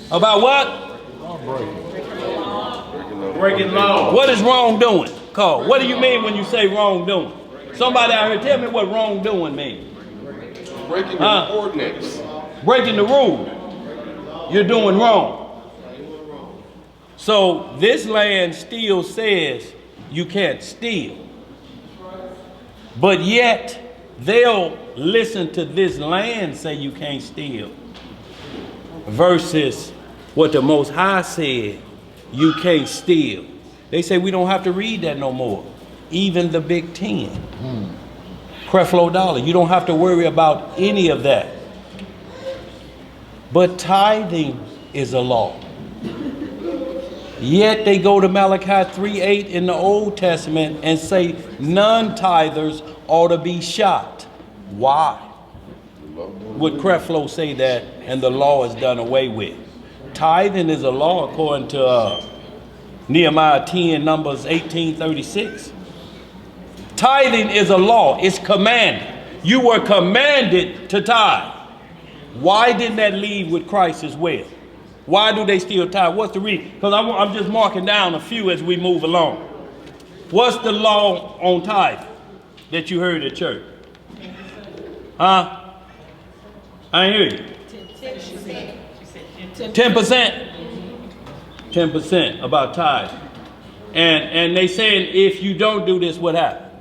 About what? Breaking law. What is wrongdoing called? What do you mean when you say wrongdoing? Somebody out here tell me what wrongdoing means. Breaking the ordinance. Breaking the rule. You're doing wrong. So this land still says you can't steal. But yet they'll listen to this land say you can't steal versus what the Most High said you can't steal. They say we don't have to read that no more. Even the Big Ten. Creflo Dollar. You don't have to worry about any of that. But tithing is a law. Yet they go to Malachi 3:8 in the Old Testament and say non-tithers ought to be shot. Why? Would Creflo say that and the law is done away with? Tithing is a law according to Nehemiah 10, Numbers 18:36. Tithing is a law. It's commanded. You were commanded to tithe. Why didn't that leave with Christ as well? Why do they still tithe? What's the reason? Because I'm just marking down a few as we move along. What's the law on tithe that you heard at church? Huh? I ain't hear you. 10%. 10% about tithe. And they saying if you don't do this, what happens?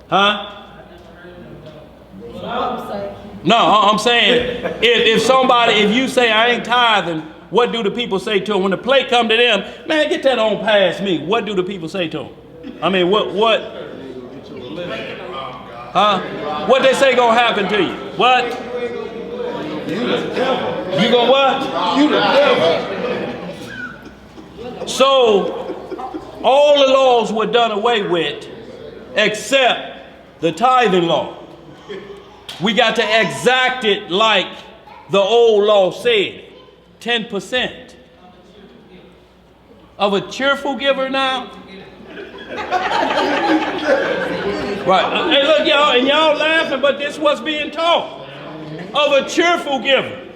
Huh? No, I'm saying if you say I ain't tithing, what do the people say to them? When the plate come to them, man, get that on past me. What do the people say to them? I mean, what? Huh? What they say gonna happen to you? What? You gonna what? You the devil. So all the laws were done away with except the tithing law. We got to exact it like the old law said. 10% of a cheerful giver now. Right. Hey, look, y'all, and y'all laughing, but this was being taught. Of a cheerful giver.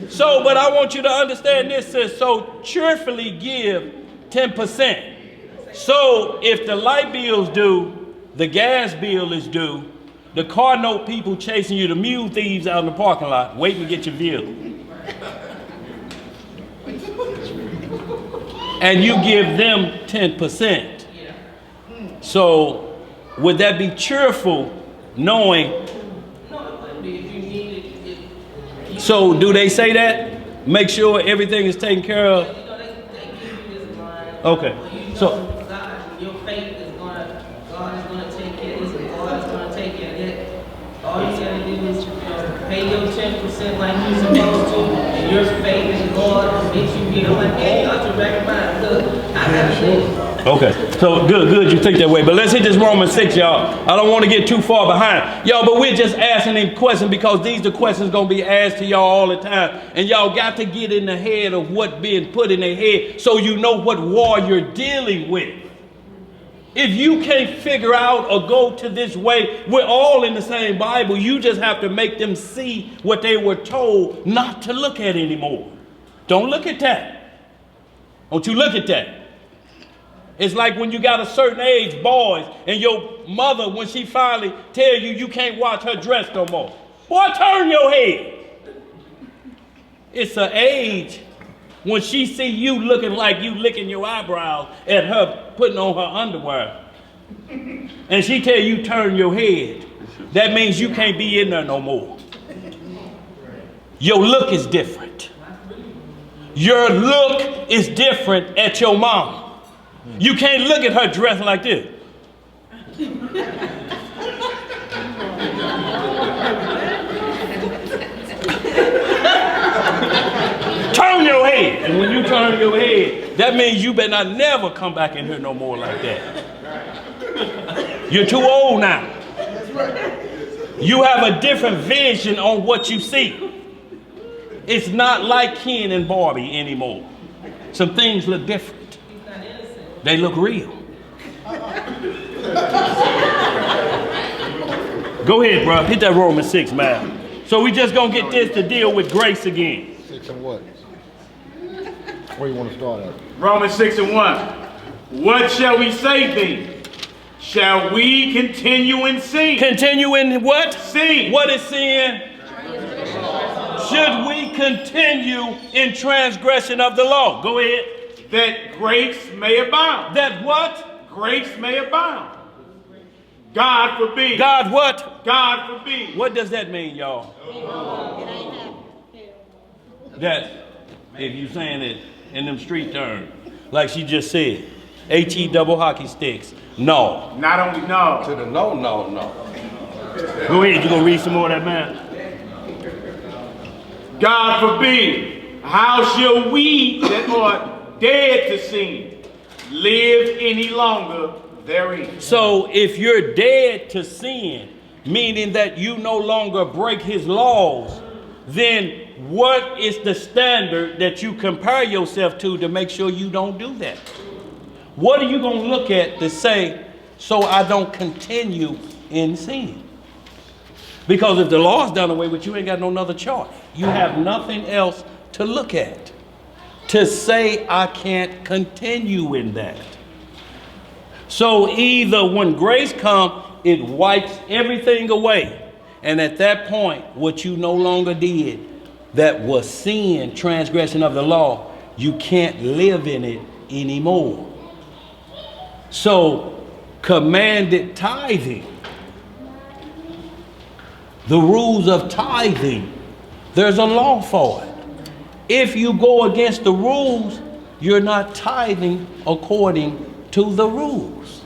So, but I want you to understand this, sis. So, cheerfully give 10%. So, if the light bill's due, the gas bill is due, the car note people chasing you, the mule thieves out in the parking lot, waiting to get your vehicle. And you give them 10%. So, would that be cheerful knowing? So, do they say that? Make sure everything is taken care of? Okay. So, your faith is God is going to take care of this, God is going to take care of that. All you got to do is pay your 10% like you're supposed to, and your faith in God makes you get. I'm like, hey, you ought to recognize, look, I got to do. okay, so good you think that way. But let's hit this Romans 6, y'all. I don't want to get too far behind. Y'all, but we're just asking them questions because these are questions going to be asked to y'all all the time. And y'all got to get in the head of what's being put in their head so you know what war you're dealing with. If you can't figure out or go to this way, we're all in the same Bible. You just have to make them see what they were told not to look at anymore. Don't look at that. Don't you look at that. It's like when you got a certain age, boys, and your mother, when she finally tell you you can't watch her dress no more. Boy, turn your head. It's an age when she see you looking like you licking your eyebrows at her putting on her underwear. And she tell you turn your head. That means you can't be in there no more. Your look is different. Your look is different at your mama. You can't look at her dressing like this. Turn your head. And when you turn your head, that means you better not never come back in here no more like that. You're too old now. You have a different vision on what you see. It's not like Ken and Barbie anymore. Some things look different. They look real. Go ahead, bro. Hit that Romans 6, man. So we just gonna get this to deal with grace again. 6 and what? Where you want to start at? Romans 6 and 1. What shall we say then? Shall we continue in sin? Continue in what? Sin. What is sin? Should we continue in transgression of the law? Go ahead. That grace may abound. That what? Grace may abound. God forbid. God what? God forbid. What does that mean, y'all? That, if you saying it in them street terms, like she just said, HE double hockey sticks. No. Not only no. To the no. Go ahead, you gonna read some more of that, man? God forbid. How shall we that are dead to sin live any longer therein? So if you're dead to sin, meaning that you no longer break his laws, then what is the standard that you compare yourself to make sure you don't do that? What are you going to look at to say, so I don't continue in sin? Because if the law's done away with, you ain't got no other choice. You have nothing else to look at to say I can't continue in that. So either when grace comes, it wipes everything away. And at that point, what you no longer did, that was sin, transgression of the law, you can't live in it anymore. So commanded tithing, the rules of tithing, there's a law for it. If you go against the rules, you're not tithing according to the rules.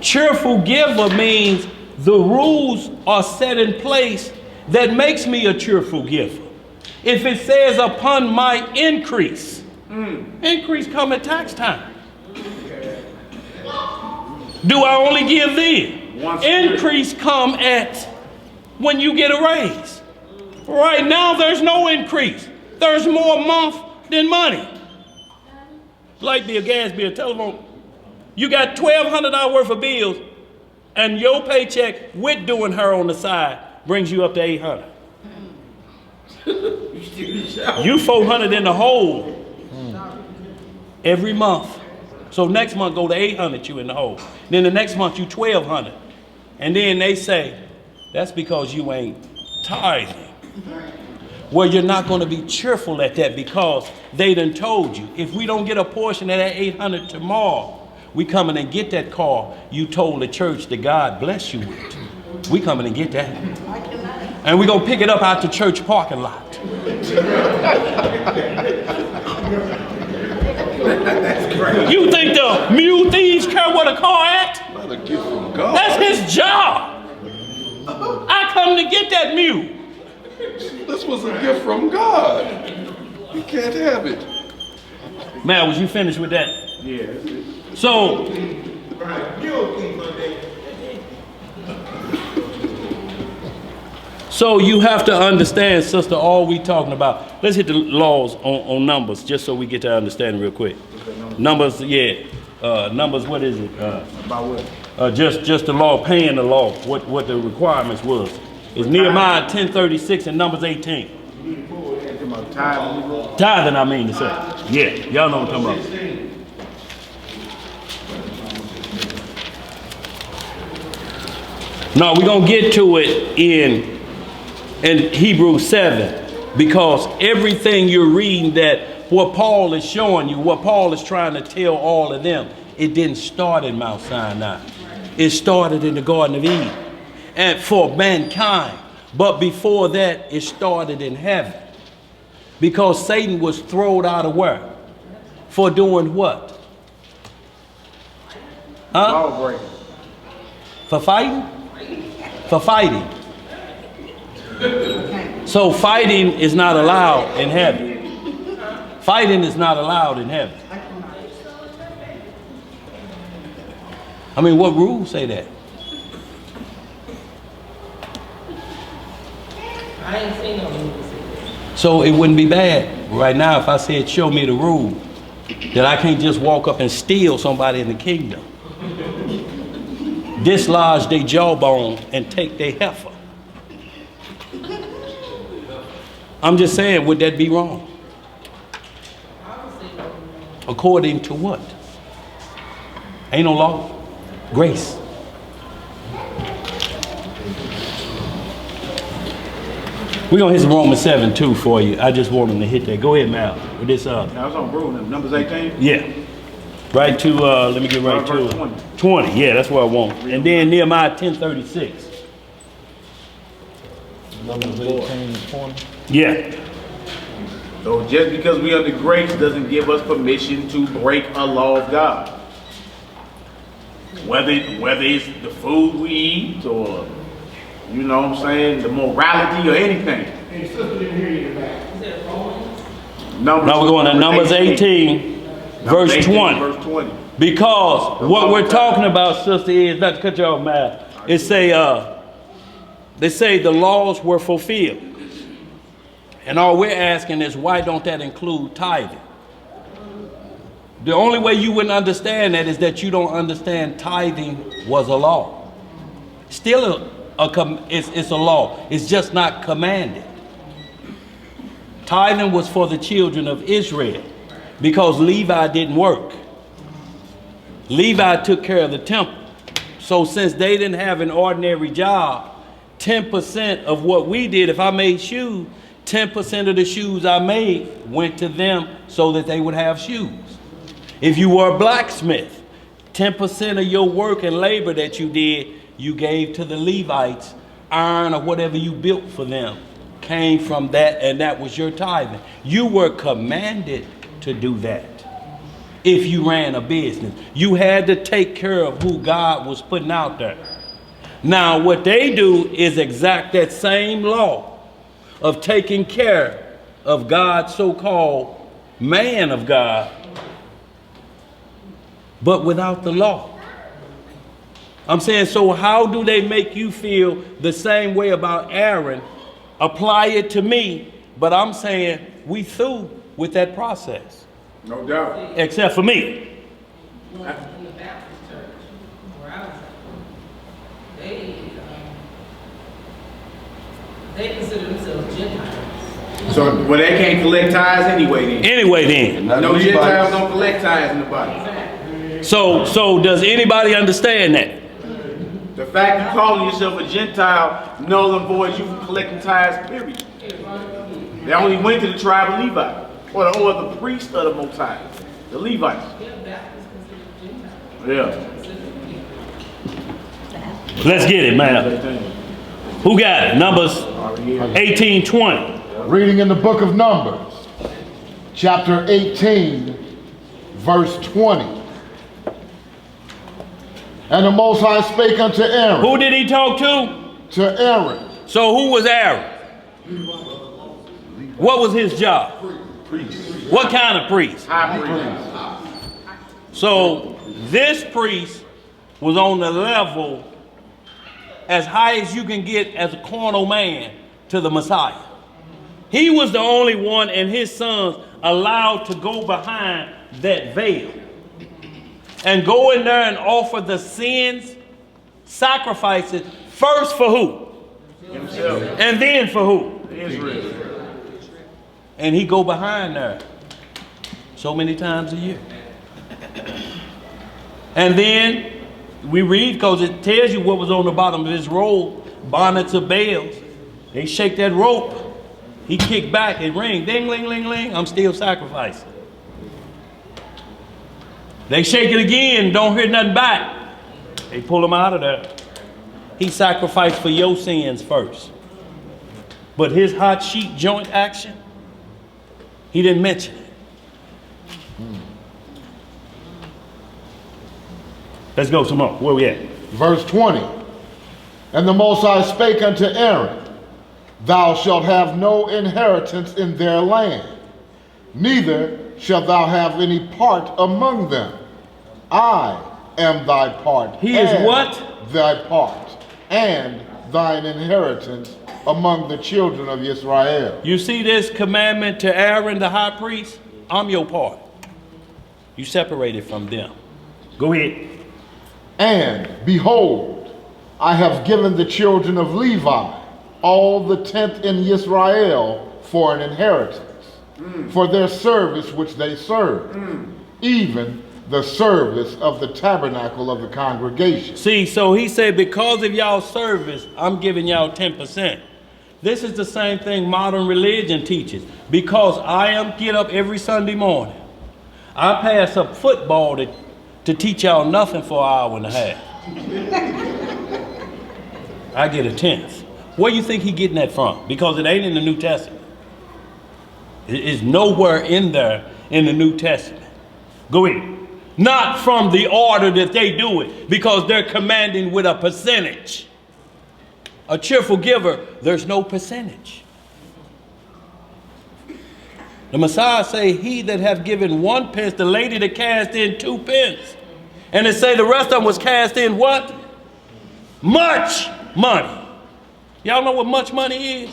Cheerful giver means the rules are set in place that makes me a cheerful giver. If it says upon my increase, increase come at tax time. Do I only give then? Increase come at when you get a raise. Right now there's no increase. There's more month than money. Light bill, gas bill, telephone. You got $1,200 worth of bills, and your paycheck with doing her on the side brings you up to $800. You 400 in the hole every month. So next month go to 800 you in the hole. Then the next month you 1,200. And then they say, that's because you ain't tithing. Well, you're not going to be cheerful at that because they done told you, if we don't get a portion of that 800 tomorrow, we coming and get that car you told the church that God bless you with. We coming and get that. And we going to pick it up out the church parking lot. You think the mule thieves care what a car at? Not a gift from God. That's his job. I come to get that mule. This was a gift from God. You can't have it. Man, was you finished with that? Yeah. So, you have to understand, sister, all we talking about. Let's hit the laws on numbers, just so we get to understand real quick. Numbers, yeah. Numbers, what is it? About what? Just the law, paying the law, what the requirements was. It's Nehemiah 10:36 and Numbers 18. Tithing, I mean to say. Yeah, y'all know what I'm talking about. No, we're going to get to it in Hebrews 7, because everything you're reading, that what Paul is showing you, what Paul is trying to tell all of them, it didn't start in Mount Sinai. It started in the Garden of Eden and for mankind. But before that, it started in heaven. Because Satan was thrown out of where? For doing what? Huh? For fighting? For fighting. So fighting is not allowed in heaven. Fighting is not allowed in heaven. I mean, what rules say that? I ain't seen no rules say that. So it wouldn't be bad right now if I said, show me the rule that I can't just walk up and steal somebody in the kingdom, dislodge their jawbone and take their heifer. I'm just saying, would that be wrong? According to what? Ain't no law. Grace. We're going to hit some Romans 7 too for you. I just want them to hit that. Go ahead, Mal. With this Now it's on rule, Numbers 18? Yeah. Right to, let me get right to it. 20. Yeah, that's what I want. And then Nehemiah 10:36. Numbers 18, 20. Yeah. So just because we under grace doesn't give us permission to break a law of God. Whether it's the food we eat or, you know what I'm saying, the morality or anything. Hey, sister didn't hear you back. Now we're going to Numbers 18, verse 20. Verse 20. Because what we're talking about, sister, is, not to cut you off, Matt, they say the laws were fulfilled. And all we're asking is, why don't that include tithing? The only way you wouldn't understand that is that you don't understand tithing was a law. Still it's a law. It's just not commanded. Tithing was for the children of Israel because Levi didn't work. Levi took care of the temple. So since they didn't have an ordinary job, 10% of what we did, if I made shoes, 10% of the shoes I made went to them so that they would have shoes. If you were a blacksmith, 10% of your work and labor that you did, you gave to the Levites. Iron or whatever you built for them came from that, and that was your tithing. You were commanded to do that. If you ran a business, you had to take care of who God was putting out there. Now, what they do is exact that same law of taking care of God's so-called man of God, but without the law. I'm saying, so how do they make you feel the same way about Aaron? Apply it to me, but I'm saying we through with that process. No doubt. Except for me. In the Baptist church, where I was at, they consider themselves Gentiles. So, well, they can't collect tithes anyway then. No Gentiles don't collect tithes in the body. So does anybody understand that? The fact you calling yourself a Gentile null and void you from collecting tithes, period. They only went to the tribe of Levi, or the priest of the Most High, the Levites. Yeah. Let's get it, man. Who got it? Numbers 18:20. Reading in the book of Numbers, chapter 18, verse 20. And the Most High spake unto Aaron. Who did he talk to? To Aaron. So who was Aaron? What was his job? Priest. What kind of priest? High priest. So this priest was on the level as high as you can get as a carnal man to the Messiah. He was the only one and his sons allowed to go behind that veil and go in there and offer the sins, sacrifices, first for who? Himself. And then for who? Israel. And he go behind there so many times a year. And then we read, because it tells you what was on the bottom of his robe, bonnets of bales. They shake that rope. He kicked back and ring, ding, ling, ling, ling. I'm still sacrificing. They shake it again, don't hear nothing back. They pull him out of there. He sacrificed for your sins first. But his hot sheet joint action, he didn't mention it. Let's go some more. Where we at? Verse 20. And the Most High spake unto Aaron, Thou shalt have no inheritance in their land, neither shalt thou have any part among them. I am thy part. He is what? Thy part, and thine inheritance among the children of Israel. You see this commandment to Aaron the high priest? I'm your part. You separated from them. Go ahead. And behold, I have given the children of Levi all the tenth in Israel for an inheritance, for their service which they serve, even the service of the tabernacle of the congregation. See, so he said, because of y'all service, I'm giving y'all 10%. This is the same thing modern religion teaches. Because I get up every Sunday morning, I pass up football to teach y'all nothing for an hour and a half. I get a 10th. Where you think he getting that from? Because it ain't in the New Testament. It is nowhere in there in the New Testament. Go ahead. Not from the order that they do it, because they're commanding with a percentage. A cheerful giver, there's no percentage. The Messiah say, he that have given 1 pence, the lady that cast in 2 pence. And it say the rest of them was cast in what? Much money. Y'all know what much money is?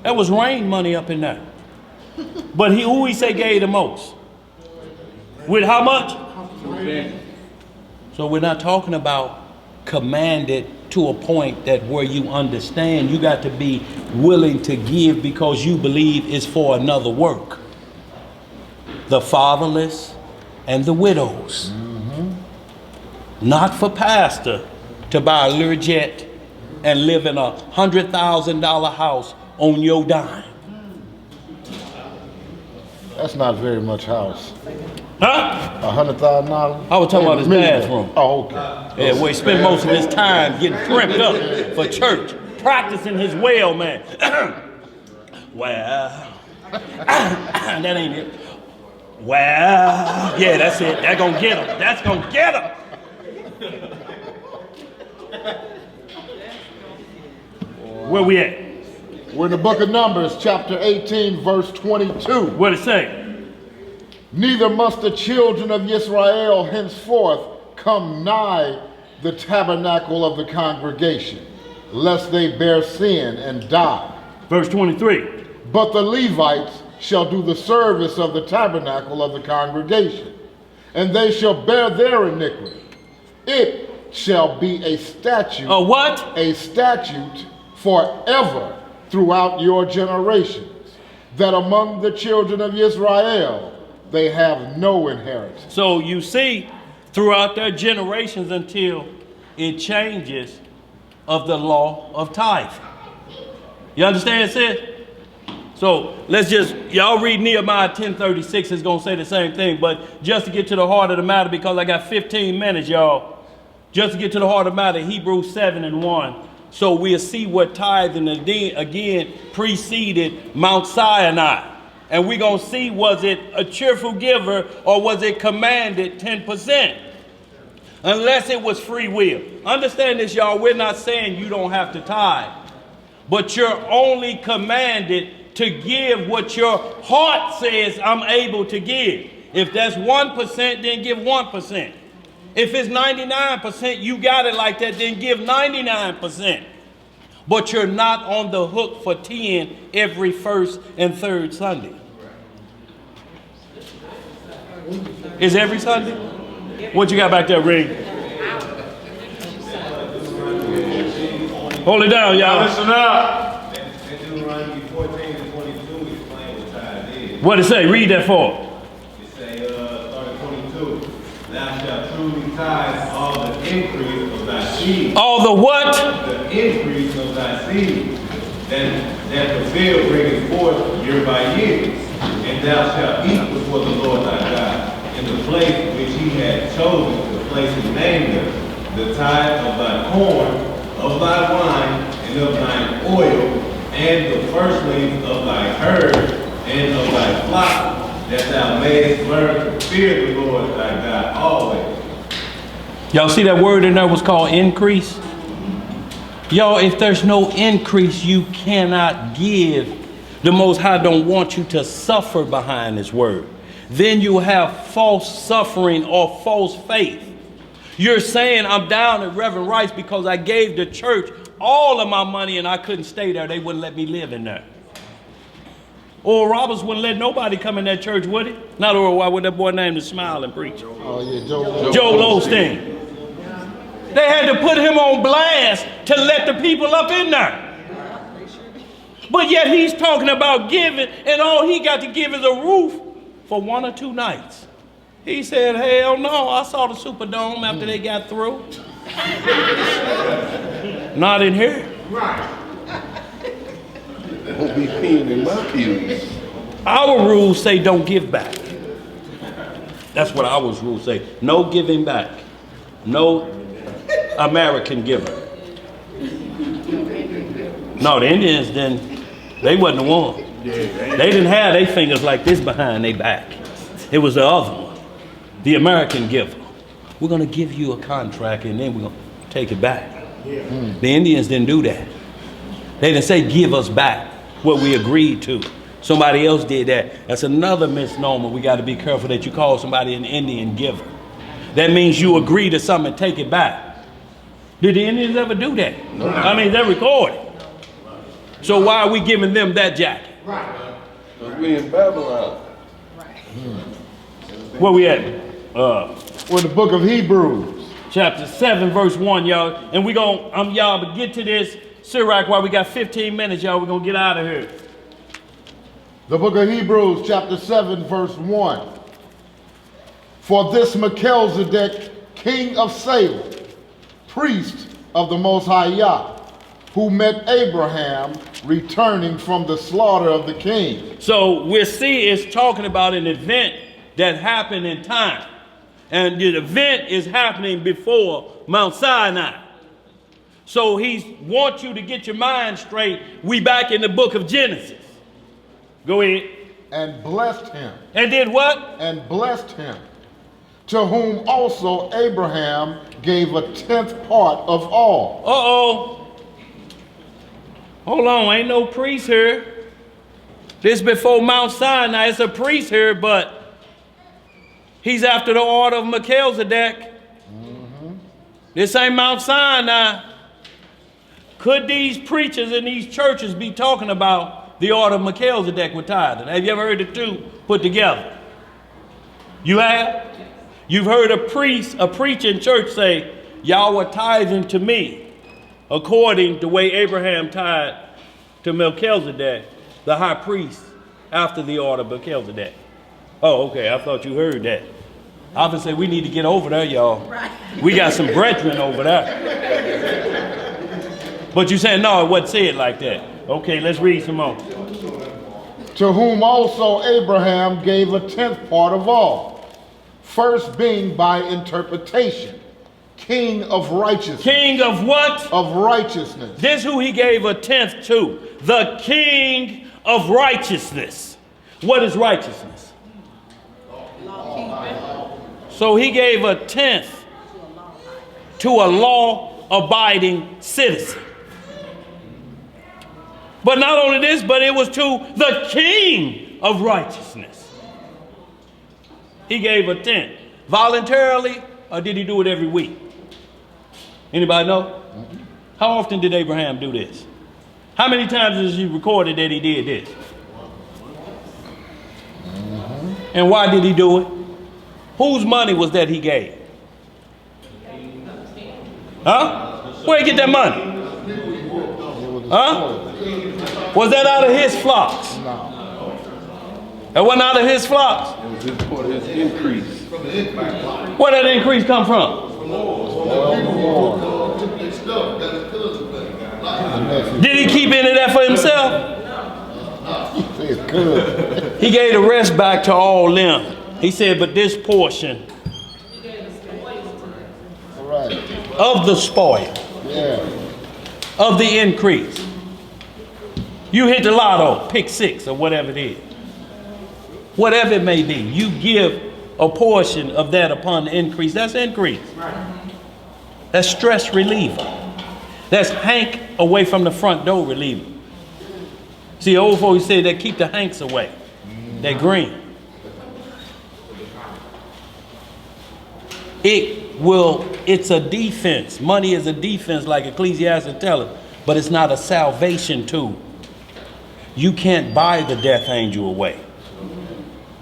That was rain money up in there. But who he say gave the most? With how much? So we're not talking about commanded to a point that where you understand, you got to be willing to give because you believe it's for another work. The fatherless and the widows. Not for pastor to buy a Learjet and live in a $100,000 house on your dime. That's not very much house. Huh? $100,000? I was talking about his bathroom. Oh, okay. Yeah, where he spent most of his time getting primped up for church, practicing his well, man. Well, that ain't it. Well, yeah, that's it. That's gonna get him. That's gonna get him. Where we at? We're in the book of Numbers, chapter 18, verse 22. What it say? Neither must the children of Israel henceforth come nigh the tabernacle of the congregation, lest they bear sin and die. Verse 23. But the Levites shall do the service of the tabernacle of the congregation, and they shall bear their iniquity. It shall be a statute. A what? A statute forever throughout your generations, that among the children of Israel they have no inheritance. So you see, throughout their generations until it changes of the law of tithing. You understand, sis? So let's just, y'all read Nehemiah 10:36, it's gonna say the same thing, but just to get to the heart of the matter, because I got 15 minutes, y'all, just to get to the heart of the matter, Hebrews 7:1. So we'll see what tithing again preceded Mount Sinai. And we're going to see, was it a cheerful giver or was it commanded 10%? Unless it was free will. Understand this, y'all. We're not saying you don't have to tithe. But you're only commanded to give what your heart says I'm able to give. If that's 1%, then give 1%. If it's 99%, you got it like that, then give 99%. But you're not on the hook for 10 every first and third Sunday. Is every Sunday? What you got back there, Ring? Hold it down, y'all. Listen up. What it say? Read that for. It say, starting 22. Thou shalt truly tithe all the increase of thy seed. All the what? The increase of thy seed, that the field bringeth forth year by year. And thou shalt eat before the Lord thy God, in the place which he had chosen, the place he named there, the tithe of thy corn, of thy wine, and of thine oil, and the firstlings of thy herd, and of thy flock, that thou mayest learn to fear the Lord thy God always. Y'all see that word in there was called increase? Y'all, if there's no increase, you cannot give. The Most High don't want you to suffer behind his word. Then you have false suffering or false faith. You're saying I'm down at Reverend Rice because I gave the church all of my money and I couldn't stay there. They wouldn't let me live in there. Oral Roberts wouldn't let nobody come in that church, would he? Not Oral, why would that boy named to smile and preach? Oh, yeah, Joel Osteen. They had to put him on blast to let the people up in there. But yet he's talking about giving, and all he got to give is a roof for 1 or 2 nights. He said, hell no, I saw the Superdome after they got through. Not in here. Won't be peeing in my pews. Our rules say don't give back. That's what our rules say. No giving back. No American giver. No, the Indians didn't. They wasn't the one. They didn't have their fingers like this behind their back. It was the other one, the American giver. We're going to give you a contract and then we're going to take it back. The Indians didn't do that. They didn't say give us back what we agreed to. Somebody else did that. That's another misnomer. We got to be careful that you call somebody an Indian giver. That means you agree to something and take it back. Did the Indians ever do that? No. I mean, they're recorded. So why are we giving them that jacket? Because we in Babylon. Where we at? We're in the book of Hebrews, Chapter 7, verse 1, y'all. And we're going to, y'all, but get to this Sirach while we got 15 minutes, y'all. We're going to get out of here. The book of Hebrews, chapter 7, verse 1. For this Melchizedek, king of Salem, priest of the Most High Yah, who met Abraham returning from the slaughter of the king. So we'll see it's talking about an event that happened in time. And the event is happening before Mount Sinai. So he wants you to get your mind straight. We back in the book of Genesis. Go ahead. And blessed him. And did what? And blessed him. To whom also Abraham gave a 10th part of all. Uh-oh. Hold on, ain't no priest here. This before Mount Sinai. It's a priest here, but he's after the order of Melchizedek. This ain't Mount Sinai. Could these preachers in these churches be talking about the order of Melchizedek with tithing? Have you ever heard the two put together? You have? You've heard a preacher in church say, y'all were tithing to me according to the way Abraham tithed to Melchizedek, the high priest, after the order of Melchizedek. Oh, okay, I thought you heard that. I would say we need to get over there, y'all. Right. We got some brethren over there. But you saying, no, it wasn't said like that. Okay, let's read some more. To whom also Abraham gave a 10th part of all. First being by interpretation, king of righteousness. King of what? Of righteousness. This who he gave a 10th to. The king of righteousness. What is righteousness? So he gave a 10th to a law-abiding citizen. But not only this, but it was to the king of righteousness. He gave a 10th. Voluntarily, or did he do it every week? Anybody know? How often did Abraham do this? How many times is he recorded that he did this? And why did he do it? Whose money was that he gave? Huh? Where'd he get that money? Huh? Was that out of his flocks? No. That wasn't out of his flocks? It was his part of his increase. Where did that increase come from? Did he keep any of that for himself? He gave the rest back to all them. He said, but this portion of the spoil, of the increase. You hit the lotto, pick 6 or whatever it is. Whatever it may be, you give a portion of that upon the increase. That's increase. That's stress reliever. That's Hank away from the front door reliever. See, old folks say that keep the Hanks away. They're green. It's a defense. Money is a defense, like Ecclesiastes tell us, but it's not a salvation tool. You can't buy the death angel away.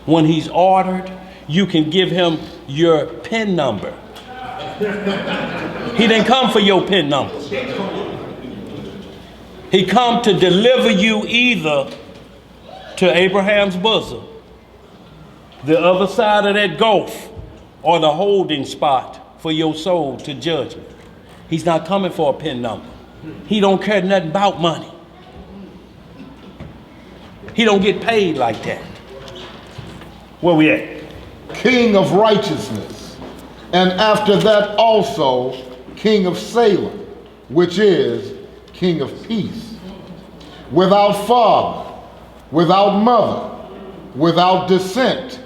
When he's ordered, you can give him your PIN number. He didn't come for your PIN number. He come to deliver you either to Abraham's bosom, the other side of that gulf, or the holding spot for your soul to judgment. He's not coming for a PIN number. He don't care nothing about money. He don't get paid like that. Where we at? King of righteousness. And after that also, king of Salem, which is king of peace. Without father, without mother, without descent,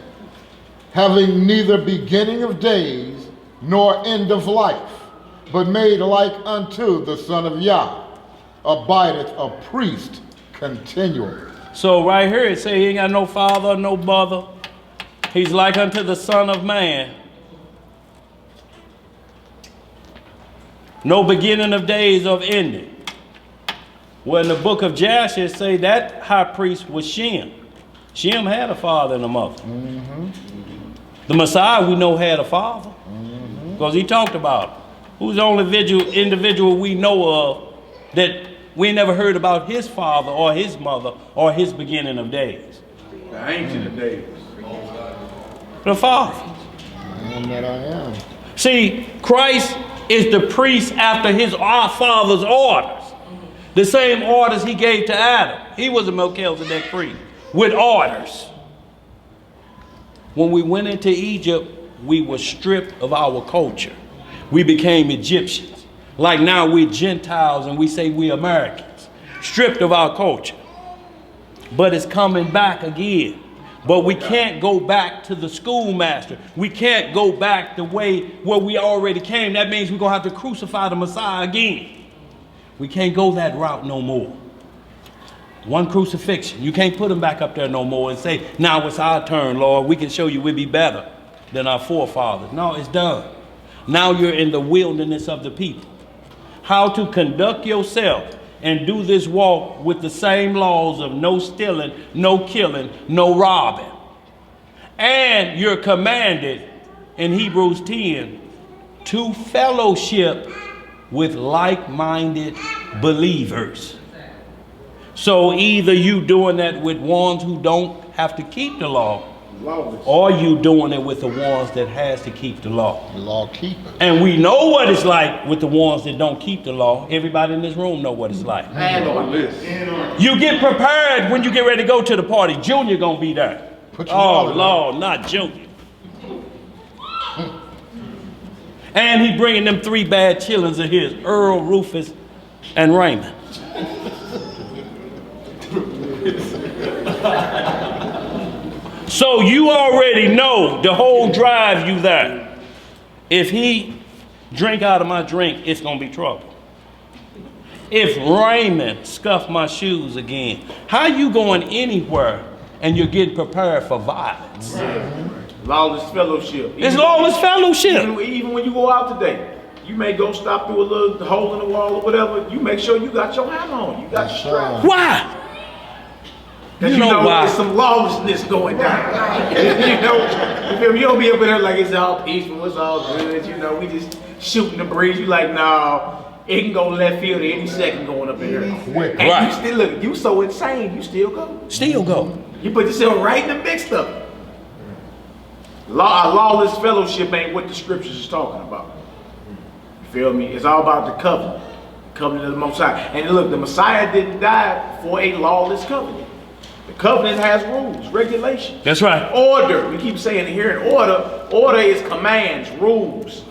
having neither beginning of days nor end of life, but made like unto the Son of Yah, abideth a priest continually. So right here it says he ain't got no father, no mother. He's like unto the Son of Man. No beginning of days of ending. Well, in the book of Jasher, it say that high priest was Shem. Shem had a father and a mother. The Messiah we know had a father. Because he talked about it. Who's the only individual we know of that we never heard about his father or his mother or his beginning of days? The ancient of days. The Father. I am that I am. See, Christ is the priest after our Father's orders. The same orders he gave to Adam. He was a Melchizedek priest with orders. When we went into Egypt, we were stripped of our culture. We became Egyptians. Like now we're Gentiles and we say we're Americans. Stripped of our culture. But it's coming back again. But we can't go back to the schoolmaster. We can't go back the way where we already came. That means we're going to have to crucify the Messiah again. We can't go that route no more. One crucifixion. You can't put him back up there no more and say, now it's our turn, Lord. We can show you we'll be better than our forefathers. No, it's done. Now you're in the wilderness of the people. How to conduct yourself and do this walk with the same laws of no stealing, no killing, no robbing. And you're commanded in Hebrews 10 to fellowship with like-minded believers. So either you doing that with ones who don't have to keep the law, or you doing it with the ones that has to keep the law. The law keeper. And we know what it's like with the ones that don't keep the law. Everybody in this room know what it's like. And on the list. You get prepared when you get ready to go to the party. Junior gonna be there. Oh Lord, not Junior. And he bringing them 3 bad chillins of his, Earl, Rufus, and Raymond. So you already know the whole drive you there. If he drink out of my drink, it's going to be trouble. If Raymond scuff my shoes again, how you going anywhere and you're getting prepared for violence? Lawless fellowship. It's lawless fellowship. Even when you go out today, you may go stop through a little hole in the wall or whatever. You make sure you got your hammer on. You got your strap. Why? Because you know there's some lawlessness going down. you don't be up in there like it's all peaceful, it's all good. You know, we just shooting the breeze. You like, nah, it can go left field at any second going up in here. And right. You still look, you so insane, you still go. Still go. You put yourself right in the mix of it. A lawless fellowship ain't what the scriptures is talking about. You feel me? It's all about the covenant. The covenant of the Messiah. And look, the Messiah didn't die for a lawless covenant. The covenant has rules, regulations. That's right. Order. We keep saying here in order. Order is commands, rules.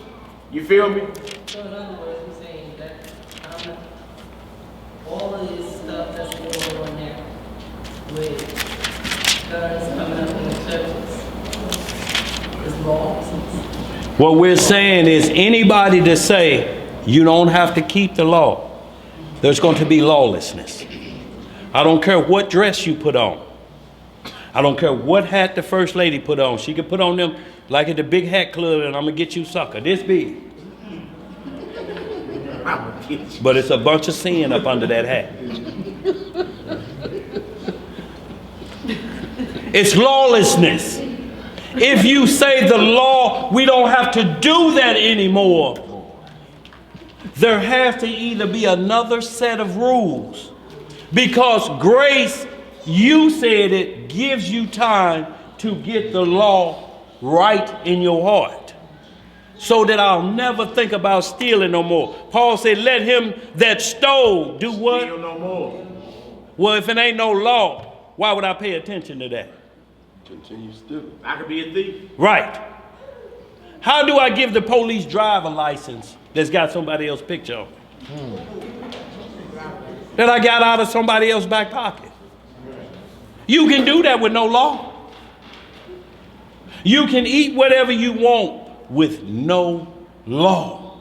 You feel me? So in other words, we're saying that all of this stuff that's going on now with guns coming up in the churches is lawlessness. What we're saying is anybody to say you don't have to keep the law, there's going to be lawlessness. I don't care what dress you put on. I don't care what hat the first lady put on. She could put on them like at the big hat club and I'm going to get you sucker. This big. But it's a bunch of sin up under that hat. It's lawlessness. If you say the law, we don't have to do that anymore. There has to either be another set of rules. Because grace, you said it, gives you time to get the law right in your heart. So that I'll never think about stealing no more. Paul said, let him that stole do what? Steal no more. Well, if it ain't no law, why would I pay attention to that? Continue stealing. I could be a thief. Right. How do I give the police driver license that's got somebody else's picture on it? That I got out of somebody else's back pocket. You can do that with no law. You can eat whatever you want with no law.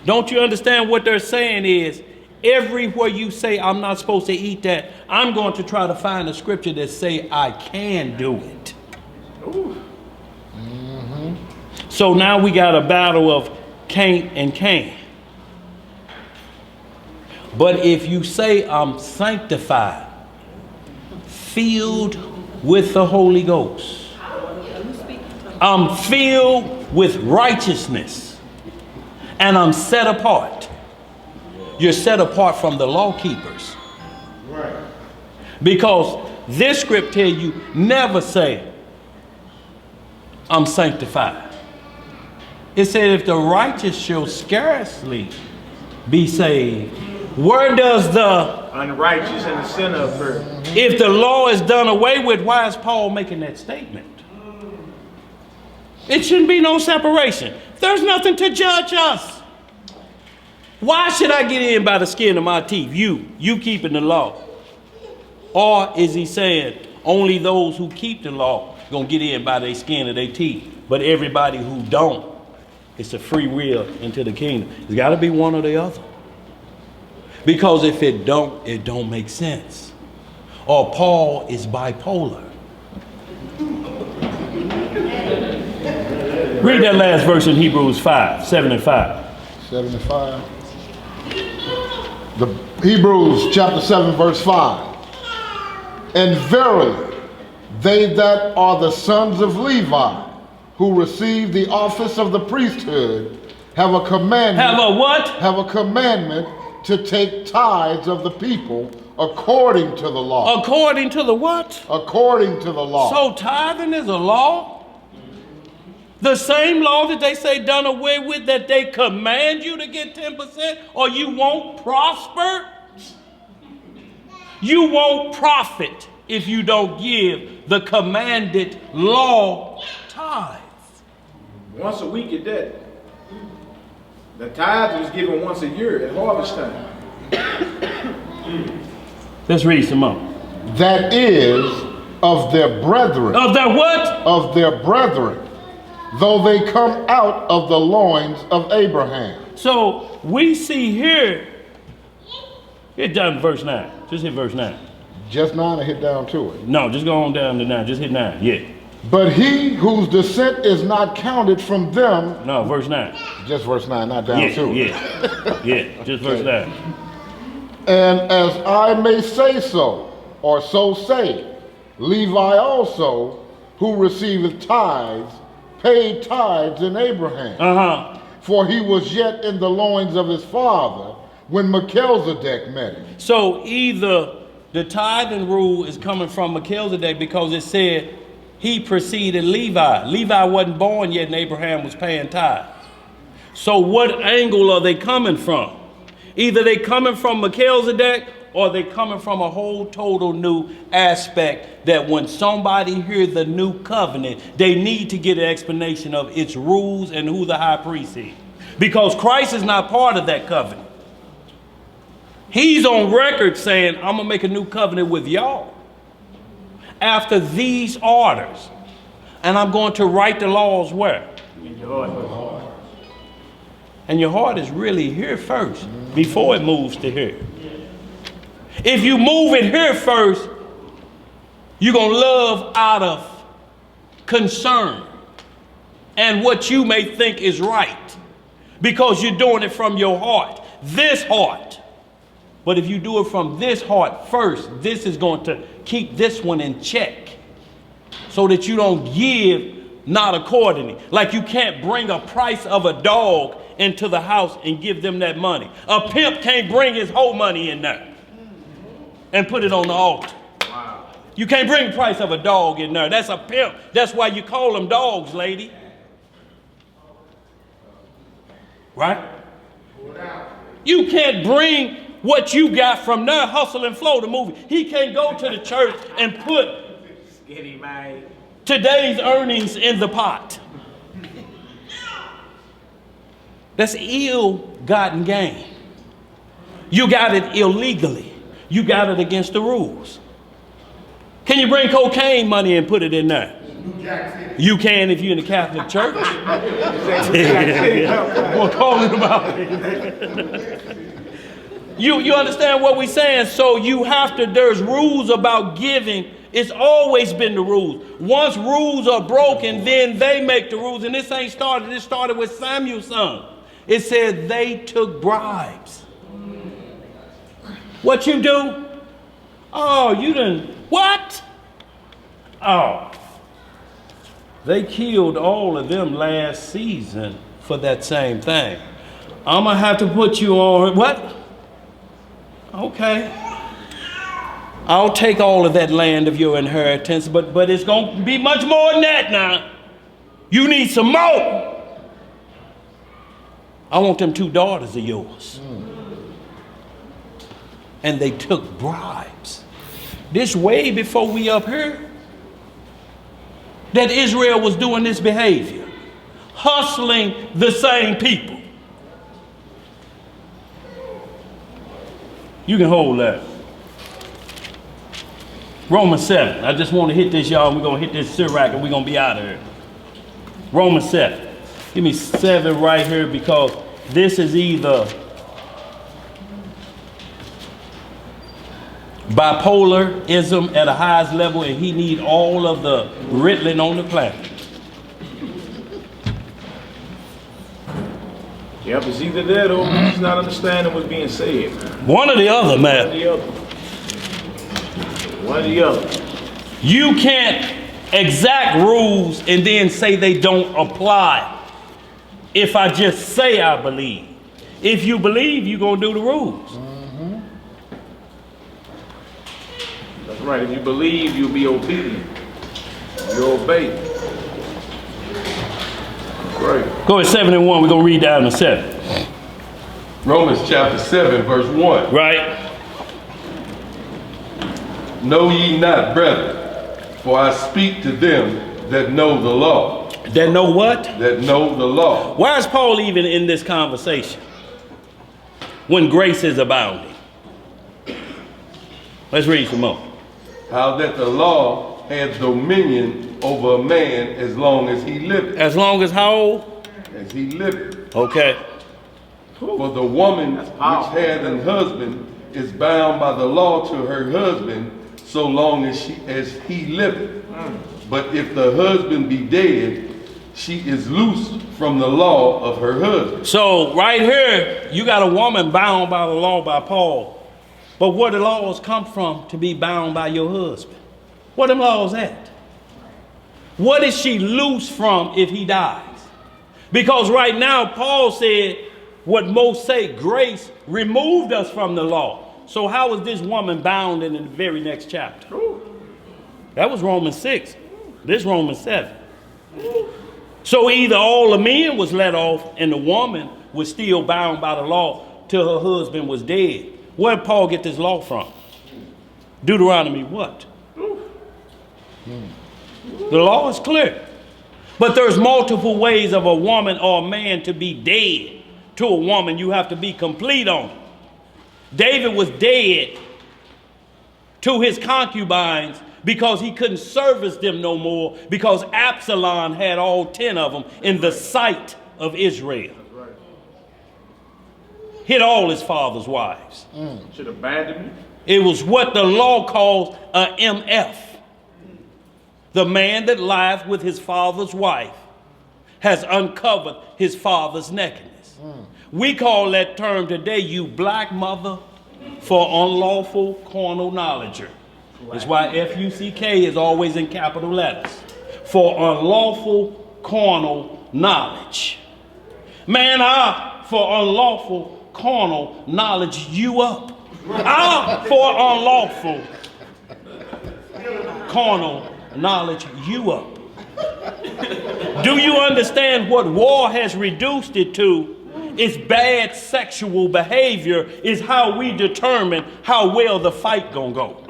Don't you understand what they're saying is, everywhere you say I'm not supposed to eat that, I'm going to try to find a scripture that say I can do it. So now we got a battle of can't and can. But if you say I'm sanctified, filled with the Holy Ghost, I'm filled with righteousness and I'm set apart. You're set apart from the law keepers. Right. Because this script tells you never say, I'm sanctified. It said if the righteous shall scarcely be saved, where does the Unrighteous and the sinner occur. if the law is done away with, why is Paul making that statement? It shouldn't be no separation. There's nothing to judge us. Why should I get in by the skin of my teeth? You keeping the law. Or is he saying only those who keep the law gonna get in by their skin of their teeth, but everybody who don't, it's a free will into the kingdom. It's got to be one or the other. Because if it don't make sense. Or Paul is bipolar. Read that last verse in Hebrews 5, 7 and 5. 7 and 5. The Hebrews chapter 7 verse 5. And verily, they that are the sons of Levi, who receive the office of the priesthood, have a commandment. Have a what? Have a commandment to take tithes of the people according to the law. According to the what? According to the law. So tithing is a law? The same law that they say done away with, that they command you to get 10% or you won't prosper? You won't profit if you don't give the commanded law tithes. Once a week at that. The tithe was given once a year at harvest time. Let's read some more. That is of their brethren. Of their what? Of their brethren, though they come out of the loins of Abraham. So we see here, hit down to verse 9. Just hit verse 9. Just 9 or hit down to it? No, just go on down to 9. Just hit 9. Yeah. But he whose descent is not counted from them. No, verse 9. Just verse 9, not down to it. Yeah. Yeah, just verse 9. And as I may say so, or so say, Levi also, who receiveth tithes, paid tithes in Abraham. For he was yet in the loins of his father when Melchizedek met him. So either the tithing rule is coming from Melchizedek because it said he preceded Levi. Levi wasn't born yet and Abraham was paying tithes. So what angle are they coming from? Either they coming from Melchizedek or they coming from a whole total new aspect that when somebody hears the new covenant, they need to get an explanation of its rules and who the high priest is. Because Christ is not part of that covenant. He's on record saying, I'm going to make a new covenant with y'all after these orders. And I'm going to write the laws where? In your heart. And your heart is really here first before it moves to here. If you move it here first, you're going to love out of concern and what you may think is right because you're doing it from your heart, this heart. But if you do it from this heart first, this is going to keep this one in check so that you don't give not accordingly. Like you can't bring a price of a dog into the house and give them that money. A pimp can't bring his whole money in there and put it on the altar. Wow. You can't bring the price of a dog in there. That's a pimp. That's why you call them dogs, lady. Right? You can't bring what you got from there, Hustle and Flow, the movie. He can't go to the church and put today's earnings in the pot. That's ill-gotten gain. You got it illegally. You got it against the rules. Can you bring cocaine money and put it in there? You can if you're in the Catholic Church. We'll call it about it. You understand what we're saying? So you have to, there's rules about giving. It's always been the rules. Once rules are broken, then they make the rules. And this ain't started. This started with Samuel's son. It said they took bribes. What you do? Oh, you didn't. What? Oh. They killed all of them last season for that same thing. I'm going to have to put you on, what? Okay. I'll take all of that land of your inheritance, but it's going to be much more than that now. You need some more. I want them 2 daughters of yours. And they took bribes. This way before we up here, that Israel was doing this behavior, hustling the same people. You can hold that. Romans 7. I just want to hit this, y'all. We're going to hit this Sirach and we're going to be out of here. Romans 7. Give me 7 right here, because this is either bipolarism at a highest level, and he need all of the Ritalin on the planet. Yep, it's either that or he's not understanding what's being said. One or the other, man. One or the other. You can't exact rules and then say they don't apply. If I just say I believe. If you believe, you're going to do the rules. That's right. If you believe, you'll be obedient. You'll obey. Right. Go ahead, 7 and 1. We're going to read down to 7. Romans chapter 7, verse 1. Right. Know ye not, brethren, for I speak to them that know the law. That know what? That know the law. Why is Paul even in this conversation when grace is abounding? Let's read some more. How that the law has dominion over a man as long as he liveth. As long as how old? As he liveth. Okay. For the woman which hath an husband is bound by the law to her husband so long as he liveth. But if the husband be dead, she is loosed from the law of her husband. So right here, you got a woman bound by the law by Paul. But where the laws come from to be bound by your husband? Where them laws at? What is she loose from if he dies? Because right now, Paul said what most say, grace removed us from the law. So how is this woman bound in the very next chapter? That was Romans 6. This Romans 7. So either all the men was let off and the woman was still bound by the law till her husband was dead. Where did Paul get this law from? Deuteronomy what? The law is clear. But there's multiple ways of a woman or a man to be dead. To a woman, you have to be complete on it. David was dead to his concubines because he couldn't service them no more, because Absalom had all 10 of them in the sight of Israel. Hit all his father's wives. Should abandon me. It was what the law calls a MF. The man that lieth with his father's wife has uncovered his father's nakedness. We call that term today, you black mother, for unlawful carnal knowledge. That's why F-U-C-K is always in capital letters. For unlawful carnal knowledge. Man, for unlawful carnal knowledge you up. For unlawful carnal knowledge you up. Do you understand what war has reduced it to? It's bad sexual behavior is how we determine how well the fight gonna go.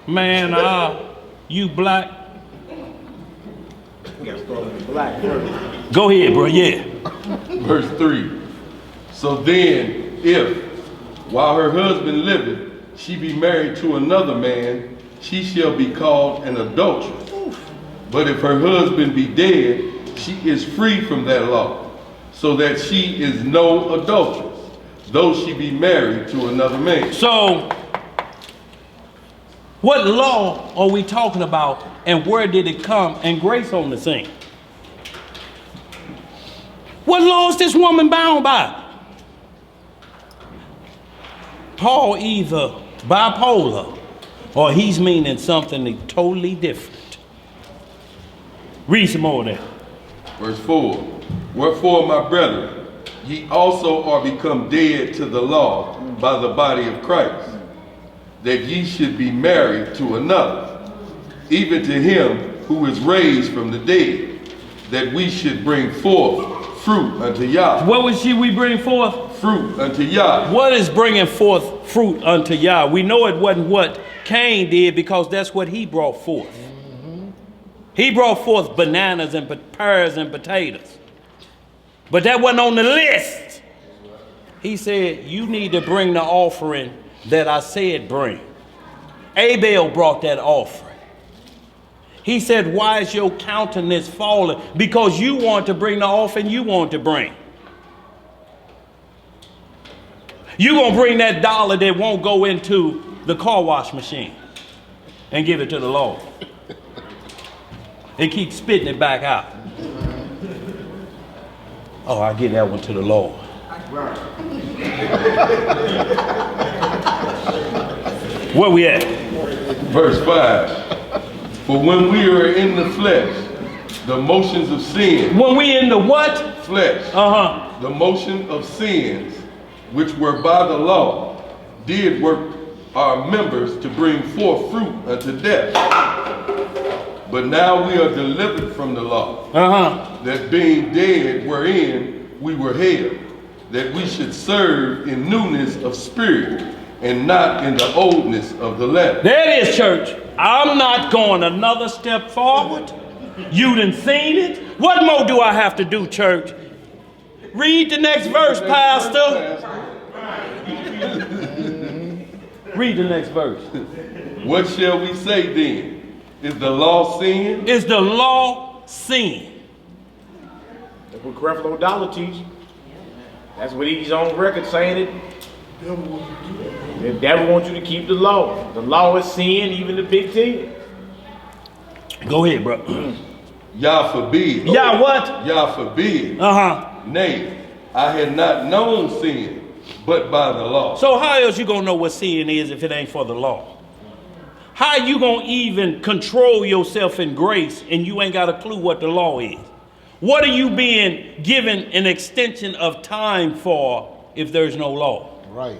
Man, you black. Go ahead, bro, yeah. Verse 3. So then, if, while her husband liveth, she be married to another man, she shall be called an adulteress. But if her husband be dead, she is free from that law, so that she is no adulteress, though she be married to another man. So, what law are we talking about, and where did it come and grace on the scene? What law is this woman bound by? Paul either bipolar Or he's meaning something totally different. Read some more there. Verse 4. Wherefore, my brethren, ye also are become dead to the law by the body of Christ, that ye should be married to another, even to him who is raised from the dead, that we should bring forth fruit unto Yah. What would we bring forth? Fruit unto Yah. What is bringing forth fruit unto Yah? We know it wasn't what Cain did, because that's what he brought forth. He brought forth bananas and pears and potatoes. But that wasn't on the list. He said, you need to bring the offering that I said bring. Abel brought that offering. He said, why is your countenance falling? Because you want to bring the offering you want to bring. You're going to bring that dollar that won't go into the car wash machine and give it to the Lord. And keep spitting it back out. Oh, I give that one to the Lord. Where we at? Verse 5. For when we are in the flesh, the motions of sin. When we in the what? Flesh. The motion of sins, which were by the law, did work our members to bring forth fruit unto death. But now we are delivered from the law, that being dead wherein we were held, that we should serve in newness of spirit, and not in the oldness of the letter. There it is, church. I'm not going another step forward. You done seen it. What more do I have to do, church? Read the next verse, Pastor. Read the next verse. What shall we say then? Is the law sin? Is the law sin? That's what Creflo Dollar teach. That's what he's on record saying it. The devil wants you to keep the law. The law is sin, even the big T. Go ahead, bro. Yah forbid. Yah what? Yah forbid. Nay, I had not known sin, but by the law. So how else you gonna know what sin is if it ain't for the law? How you gonna even control yourself in grace and you ain't got a clue what the law is? What are you being given an extension of time for if there's no law? Right.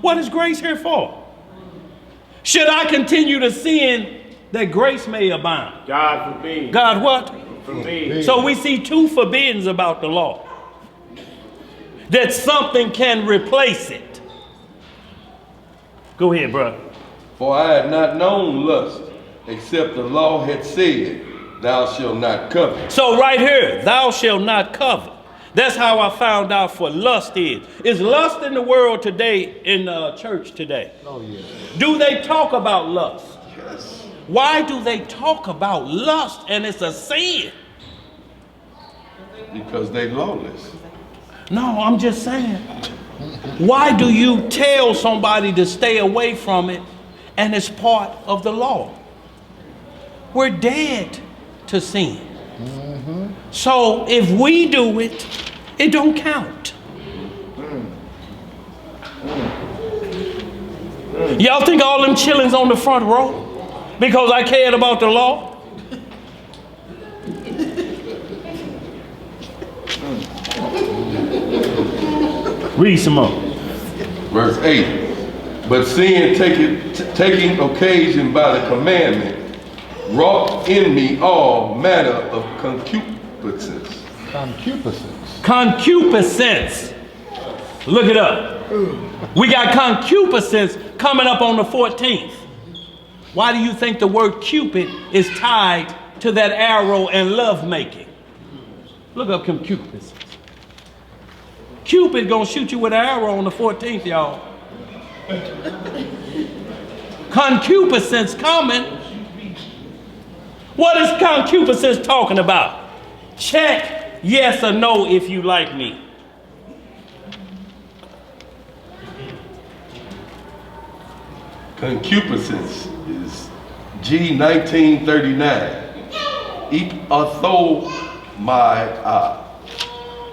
What is grace here for? Should I continue to sin that grace may abound? God forbid. God what? Forbid. So we see two forbiddings about the law. That something can replace it. Go ahead, brother. For I had not known lust, except the law had said, thou shalt not covet. So right here, thou shalt not covet. That's how I found out for lust is. Is lust in the world today, in church today? Oh, yeah. Do they talk about lust? Yes. Why do they talk about lust and it's a sin? Because they lawless. No, I'm just saying. Why do you tell somebody to stay away from it and it's part of the law? We're dead to sin. So if we do it, it don't count. Y'all think all them chillings on the front row because I cared about the law? Read some more. Verse 8. But sin taking occasion by the commandment, wrought in me all manner of concupiscence. Concupiscence. Concupiscence. Look it up. We got concupiscence coming up on the 14th. Why do you think the word Cupid is tied to that arrow and love making? Look up concupiscence. Cupid gonna shoot you with an arrow on the 14th, y'all. Concupiscence coming. What is concupiscence talking about? Check yes or no if you like me. Concupiscence is G 1939.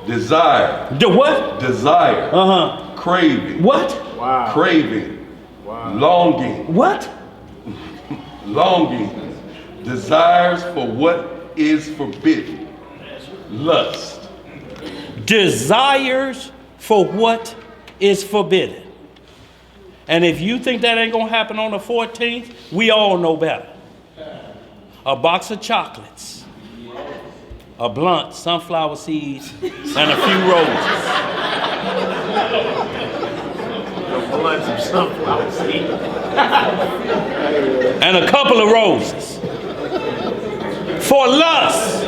Desire. The what? Desire. Craving. What? Wow. Craving. Wow. Longing. What? longing, desires for what is forbidden, lust. Desires for what is forbidden. And if you think that ain't gonna happen on the 14th, we all know better. A box of chocolates, a blunt, sunflower seeds, and a few roses. Blunts of sunflower seeds. And a couple of roses. For lust.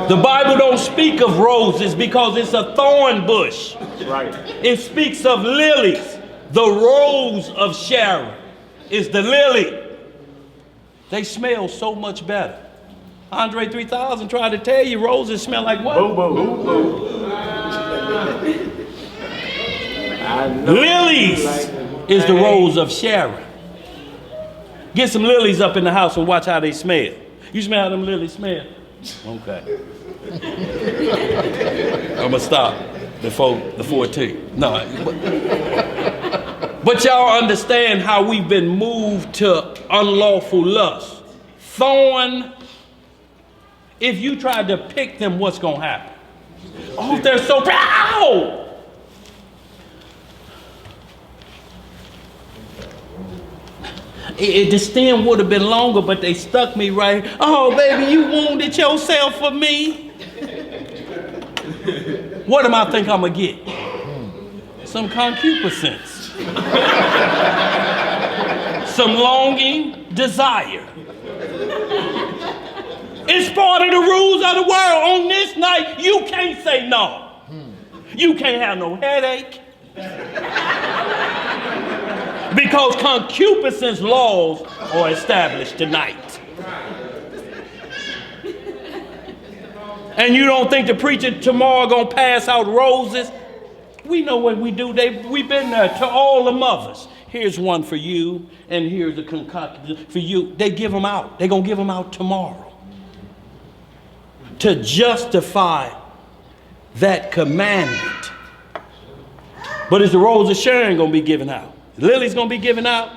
The Bible don't speak of roses because it's a thorn bush. That's right. It speaks of lilies. The rose of Sharon is the lily. They smell so much better. Andre 3000 tried to tell you roses smell like what? Boo boo. Boo boo. Lilies is the rose of Sharon. Get some lilies up in the house and watch how they smell. You smell how them lilies smell? Okay. I'm gonna stop before the 14th. No. But y'all understand how we've been moved to unlawful lust. Thorn. If you tried to pick them, what's gonna happen? Oh, they're so proud. The stem would have been longer, but they stuck me right. Oh, baby, you wounded yourself for me. What am I think I'm gonna get? Some concupiscence. Some longing, desire. It's part of the rules of the world. On this night, you can't say no. You can't have no headache. Because concupiscence laws are established tonight. And you don't think the preacher tomorrow gonna pass out roses? We know what we do. We've been there to all the mothers. Here's one for you, and here's a concoction for you. They give them out. They're gonna give them out tomorrow. To justify that commandment. But is the rose of Sharon gonna be given out? Lilies gonna be given out.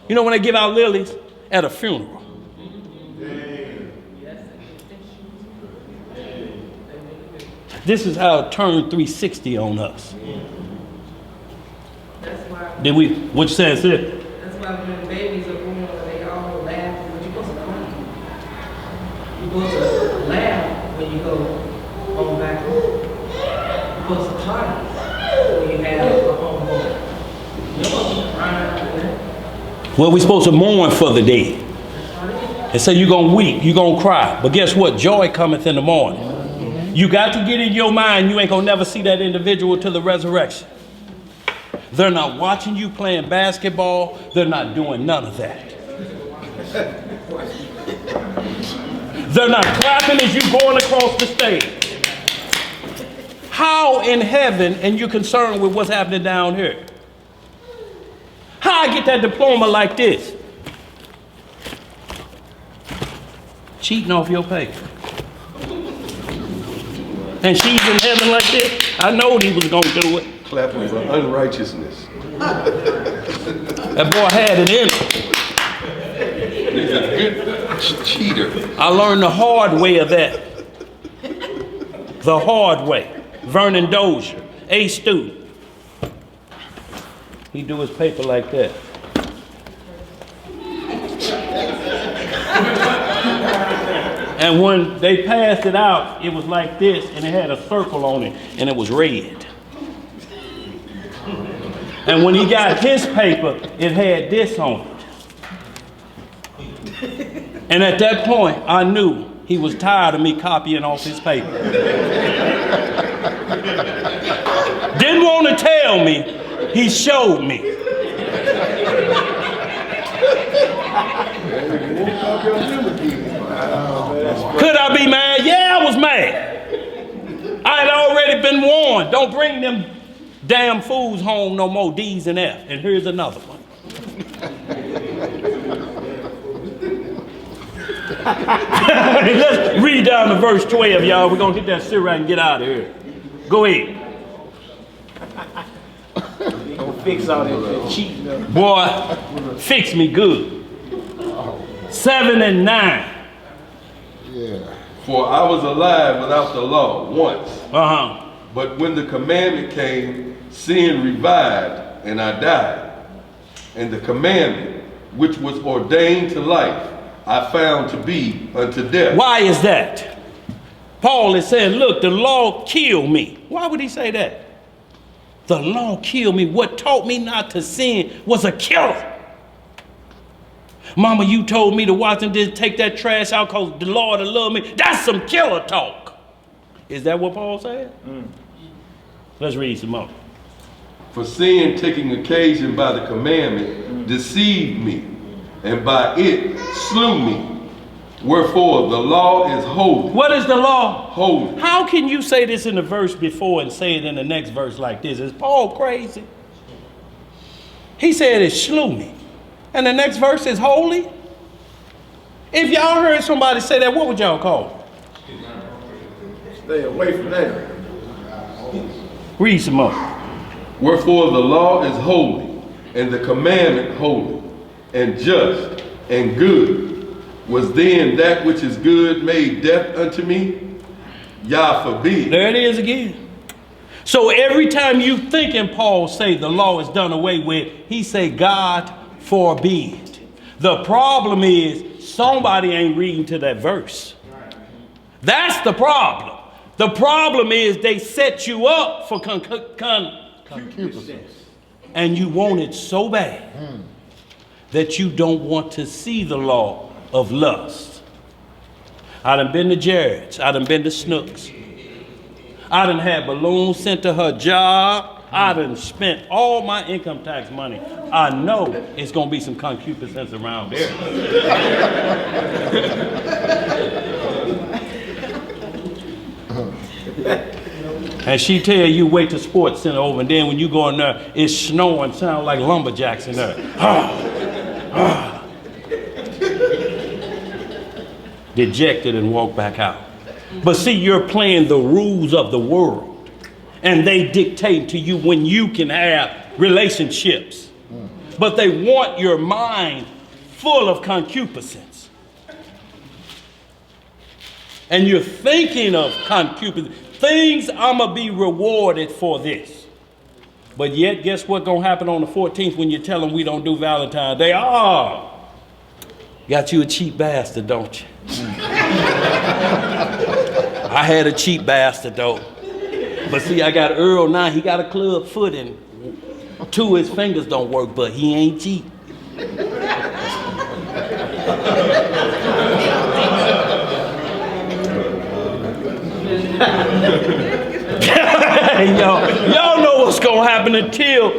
You know when they give out lilies? At a funeral. This is how it turned 360 on us. That's why. Did we? What you saying, sis? That's why when babies are born, they all laugh. But you're supposed to cry. You're supposed to laugh when you go home back home. You're supposed to cry when you have a home home. You're supposed to cry. Well, we're supposed to mourn for the dead. And say you're going to weep, you're going to cry. But guess what? Joy cometh in the morning. You got to get in your mind you ain't going to never see that individual till the resurrection. They're not watching you playing basketball. They're not doing none of that. They're not clapping as you going across the stage. How in heaven, and you're concerned with what's happening down here? How I get that diploma like this? Cheating off your paper. And she's in heaven like this. I know he was going to do it. Clapping for unrighteousness. That boy had it in him. He's a good cheater. I learned the hard way of that. The hard way. Vernon Dozier, A student. He do his paper like that. And when they passed it out, it was like this, and it had a circle on it, and it was red. And when he got his paper, it had this on it. And at that point, I knew he was tired of me copying off his paper. Didn't want to tell me, he showed me. Could I be mad? Yeah, I was mad. I had already been warned. Don't bring them damn fools home no more, D's and F. And here's another one. Let's read down to verse 12, y'all. We're going to hit that cigarette and get out of here. Go ahead. Don't fix all that cheating. Boy, fix me good. 7 and 9. Yeah. For I was alive without the law once. Uh-huh. But when the commandment came, sin revived, and I died. And the commandment, which was ordained to life, I found to be unto death. Why is that? Paul is saying, look, the law killed me. Why would he say that? The law killed me. What taught me not to sin was a killer. Mama, you told me to watch and just take that trash out because the Lord will love me. That's some killer talk. Is that what Paul said? Let's read some more. For sin, taking occasion by the commandment, deceived me, and by it slew me. Wherefore the law is holy. What is the law? Holy. How can you say this in the verse before and say it in the next verse like this? Is Paul crazy? He said it slew me. And the next verse is holy? If y'all heard somebody say that, what would y'all call it? Stay away from that. Read some more. Wherefore the law is holy, and the commandment holy, and just, and good. Was then that which is good made death unto me? Yah forbid. There it is again. So every time you think in Paul say the law is done away with, he say God forbid. The problem is somebody ain't reading to that verse. That's the problem. The problem is they set you up for concupiscence. And you want it so bad that you don't want to see the law of lust. I done been to Jared's. I done been to Snooks. I done had balloons sent to her job. I done spent all my income tax money. I know it's gonna be some concupiscence around there. And she tell you wait till Sports Center over, and then when you go in there, it's snowing, sound like lumberjacks in there. Dejected and walk back out. But see, you're playing the rules of the world, and they dictate to you when you can have relationships. But they want your mind full of concupiscence. And you're thinking of concupiscence. Things I'm going to be rewarded for this. But yet, guess what's going to happen on the 14th when you tell them we don't do Valentine's Day? Got you a cheap bastard, don't you? I had a cheap bastard, though. But see, I got Earl now. He got a club foot and 2 of his fingers don't work, but he ain't cheap. Y'all know what's gonna happen until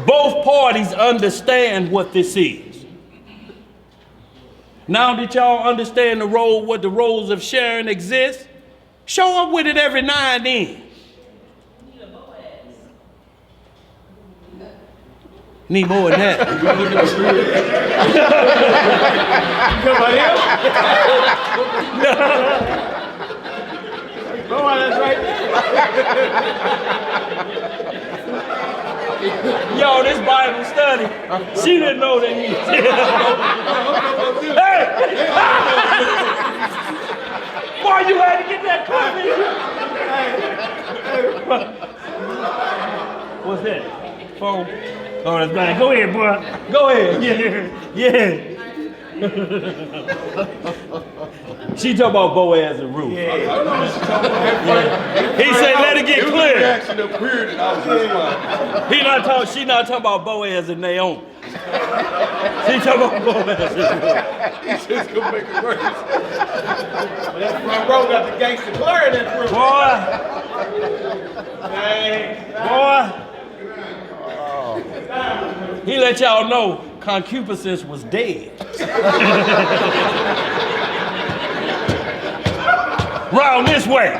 both parties understand what this is. Now that y'all understand what the roles of sharing exist, show up with it every now and then. Need more than that. That's right. Yo, this Bible study, she didn't know that he Hey! Boy, you had to get that coffee. What's that? Phone? Oh, that's bad. Go ahead, boy. Go ahead. Yeah. She talk about Boaz and Ruth. Yeah. He said, let it get clear. She not talking about Boaz and Naomi. She talking about Boaz and Ruth. He's just gonna make it worse. That front row got the gangster blur in that room. Boy. He let y'all know concupiscence was dead. Round this way.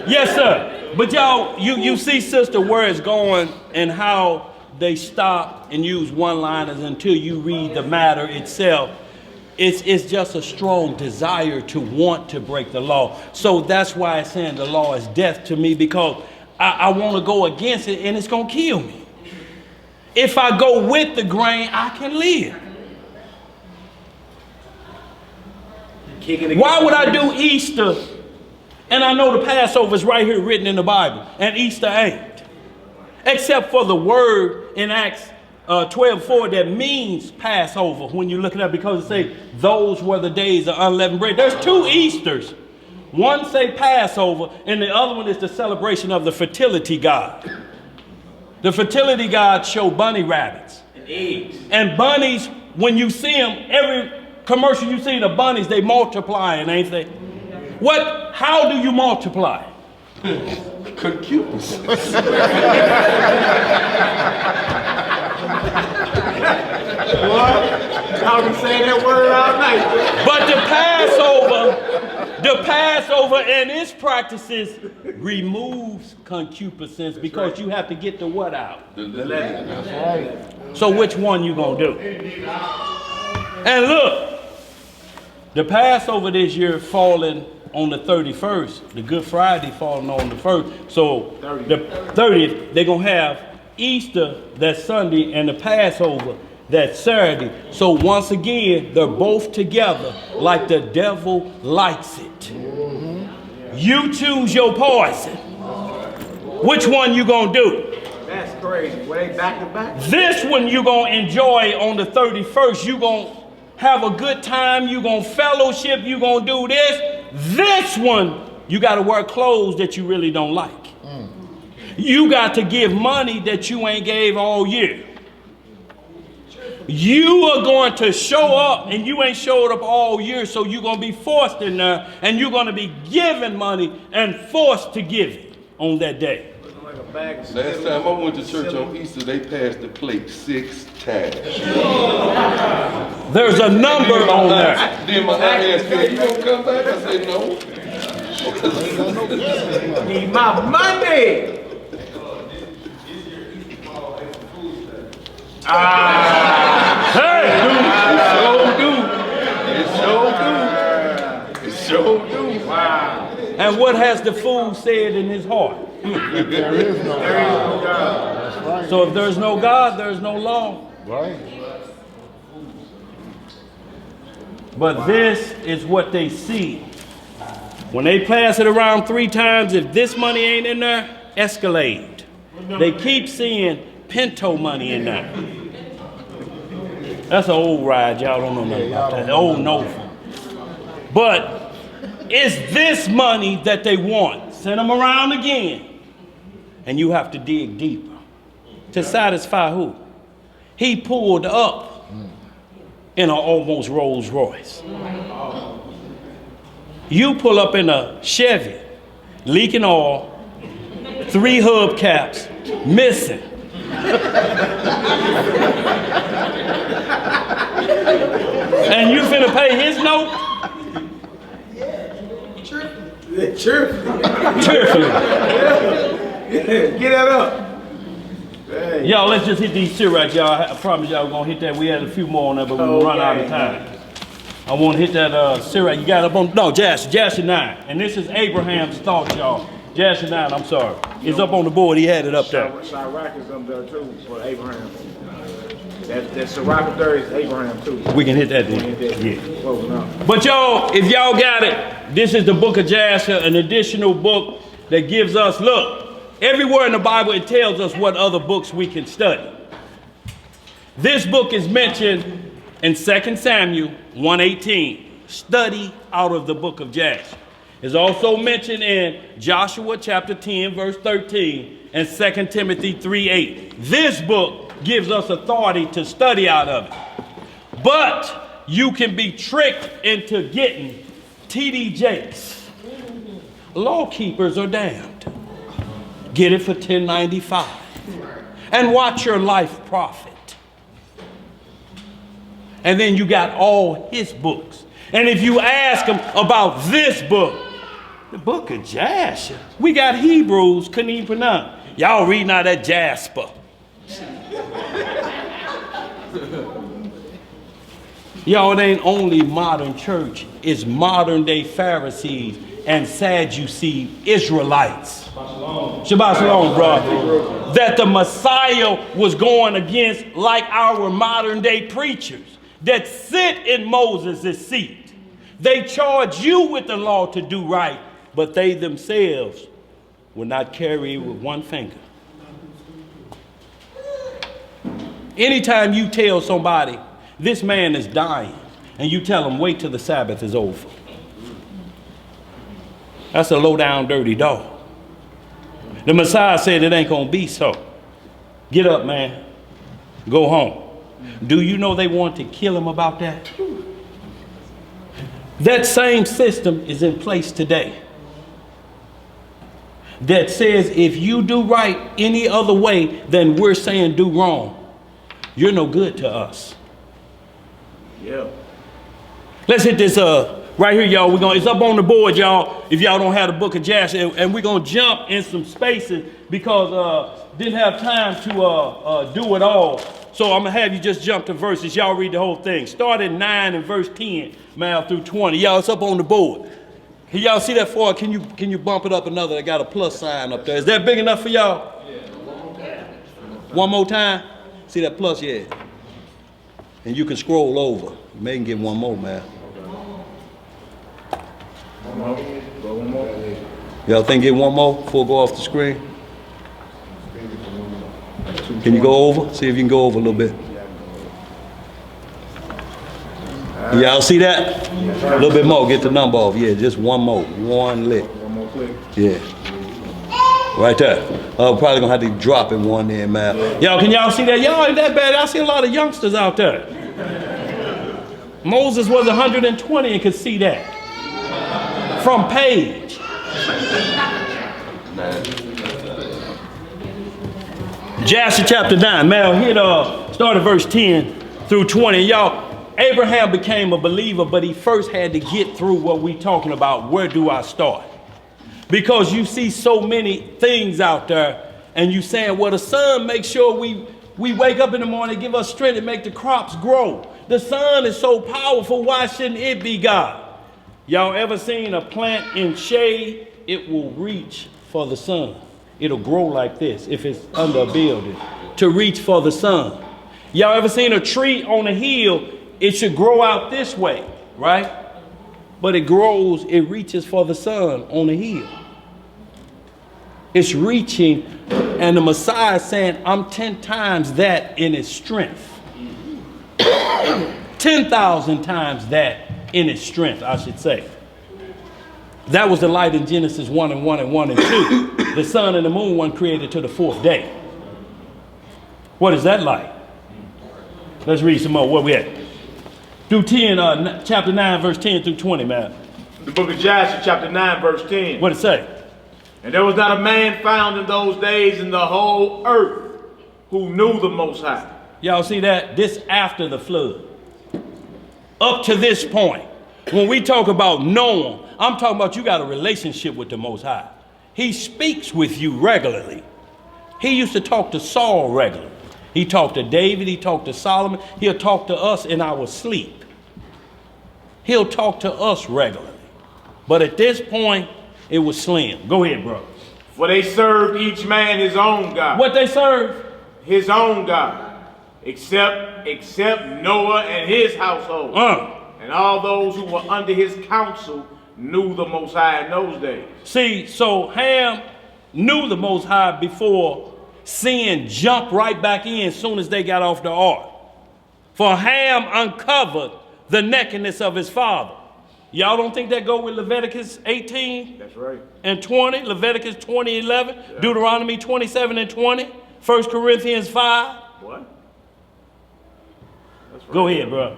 Yes, sir. But y'all, you see, sister, where it's going and how they stop and use one-liners until you read the matter itself. It's just a strong desire to want to break the law. So that's why it's saying the law is death to me, because I want to go against it and it's going to kill me. If I go with the grain, I can live. Why would I do Easter and I know the Passover is right here written in the Bible and Easter ain't? Except for the word in Acts 12:4 that means Passover when you look it up, because it say those were the days of unleavened bread. There's two Easters. One say Passover and the other one is the celebration of the fertility god. The fertility god show bunny rabbits. And eggs. And bunnies, when you see them, every commercial you see the bunnies, they multiplying, ain't they? How do you multiply? Concupiscence. I'll be saying that word all night. But the Passover and its practices removes concupiscence, because you have to get the what out? The leaven. That's right. So which one you gonna do? And look, the Passover this year falling on the 31st, the Good Friday falling on the 1st. So the 30th, they're going to have Easter that Sunday and the Passover that Saturday. So once again, they're both together like the devil likes it. Mm-hmm. You choose your poison. Which one you going to do? That's crazy. Were they back to back? This one you going to enjoy on the 31st. You going to have a good time. You going to fellowship. You going to do this. This one, you got to wear clothes that you really don't like. You got to give money that you ain't gave all year. You are going to show up and you ain't showed up all year, so you're going to be forced in there and you're going to be given money and forced to give it on that day. Last time I went to church on Easter, they passed the plate 6 times. There's a number on there. Then my aunt asked me, you gonna come back? I said, no. Need my money. It sure do. Wow. And what has the fool said in his heart? There is no God. That's right. So if there's no God, there's no law. Right. But this is what they see. When they pass it around 3 times, if this money ain't in there, Escalade. They keep seeing Pinto money in there. That's an old ride. Y'all don't know nothing about that. Old Nova. But it's this money that they want. Send them around again. And you have to dig deeper. To satisfy who? He pulled up in an almost Rolls Royce. You pull up in a Chevy, leaking oil, 3 hubcaps, missing. And you finna pay his note? Cheerfully. Get that up. Hey. Y'all, let's just hit these Syrax, y'all. I promise y'all we're gonna hit that. We had a few more on there, but we run out of time. I want to hit that Syrax. You got up on, no, Jasher 9. And this is Abraham's thought, y'all. Jasher 9, I'm sorry. It's up on the board. He had it up there. Sirach is up there too for Abraham. That Sirach there is Abraham too. We can hit that then. Yeah. But y'all, if y'all got it, this is the book of Jasher, an additional book that gives us, look, everywhere in the Bible it tells us what other books we can study. This book is mentioned in 2 Samuel 1:18. Study out of the book of Jasher. It's also mentioned in Joshua chapter 10 verse 13 and 2 Timothy 3:8. This book gives us authority to study out of it. But you can be tricked into getting T.D. Jakes. Law keepers are damned. Get it for $10.95 and watch your life profit. And then you got all his books. And if you ask him about this book, the book of Jasher, we got Hebrews, couldn't even pronounce. Y'all reading out that Jasper. Y'all, it ain't only modern church, it's modern day Pharisees and Sadducee Israelites. Shabbat shalom, bro. That the Messiah was going against, like our modern day preachers that sit in Moses' seat. They charge you with the law to do right, but they themselves will not carry it with one finger. Anytime you tell somebody, this man is dying, and you tell them, wait till the Sabbath is over. That's a low down, dirty dog. The Messiah said it ain't gonna be so. Get up, man. Go home. Do you know they want to kill him about that? That same system is in place today. That says if you do right any other way than we're saying do wrong, you're no good to us. Yeah. Let's hit this right here, y'all. It's up on the board, y'all, if y'all don't have the book of Jasher, and we're gonna jump in some spaces because didn't have time to do it all. So I'm gonna have you just jump to verses. Y'all read the whole thing. Start at 9 and verse 10, man, through 20. Y'all, it's up on the board. Can y'all see that far? Can you bump it up another? I got a plus sign up there. Is that big enough for y'all? Yeah. One more time. See that plus? Yeah. And you can scroll over. You may can get one more, man. One more. Y'all think get one more before I go off the screen? Can you go over? See if you can go over a little bit. Y'all see that? A little bit more. Get the number off. Yeah, just one more. One lick. One more click. Yeah. Right there. Probably gonna have to drop in one there, man. Y'all, can y'all see that? Y'all ain't that bad. I see a lot of youngsters out there. Moses was 120 and could see that. From page. Jasher chapter 9. Man, hit start at verse 10 through 20. Y'all, Abraham became a believer, but he first had to get through what we talking about. Where do I start? Because you see so many things out there, and you saying, well, the sun makes sure we wake up in the morning, give us strength and make the crops grow. The sun is so powerful, why shouldn't it be God? Y'all ever seen a plant in shade? It will reach for the sun. It'll grow like this if it's under a building to reach for the sun. Y'all ever seen a tree on a hill? It should grow out this way, right? But it grows, it reaches for the sun on the hill. It's reaching, and the Messiah is saying, I'm 10 times that in its strength. 10,000 times that in its strength, I should say. That was the light in Genesis 1 and 1 and 1 and 2. The sun and the moon weren't created to the 4th day. What is that like? Let's read some more. Where we at? Through 10, chapter 9, verse 10 through 20, man. The book of Jasher, chapter 9, verse 10. What it say? And there was not a man found in those days in the whole earth who knew the Most High. Y'all see that? This after the flood. Up to this point. When we talk about knowing, I'm talking about you got a relationship with the Most High. He speaks with you regularly. He used to talk to Saul regularly. He talked to David. He talked to Solomon. He'll talk to us in our sleep. He'll talk to us regularly. But at this point, it was slim. Go ahead, bro. For they served each man his own God. What they serve? His own God. Except Noah and his household. And all those who were under his counsel knew the Most High in those days. See, so Ham knew the Most High before sin jumped right back in as soon as they got off the ark. For Ham uncovered the nakedness of his father. Y'all don't think that go with Leviticus 18? That's right. And 20, Leviticus 20:11, yeah. Deuteronomy 27 and 20, 1 Corinthians 5. What? That's right. Go ahead, bro.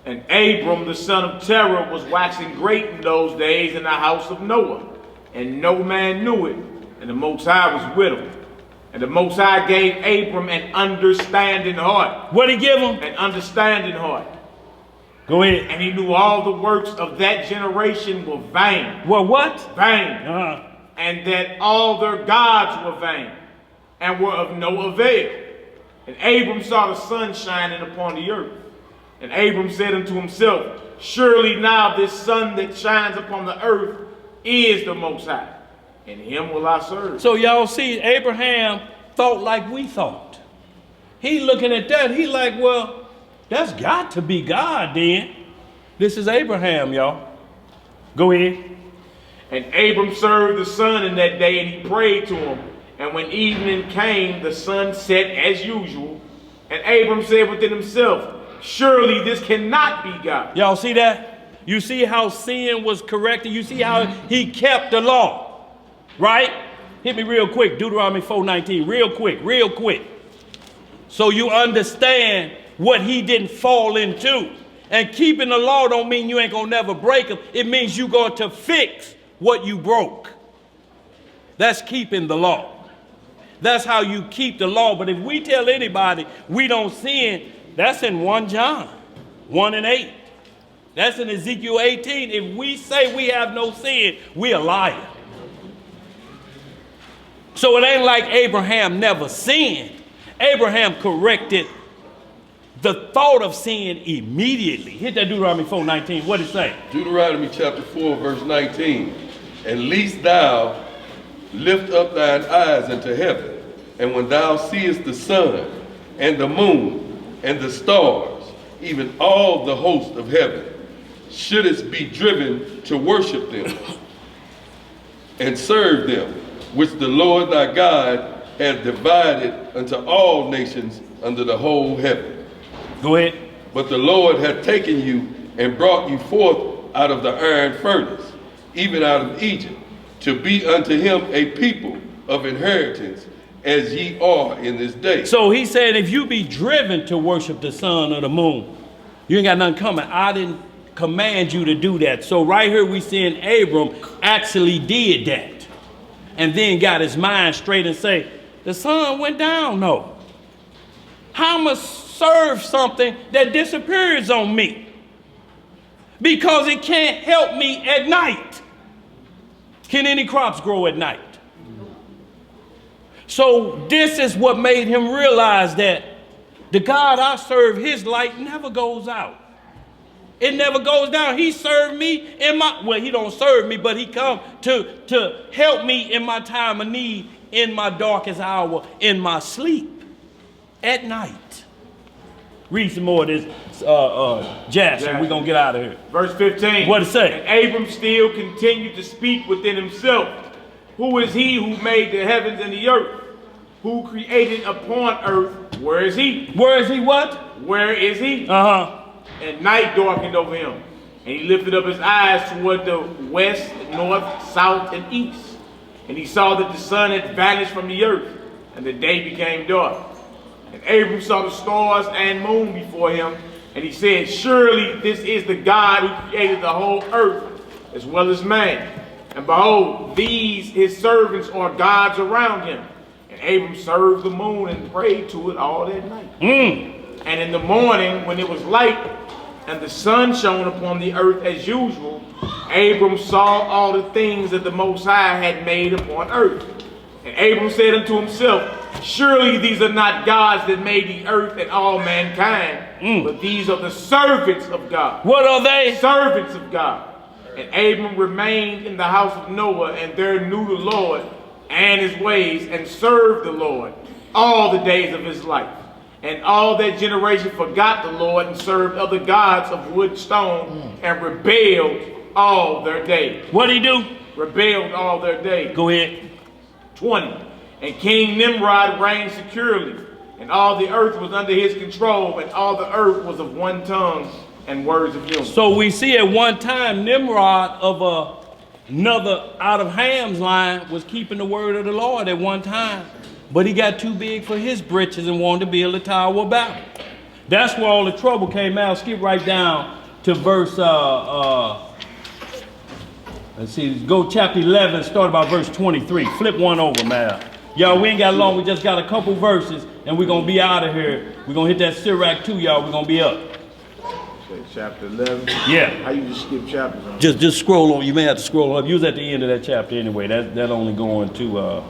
And Abram, the son of Terah, was waxing great in those days in the house of Noah. And no man knew it. And the Most High was with him. And the Most High gave Abram an understanding heart. What did he give him? An understanding heart. Go ahead. And he knew all the works of that generation were vain. Well, what? Vain. And that all their gods were vain and were of no avail. And Abram saw the sun shining upon the earth. And Abram said unto himself, surely now this sun that shines upon the earth is the Most High, and him will I serve. So y'all see, Abraham thought like we thought. He looking at that, he like, well, that's got to be God then. This is Abraham, y'all. Go ahead. And Abram served the sun in that day, and he prayed to him. And when evening came, the sun set as usual. And Abram said within himself, surely this cannot be God. Y'all see that? You see how sin was corrected? You see how he kept the law, right? Hit me real quick, Deuteronomy 4:19, real quick. So you understand what he didn't fall into. And keeping the law don't mean you ain't gonna never break them. It means you going to fix what you broke. That's keeping the law. That's how you keep the law. But if we tell anybody we don't sin, that's in 1 John 1:8. That's in Ezekiel 18. If we say we have no sin, we a liar. So it ain't like Abraham never sinned. Abraham corrected the thought of sin immediately. Hit that Deuteronomy 4:19. What did it say? Deuteronomy chapter 4, verse 19. And lest thou lift up thine eyes into heaven, and when thou seest the sun and the moon and the stars, even all the host of heaven, shouldest be driven to worship them and serve them, which the Lord thy God hath divided unto all nations under the whole heaven. Go ahead. But the Lord hath taken you and brought you forth out of the iron furnace, even out of Egypt, to be unto him a people of inheritance, as ye are in this day. So he said, if you be driven to worship the sun or the moon, you ain't got nothing coming. I didn't command you to do that. So right here we seeing Abram actually did that. And then got his mind straight and say, the sun went down. No. How must serve something that disappears on me? Because it can't help me at night. Can any crops grow at night? So this is what made him realize that the God I serve, his light never goes out. It never goes down. He served me in my, well, he don't serve me, but he come to help me in my time of need, in my darkest hour, in my sleep, at night. Read some more of this, Jackson. We're going to get out of here. Verse 15. What it say? And Abram still continued to speak within himself. Who is he who made the heavens and the earth? Who created upon earth? Where is he? Where is he what? Where is he? Uh-huh. And night darkened over him. And he lifted up his eyes toward the west, north, south, and east. And he saw that the sun had vanished from the earth, and the day became dark. And Abram saw the stars and moon before him, and he said, surely this is the God who created the whole earth, as well as man. And behold, these his servants are gods around him. And Abram served the moon and prayed to it all that night. And in the morning, when it was light, and the sun shone upon the earth as usual, Abram saw all the things that the Most High had made upon earth. And Abram said unto himself, surely these are not gods that made the earth and all mankind, but these are the servants of God. What are they? Servants of God. And Abram remained in the house of Noah, and there knew the Lord and his ways, and served the Lord all the days of his life. And all that generation forgot the Lord and served other gods of wood, stone, and rebelled all their days. What did he do? Rebelled all their days. Go ahead. 20. And King Nimrod reigned securely, and all the earth was under his control, and all the earth was of one tongue and words of humor. So we see at one time Nimrod of another out of Ham's line was keeping the word of the Lord at one time. But he got too big for his britches and wanted to build a Tower of Babel. That's where all the trouble came out. Skip right down to verse, let's see, go chapter 11, start about verse 23. Flip one over, man. Y'all, we ain't got long. We just got a couple verses, and we're going to be out of here. We're going to hit that Sirach too, y'all. We're going to be up. Okay, chapter 11? Yeah. How you just skip chapters on? Just scroll on. You may have to scroll up. You was at the end of that chapter anyway. That only going to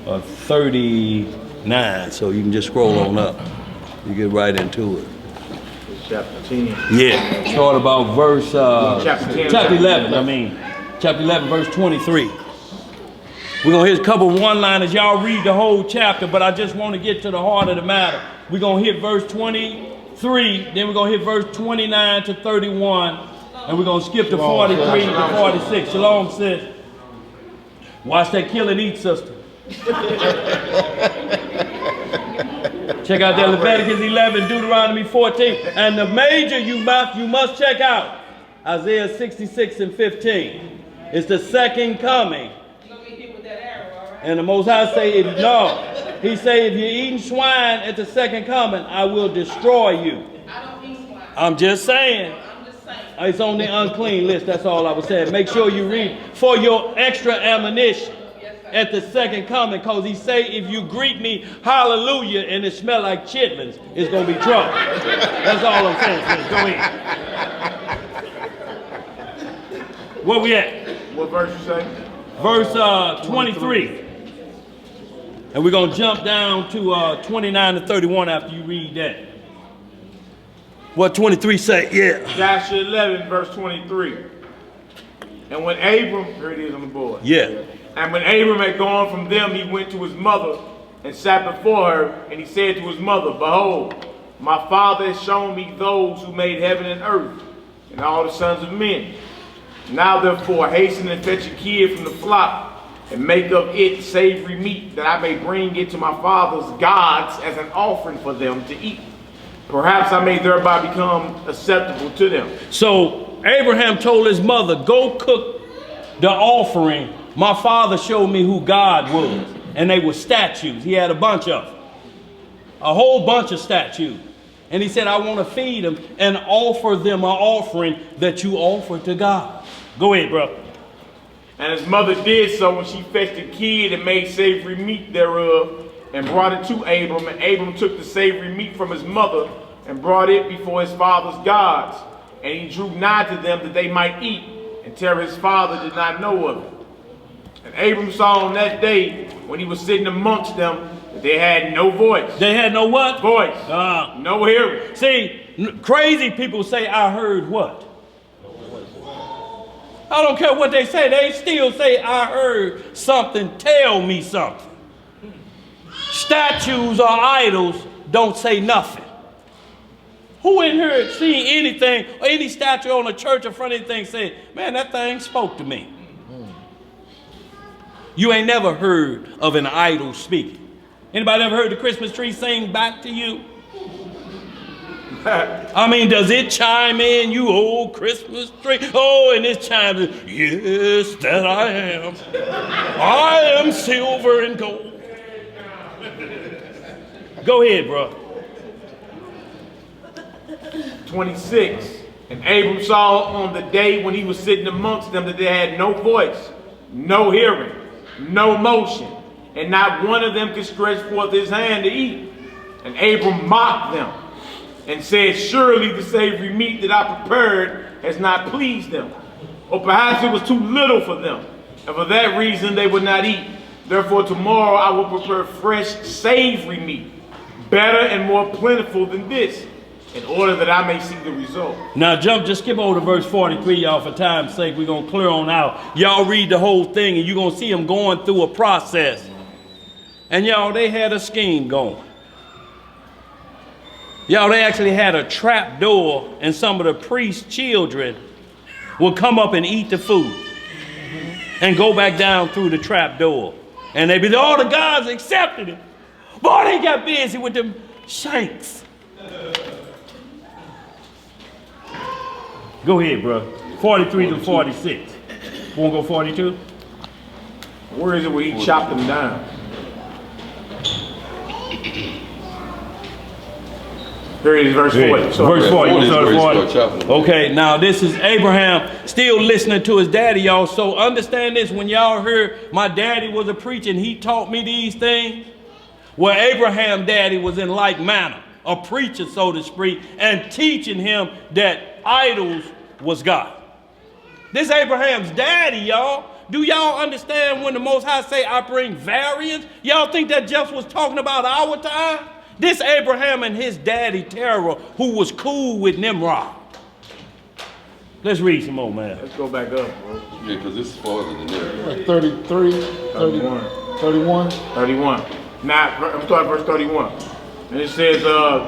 39, so you can just scroll on up. You get right into it. It's chapter 10. Yeah. Start about verse chapter 10. Chapter 11. I mean, chapter 11, verse 23. We're gonna hit a couple one-liners. Y'all read the whole chapter, but I just want to get to the heart of the matter. We're gonna hit verse 23, then we're gonna hit verse 29 to 31, And we're going to skip to Shalom, 43 sis. to 46. Shalom, sis. Watch that kill and eat, sister. Check out that Leviticus 11, Deuteronomy 14. And the major you must check out. Isaiah 66 and 15. It's the second coming. And the Most High say, he say, if you're eating swine at the second coming, I will destroy you. I don't eat swine. I'm just saying. I'm just saying. It's on the unclean list. That's all I was saying. Make sure you read for your extra ammunition at the second coming, because he say, if you greet me, hallelujah, and it smell like chitlins, it's going to be trouble. That's all I'm saying. Go ahead. Where we at? What verse you say? Verse 23. And we're going to jump down to 29 to 31 after you read that. What 23 say? Yeah. Joshua 11, verse 23. And when Abram, here it is on the board. Yeah. And when Abram had gone from them, he went to his mother and sat before her. And he said to his mother, behold, my father has shown me those who made heaven and earth, and all the sons of men. Now therefore hasten and fetch a kid from the flock, and make of it savory meat, that I may bring it to my father's gods as an offering for them to eat. Perhaps I may thereby become acceptable to them. So Abraham told his mother, go cook the offering. My father showed me who God was. And they were statues. He had a bunch of them. A whole bunch of statues. And he said, I want to feed them and offer them an offering that you offer to God. Go ahead, bro. And his mother did so when she fetched a kid and made savory meat thereof, and brought it to Abram. And Abram took the savory meat from his mother and brought it before his father's gods. And he drew nigh to them that they might eat, until his father did not know of it. And Abram saw on that day, when he was sitting amongst them, that they had no voice. They had no what? Voice. No hearing. See, crazy people say, I heard what? I don't care what they say. They still say, I heard something. Tell me something. Statues or idols don't say nothing. Who in here seen anything, or any statue on a church in front of anything say, man, that thing spoke to me? You ain't never heard of an idol speaking. Anybody ever heard the Christmas tree sing back to you? I mean, does it chime in, you old Christmas tree? Oh, and it chimes in, yes, that I am. I am silver and gold. Go ahead, bro. 26. And Abram saw on the day when he was sitting amongst them that they had no voice, no hearing, no motion, and not one of them could stretch forth his hand to eat. And Abram mocked them and said, surely the savory meat that I prepared has not pleased them. Or perhaps it was too little for them, and for that reason they would not eat. Therefore tomorrow I will prepare fresh savory meat, better and more plentiful than this, in order that I may see the result. Now just skip over to verse 43, y'all, for time's sake. We're going to clear on out. Y'all read the whole thing, and you're going to see them going through a process. And y'all, they had a scheme going. Y'all, they actually had a trap door, and some of the priest's children would come up and eat the food and go back down through the trap door. And they'd be, all the gods accepted it. Boy, they got busy with them shanks. Go ahead, bro. 43 to 46. Want to go 42? Where is it where he chopped them down? Here it is, verse 40. So Verse 40. Verse 40 is where he started 40. chopping them. Okay, now this is Abraham still listening to his daddy, y'all. So understand this, when y'all heard my daddy was a preacher and he taught me these things, well, Abraham's daddy was in like manner, a preacher, so to speak, and teaching him that idols was God. This Abraham's daddy, y'all. Do y'all understand when the Most High say, I bring variance? Y'all think that just was talking about our time? This Abraham and his daddy Terah, who was cool with Nimrod. Let's read some more, man. let's go back up, bro. Yeah, because this is farther than that. 33, 31. 31. 31. Now, I'm starting verse 31. And it says,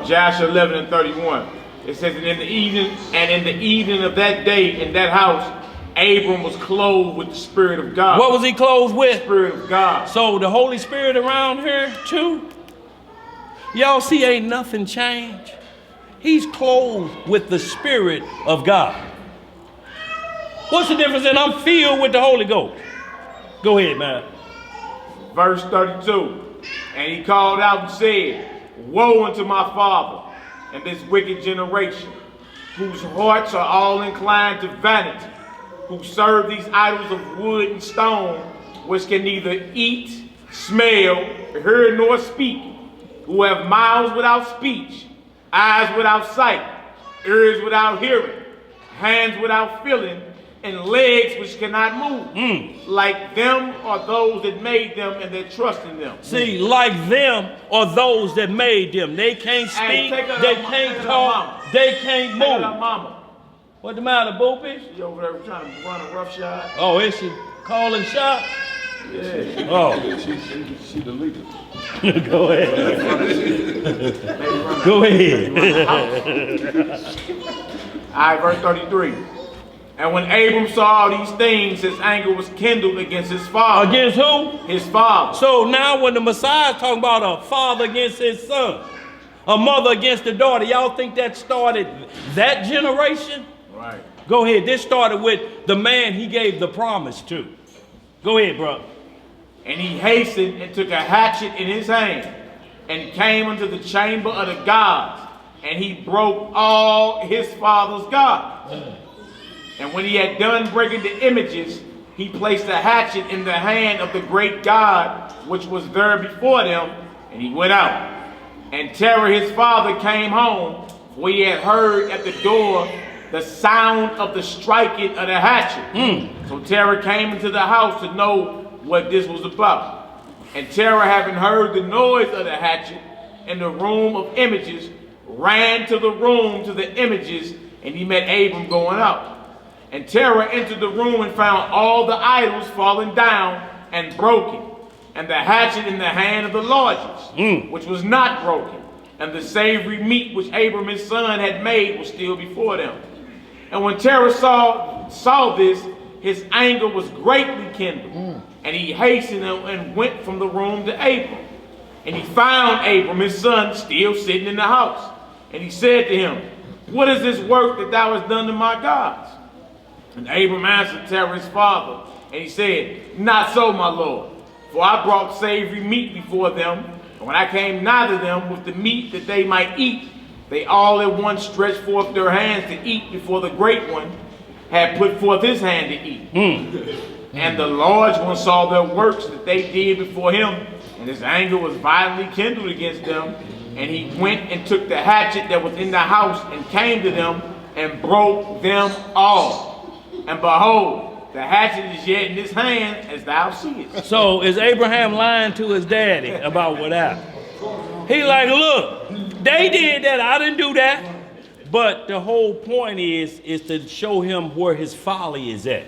Joshua 11 and 31. It says, and in the evening of that day in that house, Abram was clothed with the Spirit of God. What was he clothed with? Spirit of God. So the Holy Spirit around here too? Y'all see, ain't nothing changed. He's clothed with the Spirit of God. What's the difference in I'm filled with the Holy Ghost? Go ahead, man. Verse 32. And he called out and said, woe unto my father and this wicked generation, whose hearts are all inclined to vanity, who serve these idols of wood and stone, which can neither eat, smell, hear, nor speak, who have mouths without speech, eyes without sight, ears without hearing, hands without feeling, and legs which cannot move. Like them are those that made them and that trust in them. See, like them are those that made them. They can't speak, they can't talk, they can't move. Mama. What the matter, Boopy? She over there trying to run a rough shot. Oh, is she calling shots? Yeah. Oh. She deleted. Go ahead. Go ahead. All right, verse 33. And when Abram saw all these things, his anger was kindled against his father. Against who? His father. So now when the Messiah is talking about a father against his son, a mother against the daughter, y'all think that started that generation? Right. Go ahead. This started with the man he gave the promise to. Go ahead, bro. And he hastened and took a hatchet in his hand and came unto the chamber of the gods, and he broke all his father's gods. And when he had done breaking the images, he placed a hatchet in the hand of the great God which was there before them, and he went out. And Terah his father came home, for he had heard at the door the sound of the striking of the hatchet. So Terah came into the house to know what this was about. And Terah, having heard the noise of the hatchet in the room of images, ran to the room to the images, and he met Abram going out. And Terah entered the room and found all the idols fallen down and broken, and the hatchet in the hand of the largest, which was not broken, and the savory meat which Abram his son had made was still before them. And when Terah saw this, his anger was greatly kindled, and he hastened and went from the room to Abram. And he found Abram his son still sitting in the house. And he said to him, what is this work that thou hast done to my gods? And Abram answered Terah his father, and he said, not so, my lord, for I brought savory meat before them, and when I came nigh to them with the meat that they might eat, they all at once stretched forth their hands to eat before the great one had put forth his hand to eat. And the large one saw their works that they did before him, and his anger was violently kindled against them. And he went and took the hatchet that was in the house and came to them and broke them all. And behold, the hatchet is yet in his hand, as thou seest. So is Abraham lying to his daddy about what happened? He like, look, they did that, I didn't do that. But the whole point is to show him where his folly is at.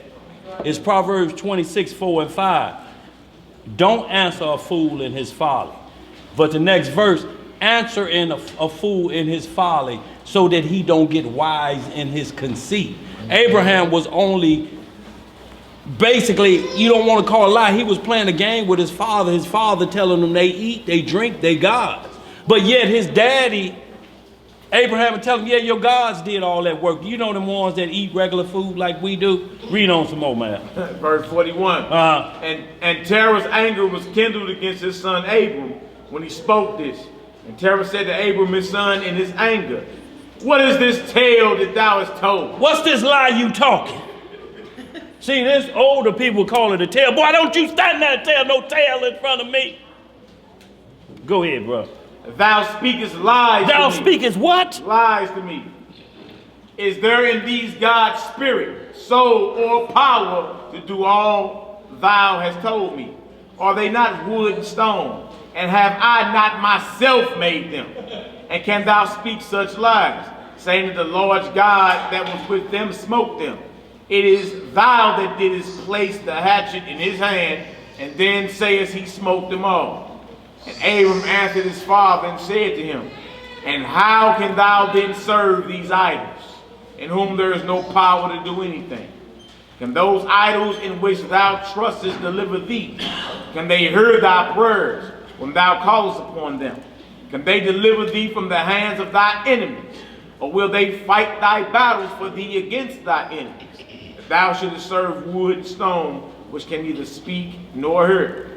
It's Proverbs 26:4-5. Don't answer a fool in his folly. But the next verse, answer in a fool in his folly so that he don't get wise in his conceit. Abraham was only, basically, you don't want to call a lie, he was playing a game with his father telling them they eat, they drink, they gods. But yet his daddy, Abraham, would tell him, yeah, your gods did all that work. You know them ones that eat regular food like we do? Read on some more, man. Verse 41. And Terah's anger was kindled against his son Abram when he spoke this. And Terah said to Abram his son in his anger, what is this tale that thou hast told? What's this lie you talking? See, this older people call it a tale. Boy, don't you stand there and tell no tale in front of me. Go ahead, bro. Thou speakest lies Thou to me. speakest what? Lies to me. Is there in these God's spirit, soul, or power to do all thou hast told me? Are they not wood and stone? And have I not myself made them? And can thou speak such lies, saying that the Lord God that was with them smote them? It is thou that didst place the hatchet in his hand, and then sayest he smote them all. And Abram answered his father and said to him, And how can thou then serve these idols, in whom there is no power to do anything? Can those idols in which thou trustest deliver thee? Can they hear thy prayers when thou callest upon them? Can they deliver thee from the hands of thy enemies? Or will they fight thy battles for thee against thy enemies? If thou shouldest serve wood and stone, which can neither speak nor hear.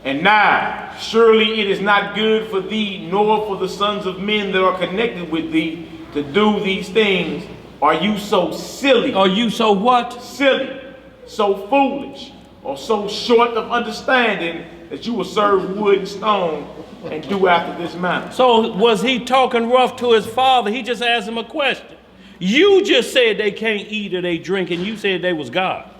And now, surely it is not good for thee, nor for the sons of men that are connected with thee, to do these things. Are you so silly? Are you so what? Silly, so foolish, or so short of understanding that you will serve wood and stone and do after this manner? So was he talking rough to his father? He just asked him a question. You just said they can't eat or they drink, and you said they was God.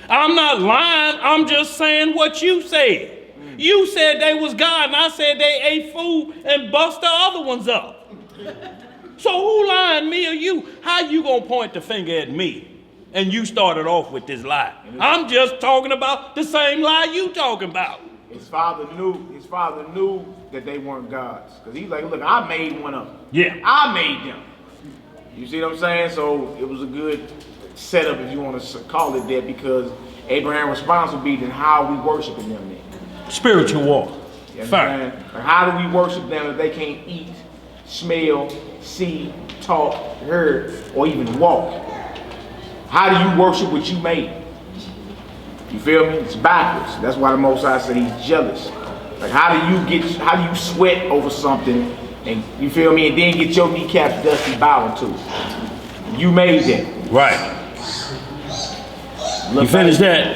I'm not lying. I'm just saying what you said. You said they was God, and I said they ate food and bust the other ones up. So who lying, me or you? How you gonna point the finger at me? And you started off with this lie. I'm just talking about the same lie you talking about. His father knew that they weren't gods. Because he's like, look, I made one of them. Yeah. I made them. You see what I'm saying? So it was a good setup, if you want to call it that, because Abraham's response would be, then how are we worshiping them then? Spiritual war. You Fair. understand? Or how do we worship them if they can't eat, smell, see, talk, hear, or even walk? How do you worship what you made? You feel me? It's backwards. That's why the Most High said he's jealous. Like how do you sweat over something, and you feel me, and then get your kneecaps dusty bowing to it? You made that. Right. You finished that?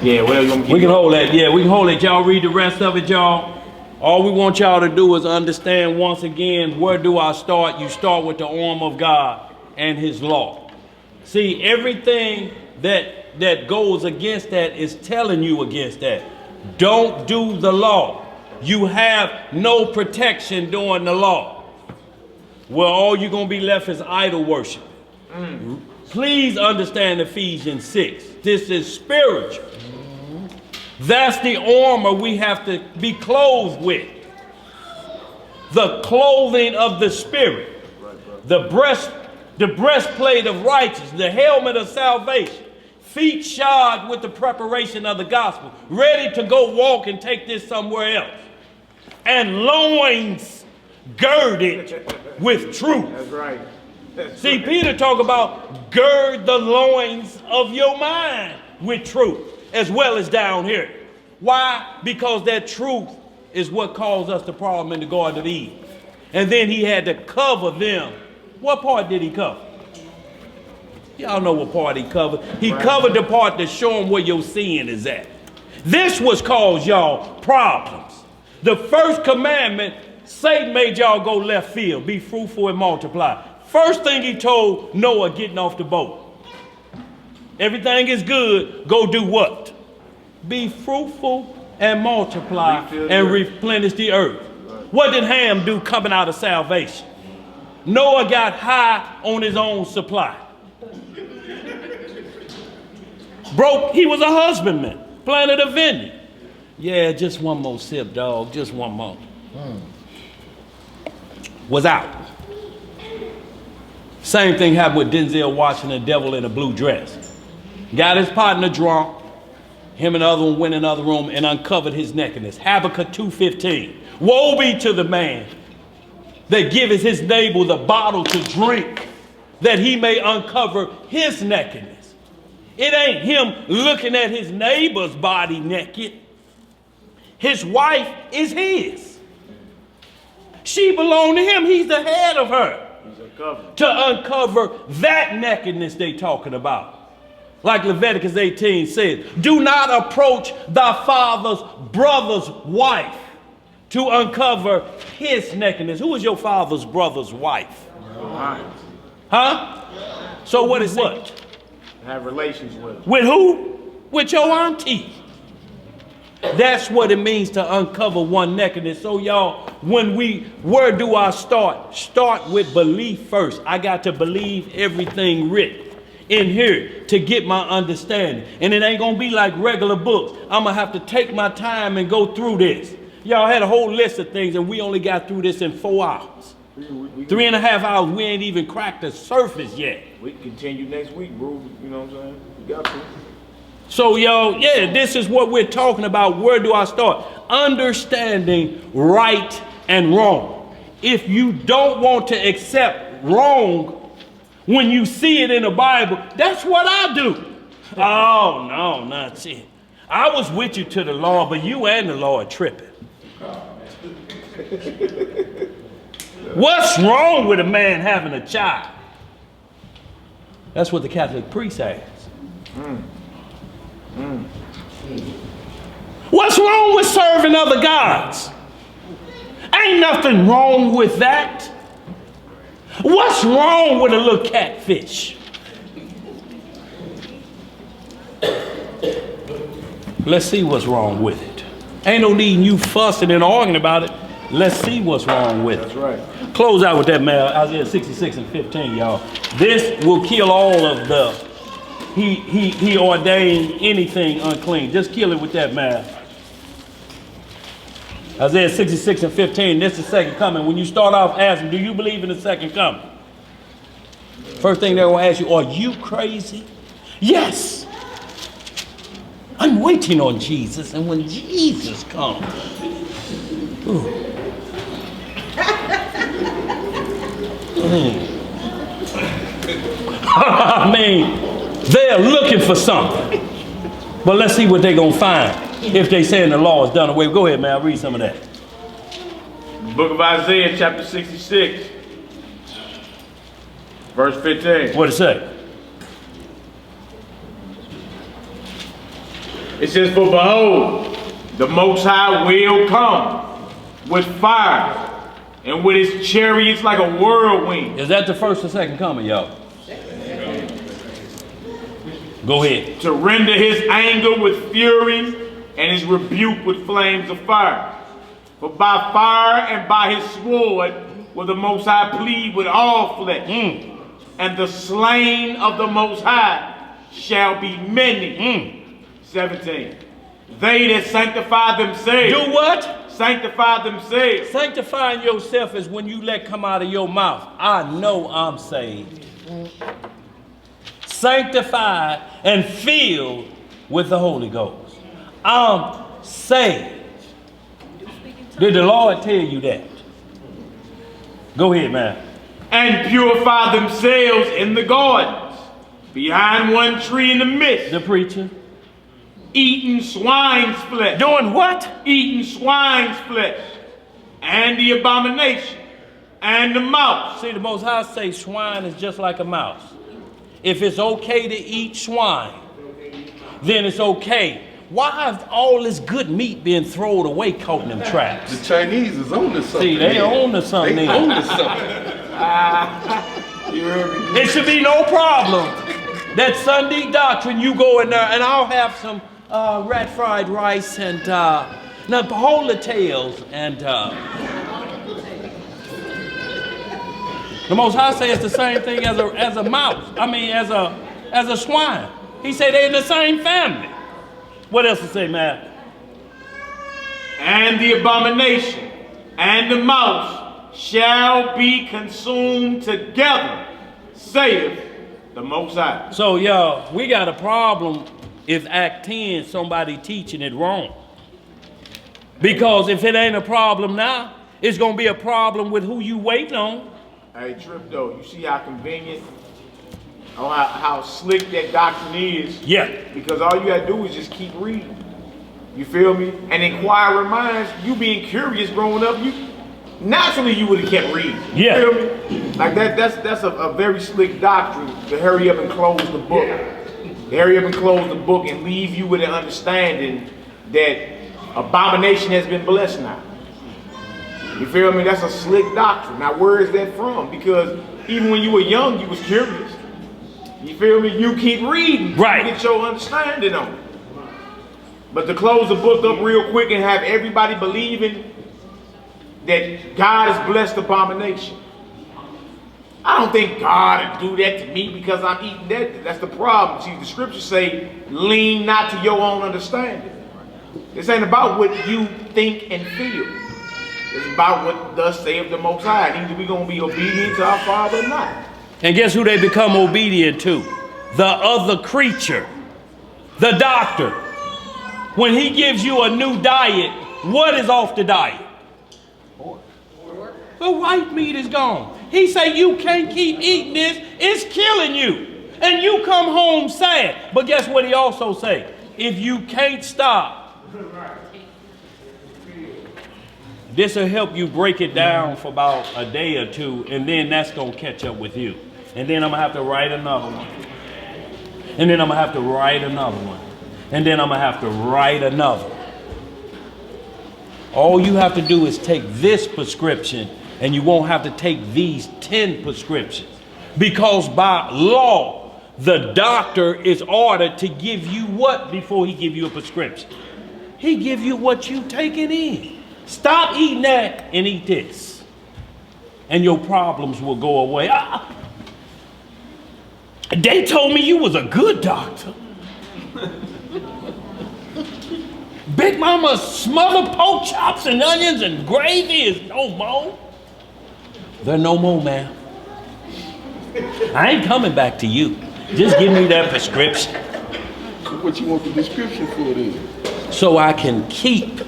Yeah, well, we can hold that. Yeah, we can hold it. Y'all read the rest of it, y'all. All we want y'all to do is understand once again, where do I start? You start with the arm of God and his law. See, everything that goes against that is telling you against that. Don't do the law. You have no protection during the law. Well, all you're going to be left is idol worship. Please understand Ephesians 6. This is spiritual. That's the armor we have to be clothed with. The clothing of the Spirit. The breastplate of righteousness. The helmet of salvation. Feet shod with the preparation of the gospel. Ready to go walk and take this somewhere else. And loins girded with truth. That's right. See, Peter talk about gird the loins of your mind with truth, as well as down here. Why? Because that truth is what caused us the problem in the Garden of Eden. And then he had to cover them. What part did he cover? Y'all know what part he covered. He covered the part to show them where your sin is at. This was caused y'all problems. The first commandment, Satan made y'all go left field. Be fruitful and multiply. First thing he told Noah getting off the boat. Everything is good. Go do what? Be fruitful and multiply and replenish the earth. What did Ham do coming out of salvation? Noah got high on his own supply. Broke, he was a husbandman, planted a vineyard. Yeah, just one more sip, dog, just one more. Was out. Same thing happened with Denzel Washington, the devil in a blue dress. Got his partner drunk. Him and the other one went in another room and uncovered his nakedness. Habakkuk 2:15. Woe be to the man that giveth his neighbor the bottle to drink, that he may uncover his nakedness. It ain't him looking at his neighbor's body naked. His wife is his. She belonged to him. He's the head of her. To uncover that nakedness they talking about. Like Leviticus 18 says, do not approach thy father's brother's wife to uncover his nakedness. Who is your father's brother's wife? Huh? So what is what? Have relations with. With who? With your auntie. That's what it means to uncover one nakedness. So y'all, where do I start? Start with belief first. I got to believe everything written in here to get my understanding. And it ain't gonna be like regular books. I'm gonna have to take my time and go through this. Y'all had a whole list of things, and we only got through this in 4 hours. 3.5 hours, we ain't even cracked the surface yet. We can continue next week, bro. You know what I'm saying? You got to. So, y'all, yeah, this is what we're talking about. Where do I start? Understanding right and wrong. If you don't want to accept wrong when you see it in the Bible, that's what I do. Oh, no, not it. I was with you to the law, but you and the Lord tripping. What's wrong with a man having a child? That's what the Catholic priest asks. What's wrong with serving other gods? Ain't nothing wrong with that. What's wrong with a little catfish? Let's see what's wrong with it. Ain't no need in you fussing and arguing about it. Let's see what's wrong with it. That's right. Close out with that, man. Isaiah 66 and 15, y'all. This will kill all of the he ordained anything unclean. Just kill it with that, man. Isaiah 66 and 15, this is the second coming. When you start off asking, do you believe in the second coming? First thing they're going to ask you, are you crazy? Yes. I'm waiting on Jesus, and when Jesus comes, I mean, they're looking for something. But let's see what they're going to find if they say the law is done away. Go ahead, man. I'll read some of that. Book of Isaiah, chapter 66, verse 15. What it say? It says, for behold, the Most High will come with fire, and with his chariots like a whirlwind. Is that the first or second coming, y'all? Go ahead. To render his anger with fury, and his rebuke with flames of fire. For by fire and by his sword will the Most High plead with all flesh. And the slain of the Most High shall be many. 17. They that sanctify themselves. Do what? Sanctify themselves. Sanctifying yourself is when you let come out of your mouth, I know I'm saved. Sanctified and filled with the Holy Ghost. I'm saved. Did the Lord tell you that? Go ahead, man. And purify themselves in the gardens, behind one tree in the midst. The preacher. Eating swine's flesh. Doing what? Eating swine's flesh. And the abomination. And the mouse. See, the Most High say swine is just like a mouse. If it's okay to eat swine, then it's okay. Why is all this good meat being thrown away caught in them traps? The Chinese is on to something. See, they own to something. They own to something. It should be no problem. That Sunday doctrine, you go in there and I'll have some rat fried rice and Napoleon tails and the Most High says the same thing as a mouse. I mean, as a swine. He said they're in the same family. What else to say, man? And the abomination and the mouse shall be consumed together, saith the Most High. So, y'all, we got a problem if Act 10 somebody teaching it wrong. Because if it ain't a problem now, it's going to be a problem with who you waiting on. Hey, Trip, though, you see how convenient, or how slick that doctrine is? Yeah. Because all you gotta do is just keep reading. You feel me? And inquiring minds, you being curious growing up, naturally you would have kept reading. Yeah. You feel me? Like that's a very slick doctrine to hurry up and close the book. To hurry up and close the book and leave you with an understanding that abomination has been blessed now. You feel me? That's a slick doctrine. Now, where is that from? Because even when you were young, you was curious. You feel me? You keep reading. Right. To get your understanding on it. But to close the book up real quick and have everybody believing that God has blessed abomination. I don't think God would do that to me because I'm eating that. That's the problem. See, the scriptures say, lean not to your own understanding. This ain't about what you think and feel. It's about what thus saith the Most High. And either we gonna be obedient to our Father or not. And guess who they become obedient to? The other creature, the doctor. When he gives you a new diet, what is off the diet? The white meat is gone. He say you can't keep eating this, it's killing you. And you come home sad. But guess what he also say? If you can't stop, this will help you break it down for about a day or two, and then that's going to catch up with you. And then I'm going to have to write another one. And then I'm going to have to write another one. And then I'm going to have to write another one. All you have to do is take this prescription, and you won't have to take these 10 prescriptions. Because by law, the doctor is ordered to give you what before he give you a prescription? He give you what you taking in. Stop eating that and eat this. And your problems will go away. They told me you was a good doctor. Big Mama smothered pork chops and onions and gravy is no more. They're no more, ma'am. I ain't coming back to you. Just give me that prescription. So what you want the prescription for then? So I can keep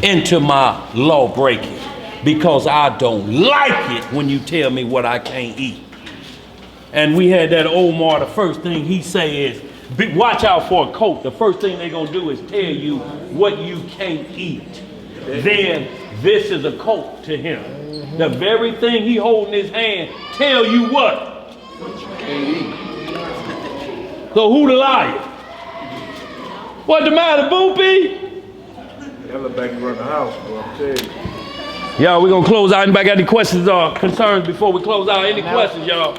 into my law breaking. Because I don't like it when you tell me what I can't eat. And we had that Omar, the first thing he say is, watch out for a coat. The first thing they're going to do is tell you what you can't eat. Then this is a coat to him. The very thing he holding in his hand tell you what? So who the liar? What the matter, Boopy? Y'all look back and run the house, bro. I'm telling you. Y'all, we're going to close out. Anybody got any questions or concerns before we close out? Any questions, y'all?